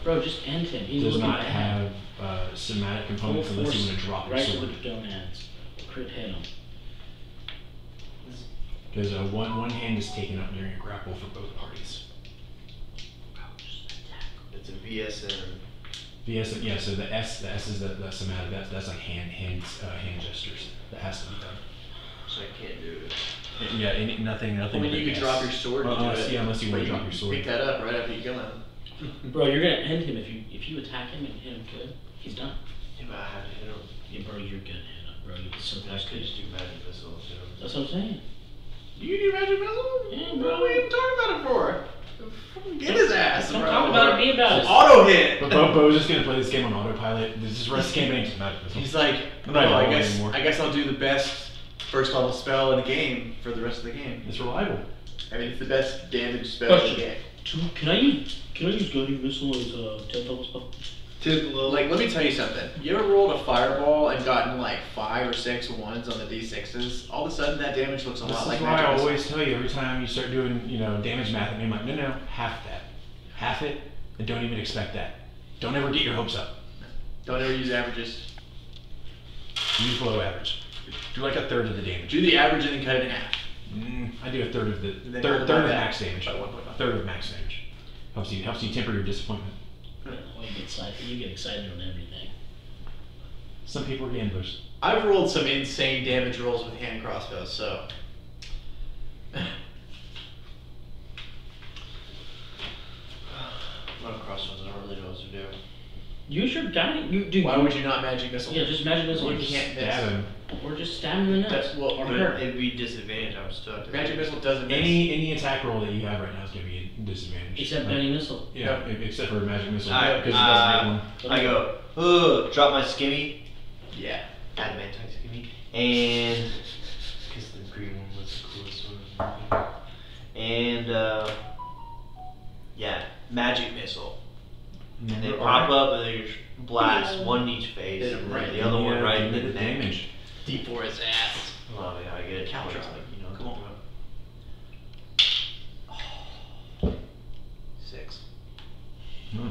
Bro, just end him. He's does looking not bad. have somatic components Full unless you force want to drop your right to sword. the gonads. Crit hit him. Because one hand is taken up during a grapple for both parties. It's a VSM. VS, yeah. So the S is the somatic. That's like hand gestures. That has to be done. So I can't do it. Yeah, nothing. I mean, you but can drop your S. sword. Well, and do unless, it. yeah, unless you want But to drop your sword. Pick that up right after you kill him. Bro, you're gonna end him if you attack him and hit him good. He's done. Yeah, but I have to hit him. Yeah, bro, you're good at him, bro. You're so I could just do magic missiles, you know. That's what I'm saying. You do magic missile? Yeah, What bro. are we even talking about it for? Fucking get his ass, Don't bro. talk about it, be about it. Auto hit. But Bo's just gonna play this game on autopilot. This is rest game ain't somatic. He's like, I'm no, not I rolling guess anymore. I'll do the best first level spell in the game for the rest of the game. It's reliable. I mean, it's the best damage spell in the game. Can I use guiding missile as a 10th level spell? Like, let me tell you something. You ever rolled a fireball and gotten like 5 or 6 ones on the d6s? All of a sudden, that damage looks a This lot is like why magic I missile. always tell you every time you start doing, damage math, and I'm like, no, half that, half it, and don't even expect that. Don't ever get your hopes up. Don't ever use averages. Use below average. Do like a third of the damage. Do the average and then cut it in half. I do a third of the And then third multiply of that max damage. by 1.5. A third of max damage. Helps you temper your disappointment. Well, you get excited on everything. Some people are gamblers. I've rolled some insane damage rolls with hand crossbows, so. Run crossbows, I don't really know what to do. Use your guiding. Dude, Why would you not magic missile? Yeah, just magic missile. You can't miss. Stab him. Or just stab him in the nuts. That's well, Or But her. it'd be disadvantage, I'm stuck. Magic missile doesn't miss. Any attack roll that you have right now is gonna be a disadvantage. Except Like, guiding missile. Yeah, except for magic missile. I- because it doesn't make one. I go, ugh, drop my skimmy, Yeah. adamantine skimmy, and because the green one was the coolest one. And yeah, magic missile. And they pop up and they just blast one in each face, Hit 'em and right then in the other one right in give the me neck. damage. D4 his ass. Well, yeah, I get it. Caltrop. It's like, Come on. 6. Hmm.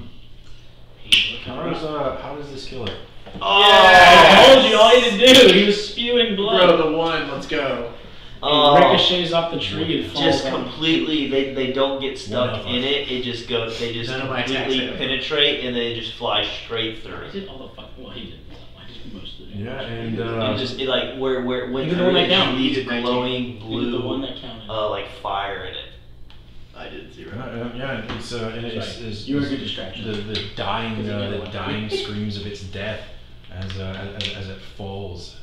Hey, look at her. How does this kill it? I told you all he had to do. He was spewing blood. Bro, the one, let's go. He ricochets off the tree and falls Just down. completely, they don't get One stuck of in us. it. It just goes. They just None of my attacks completely hit. penetrate and they just fly straight through. I did all the fuck. Well, he didn't. I did most of it. Yeah, and It just it like where it went You did the through one that it counted. leaves You did 19. glowing He did blue, the one that counted. like fire in it. I did 0. yeah, it's and it's, Sorry. it's You were a good distraction. the dying Because you got one. dying screams of its death as it falls.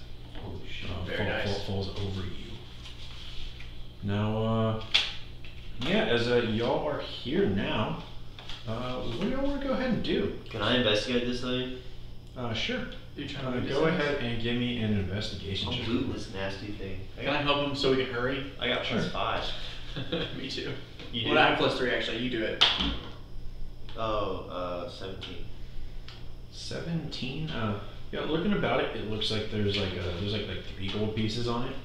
Holy shit! Very nice. Falls over you. Now, yeah, as y'all are here now, what do y'all want to go ahead and do? Can I investigate this thing? Sure. You trying to Go ahead and give me an investigation I'll check. loot this nasty thing. Can I help him so we can hurry? I got plus Sure. 5. Me too. You Well, do? I have plus 3 actually. You do it. Oh, 17. 17. Yeah, looking about it, it looks like there's like 3 gold pieces on it.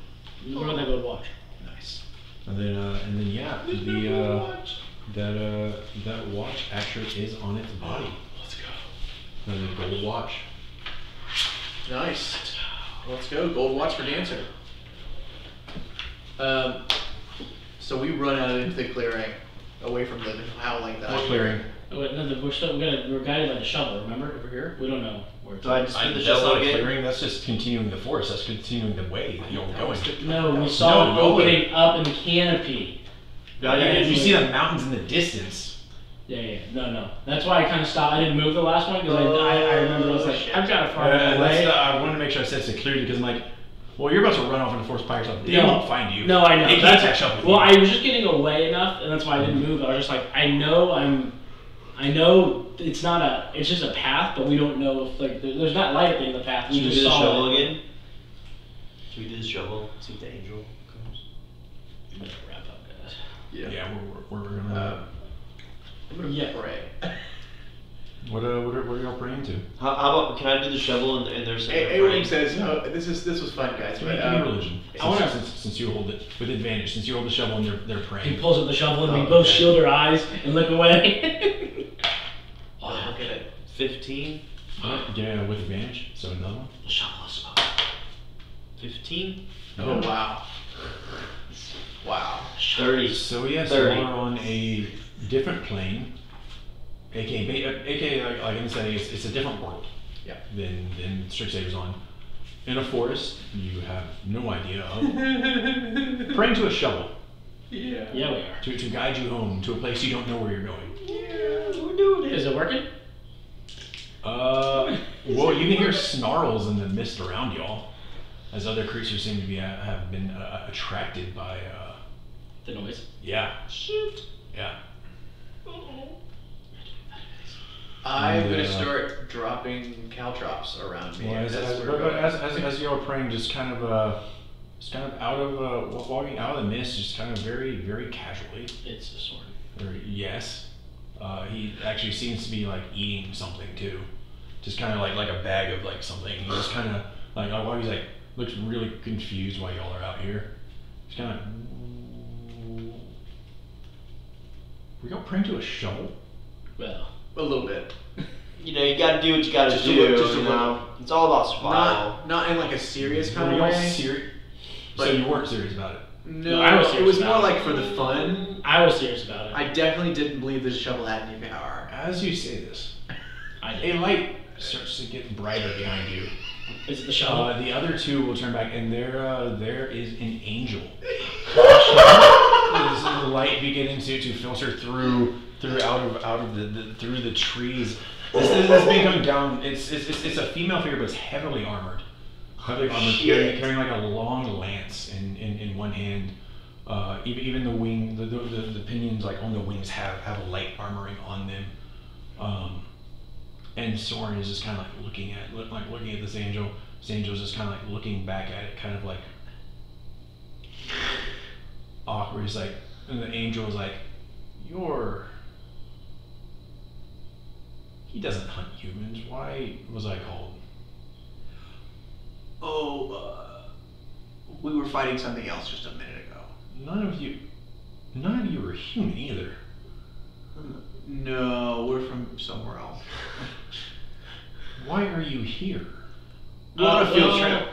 You run that good watch. Nice. And then yeah, that watch actually is on its body. Let's go. The gold watch. Nice. Let's go. Gold watch for Dancer. So we run out into the clearing, away from the howling that What I clearing? Oh, wait, no, we're guided by the shovel. Remember over here? We don't know where it's. Do I just do the That's shovel not a again? clearing. That's just continuing the forest. That's continuing the way that you're going. No, we saw No, an no. opening up in the canopy. You see the mountains in the distance. Yeah. No. That's why I kind of stopped. I didn't move the last one because I remember I was like, shit. I've got to far away. I wanted to make sure I said it clearly because I'm like, well, you're about to run off into force by yourself. They won't find you. No, I know. They can't catch up with you. Well, I was just getting away enough, and that's why I didn't move. I was just like, I know it's not it's just a path, but we don't know if like there's not light at the end of the path. Should we just do the saw shovel it. again? Should we do the shovel? See if the angel comes. I'm gonna wrap up, guys. Yeah, we're gonna. I'm gonna pray. What are y'all praying to? How about, can I do the shovel and there's A-Wing says, no, this was fun, guys. Give me religion. I wanna- Since you hold it with advantage, since you hold the shovel and they're He praying. pulls up the shovel, and we both shield our eyes and look away. Oh, look at it. 15? Yeah, with advantage. So another one. The shovel is smoke. 15? Oh, wow. Wow. 30. So yes, 30. we're on a different plane. AKA, like I'm saying, it's a different world. Yeah. Than Strixhaven's on. In a forest, you have no idea of. Praying to a shovel Yeah. Yeah, we are. to guide you home to a place you don't know where you're going. Yeah, we're doing it. Is it working? Well, you can hear snarls in the mist around y'all, as other creatures seem to be have been attracted by. The noise. Yeah. Shoot. Yeah. I'm gonna start dropping caltrops around me. Well, as you're praying, just kind of out of walking out of the mist, just kind of very, very casually. It's the sword. Yes. He actually seems to be like eating something too, just kind of like a bag of like something. He just kind of like while he's like looks really confused why y'all are out here. He's kind of. Were y'all praying to a shovel? Well, A little bit. You know, you gotta do what you gotta Just a do. little- just a you little. know? It's all about survival. Not in like a serious Were kind of y'all way. serious? So But- you weren't serious about it. No, I was it serious was more about it. like for the fun. I was serious about it. I definitely didn't believe this shovel had any power. As you say this, I a did. light starts to get brighter behind you. Is it the shovel? The other two will turn back, and there is an angel. There's a light beginning to filter through out of the trees. This thing coming down. It's a female figure, but it's heavily armored. Carrying like a long lance in one hand. Even the wing, the pinions like on the wings have a light armoring on them. And Soren is just kind of like looking at this angel. This angel's just kind of like looking back at it, kind of like awkward. He's like, and the angel is like, he doesn't hunt humans. Why was I called? We were fighting something else just a minute ago. None of you were human either. No, we're from somewhere else. Why are you here? We're on a field well, trip.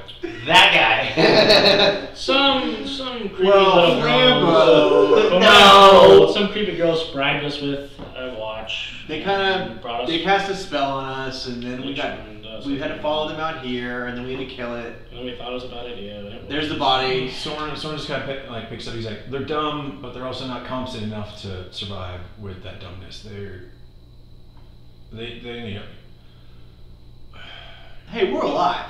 That guy. Some creepy Well, little girls. No. Some creepy girls bribed us with a watch. They kind brought of us. cast a spell on us, and then we had to follow them out. out here, and then we had to kill it. And we thought it was a bad idea. But it There's the wasn't. body. Soren just kind of picks up. He's like, they're dumb, but they're also not competent enough to survive with that dumbness. They need help. Hey, we're alive.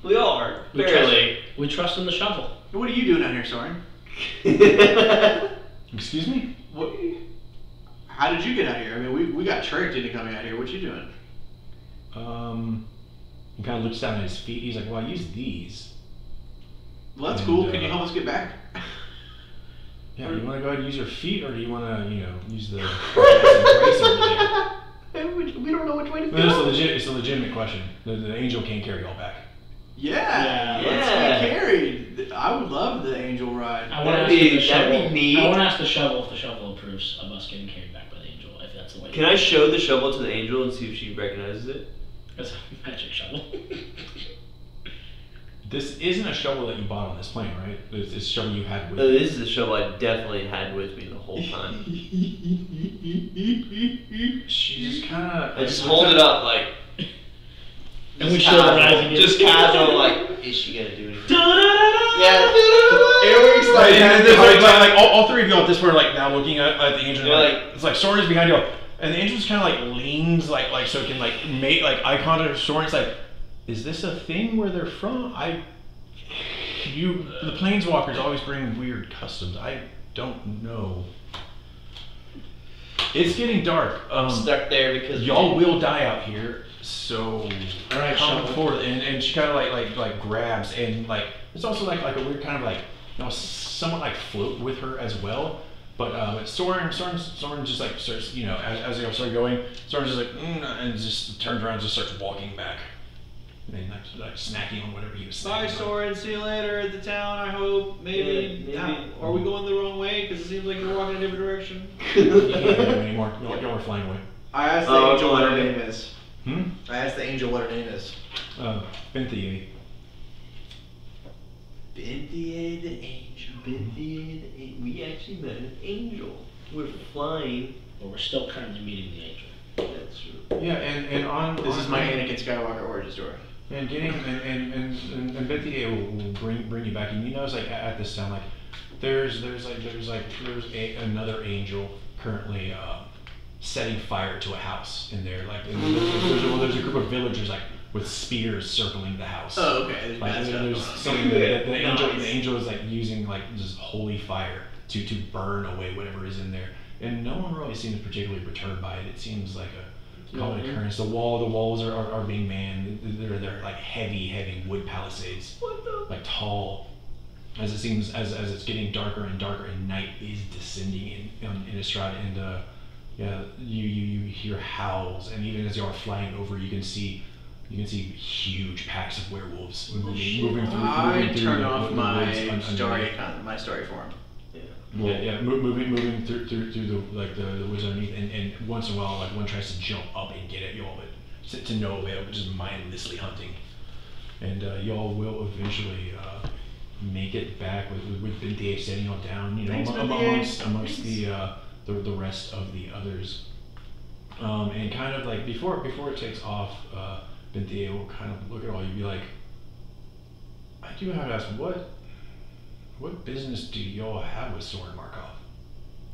We are. We Barely. We trust in the shovel. What are you doing out here, Soren? Excuse me? What? How did you get out here? I mean, we got tricked into coming out here. What you doing? He kind of looks down at his feet. He's like, well, I use these. Well, that's And, cool. Can you help us get back? Yeah, you want to go ahead and use your feet, or do you want to, use the brace over there? We don't know which way to No, go. it's a legitimate question. The angel can't carry y'all back. Yeah, let's Yeah. be carried. I would love the angel ride. I want to ask That'd the be shovel. neat. I want to ask the shovel if the shovel approves of us getting carried back by the angel. If that's the way. Can I show the shovel to the angel and see if she recognizes it? It's a magic shovel. This isn't a shovel that you bought on this plane, right? It's a shovel you had with you. This is the shovel I definitely had with me the whole time. She just kind of. I just hold it up like. And we just show the casual, rising just sun. casual, like, is she gonna do anything? Yeah. Eric's Like, like, all three of you at this point are like now looking at the angel. You're Like, like- it's like Soren is behind you. And the angel just kind of like leans like so it can like make like eye contact with Soren. It's like, is this a thing where they're from? The planeswalkers always bring weird customs. I don't know. It's getting dark. Stuck there because y'all will die out here. So All right, come Sean. forward, and she kind of like grabs, and like it's also like a weird kind of like somewhat like float with her as well. But Soren just like starts, as they start going, Soren's just like and just turns around and just starts walking back, and like snacking on whatever he was snacking Bye, on. Soren. See you later at the town. I hope. Maybe. Are we going the wrong way? Because it seems like we're walking in a different direction. You can't hear him anymore. Y'all are flying away. I asked the Oh, angel what her okay. name is. Hmm. I asked the angel what her name is. Binthier. Binthier the angel. Binthier the angel. We actually met an angel. We're flying. Well, we're still currently meeting the angel. That's true. Yeah, and on This is on- my Anakin Skywalker origin story. And getting and Binthier will bring you back, and you notice like at this town like there's another angel currently setting fire to a house in there. Like there's a group of villagers like with spears circling the house. Oh, okay. There's Like bad there's stuff. something that the Nice. angel is like using like just holy fire to burn away whatever is in there, and no one really seems particularly perturbed by it. It seems like a common occurrence. The walls are being manned. They're like heavy wood palisades, like tall. As it seems as it's getting darker and darker, and night is descending in Innistrad, and yeah, you hear howls, and even as you are flying over, you can see huge packs of werewolves moving through. I turn the off woods my underneath. my story form. Yeah, moving through the woods underneath, and once in a while, like one tries to jump up and get at y'all, but to no avail, just mindlessly hunting. And y'all will eventually make it back with Binthier setting y'all down, Thanks, amongst the rest of the others. And kind of like before it takes off, Binthier will kind of look at all you and be like, I do have to ask, what business do y'all have with Soren Markov?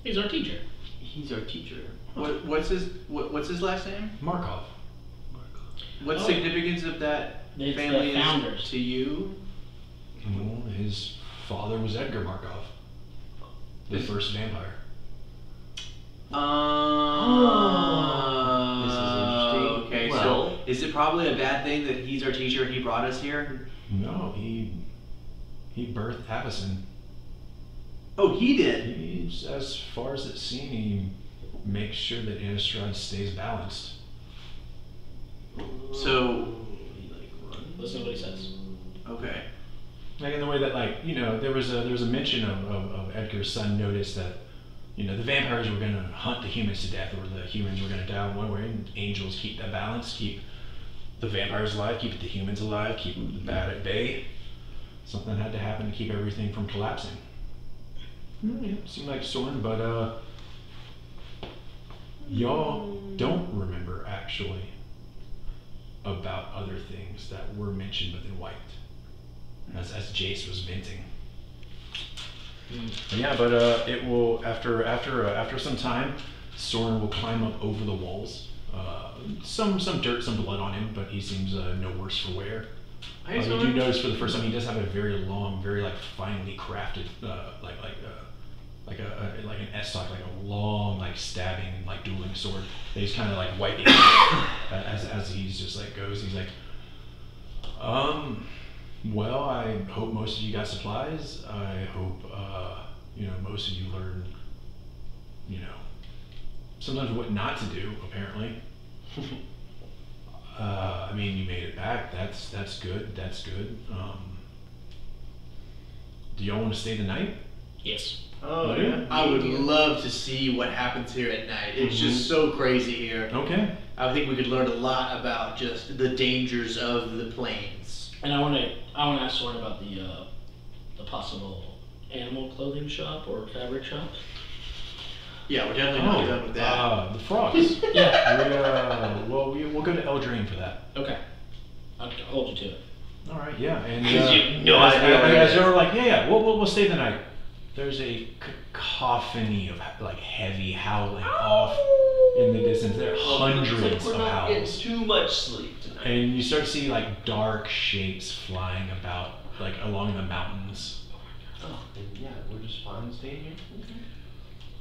He's our teacher. He's our teacher. What's his last name? Markov. What's Oh. significance of that It's family the founders. is to you? Well, his father was Edgar Markov, the first vampire. This is interesting. Okay, Well- so is it probably a bad thing that he's our teacher and he brought us here? No, he birthed Avacyn. Oh, he did. He's, as far as it's seen, he makes sure that Innistrad stays balanced. So- He like runs. Listen to what he says. Okay. Like in the way that, like, there was a mention of Edgar's son noticed that, the vampires were gonna hunt the humans to death, or the humans were gonna die one way, and angels keep that balance, keep the vampires alive, keep the humans alive, keep the bad at bay. Something had to happen to keep everything from collapsing. Yeah, seemed like Soren, but y'all don't remember actually about other things that were mentioned within White, as Jace was venting. Yeah, but it will after some time, Soren will climb up over the walls. Some dirt, some blood on him, but he seems no worse for wear. Hey, You do Soren. notice for the first time he does have a very long, very like finely crafted, like an S-stock, like a long, like stabbing, like dueling sword that he's kind of like wiping as he's just like goes. He's like, well, I hope most of you got supplies. I hope most of you learn, sometimes what not to do. Apparently. I mean, you made it back. That's good. That's good. Do y'all want to stay the night? Yes. Oh Yeah. yeah. I would love to see what happens here at night. It's just so crazy here. Okay. I think we could learn a lot about just the dangers of the plains. And I want to ask Soren about the possible animal clothing shop or fabric shop. Yeah, we're definitely not done with that. The frogs. Yeah. We'll go to Eldraine for that. Okay. I'll hold you to it. All right. Yeah. And 'Cause you have no idea what it as is. you're like, yeah. We'll stay the night. There's a cacophony of like heavy howling off in the distance. There are hundreds Looks like of we're not getting owls. too much sleep tonight. And you start to see like dark shapes flying about, like along the mountains. Oh, then yeah, we're just fine staying here.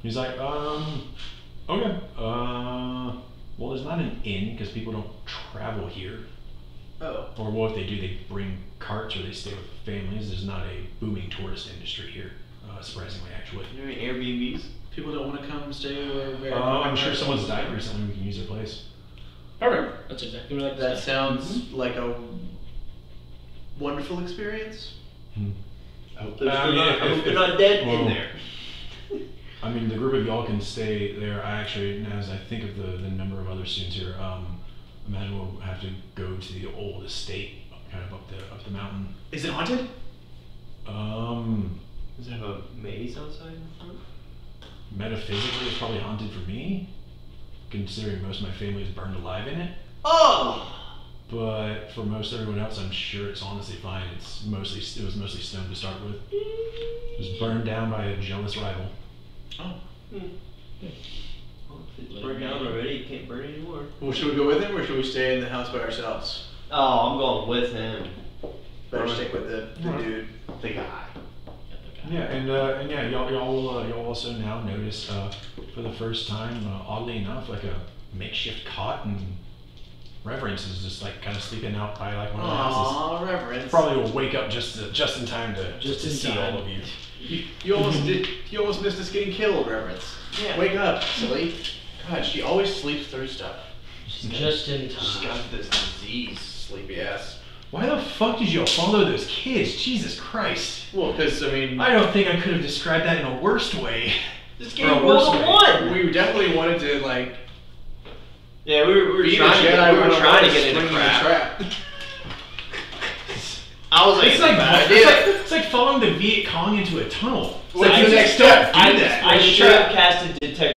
He's like, okay, well, there's not an inn because people don't travel here. Oh. Or well, if they do, they bring carts or they stay with families. There's not a booming tourist industry here, surprisingly, actually. You know any Airbnbs? People don't want to come stay over. I'm sure someone's died recently. We can use their place. Perfect. That's exactly what I like to That say. sounds like a wonderful experience. I hope if- they're not dead well, in there. I mean, the group of y'all can stay there. I actually, as I think of the number of other students here, imagine we'll have to go to the old estate, kind of up the mountain. Is it haunted? Does it have a maze outside in front? Metaphysically, it's probably haunted for me, considering most of my family is burned alive in it. Oh! But for most everyone else, I'm sure it's honestly fine. It was mostly stone to start with. It was burned down by a jealous rival. Oh. Well, if it's burned down already, you can't burn it anymore. Well, should we go with him or should we stay in the house by ourselves? Oh, I'm going with him. Better stick with the dude. The guy. Yeah, and yeah, y'all will also now notice for the first time, oddly enough, like a makeshift cot, and Reverence is just like kind of sleeping out by like one of the houses. Aw, Reverence. Probably will wake up just in time to Just in see time. all of you. You almost missed us getting killed, Reverence. Yeah. Wake up, silly. God, she always sleeps through stuff. Just in She's time. got this disease. Sleepy ass. Why the fuck did y'all follow those kids? Jesus Christ! Well, because, I mean, I don't think I could have described that in a worse way. This Or game a rolled worse a way. one! we definitely wanted to, like, Yeah, we were beat a trying to Jedi get, we were one-on-one trying to get into swinging crap. the trap. I was like, It's like, bad it's idea. like following the Viet Cong into a tunnel. It's What's like, the you next just don't step? do that. I should have casted detect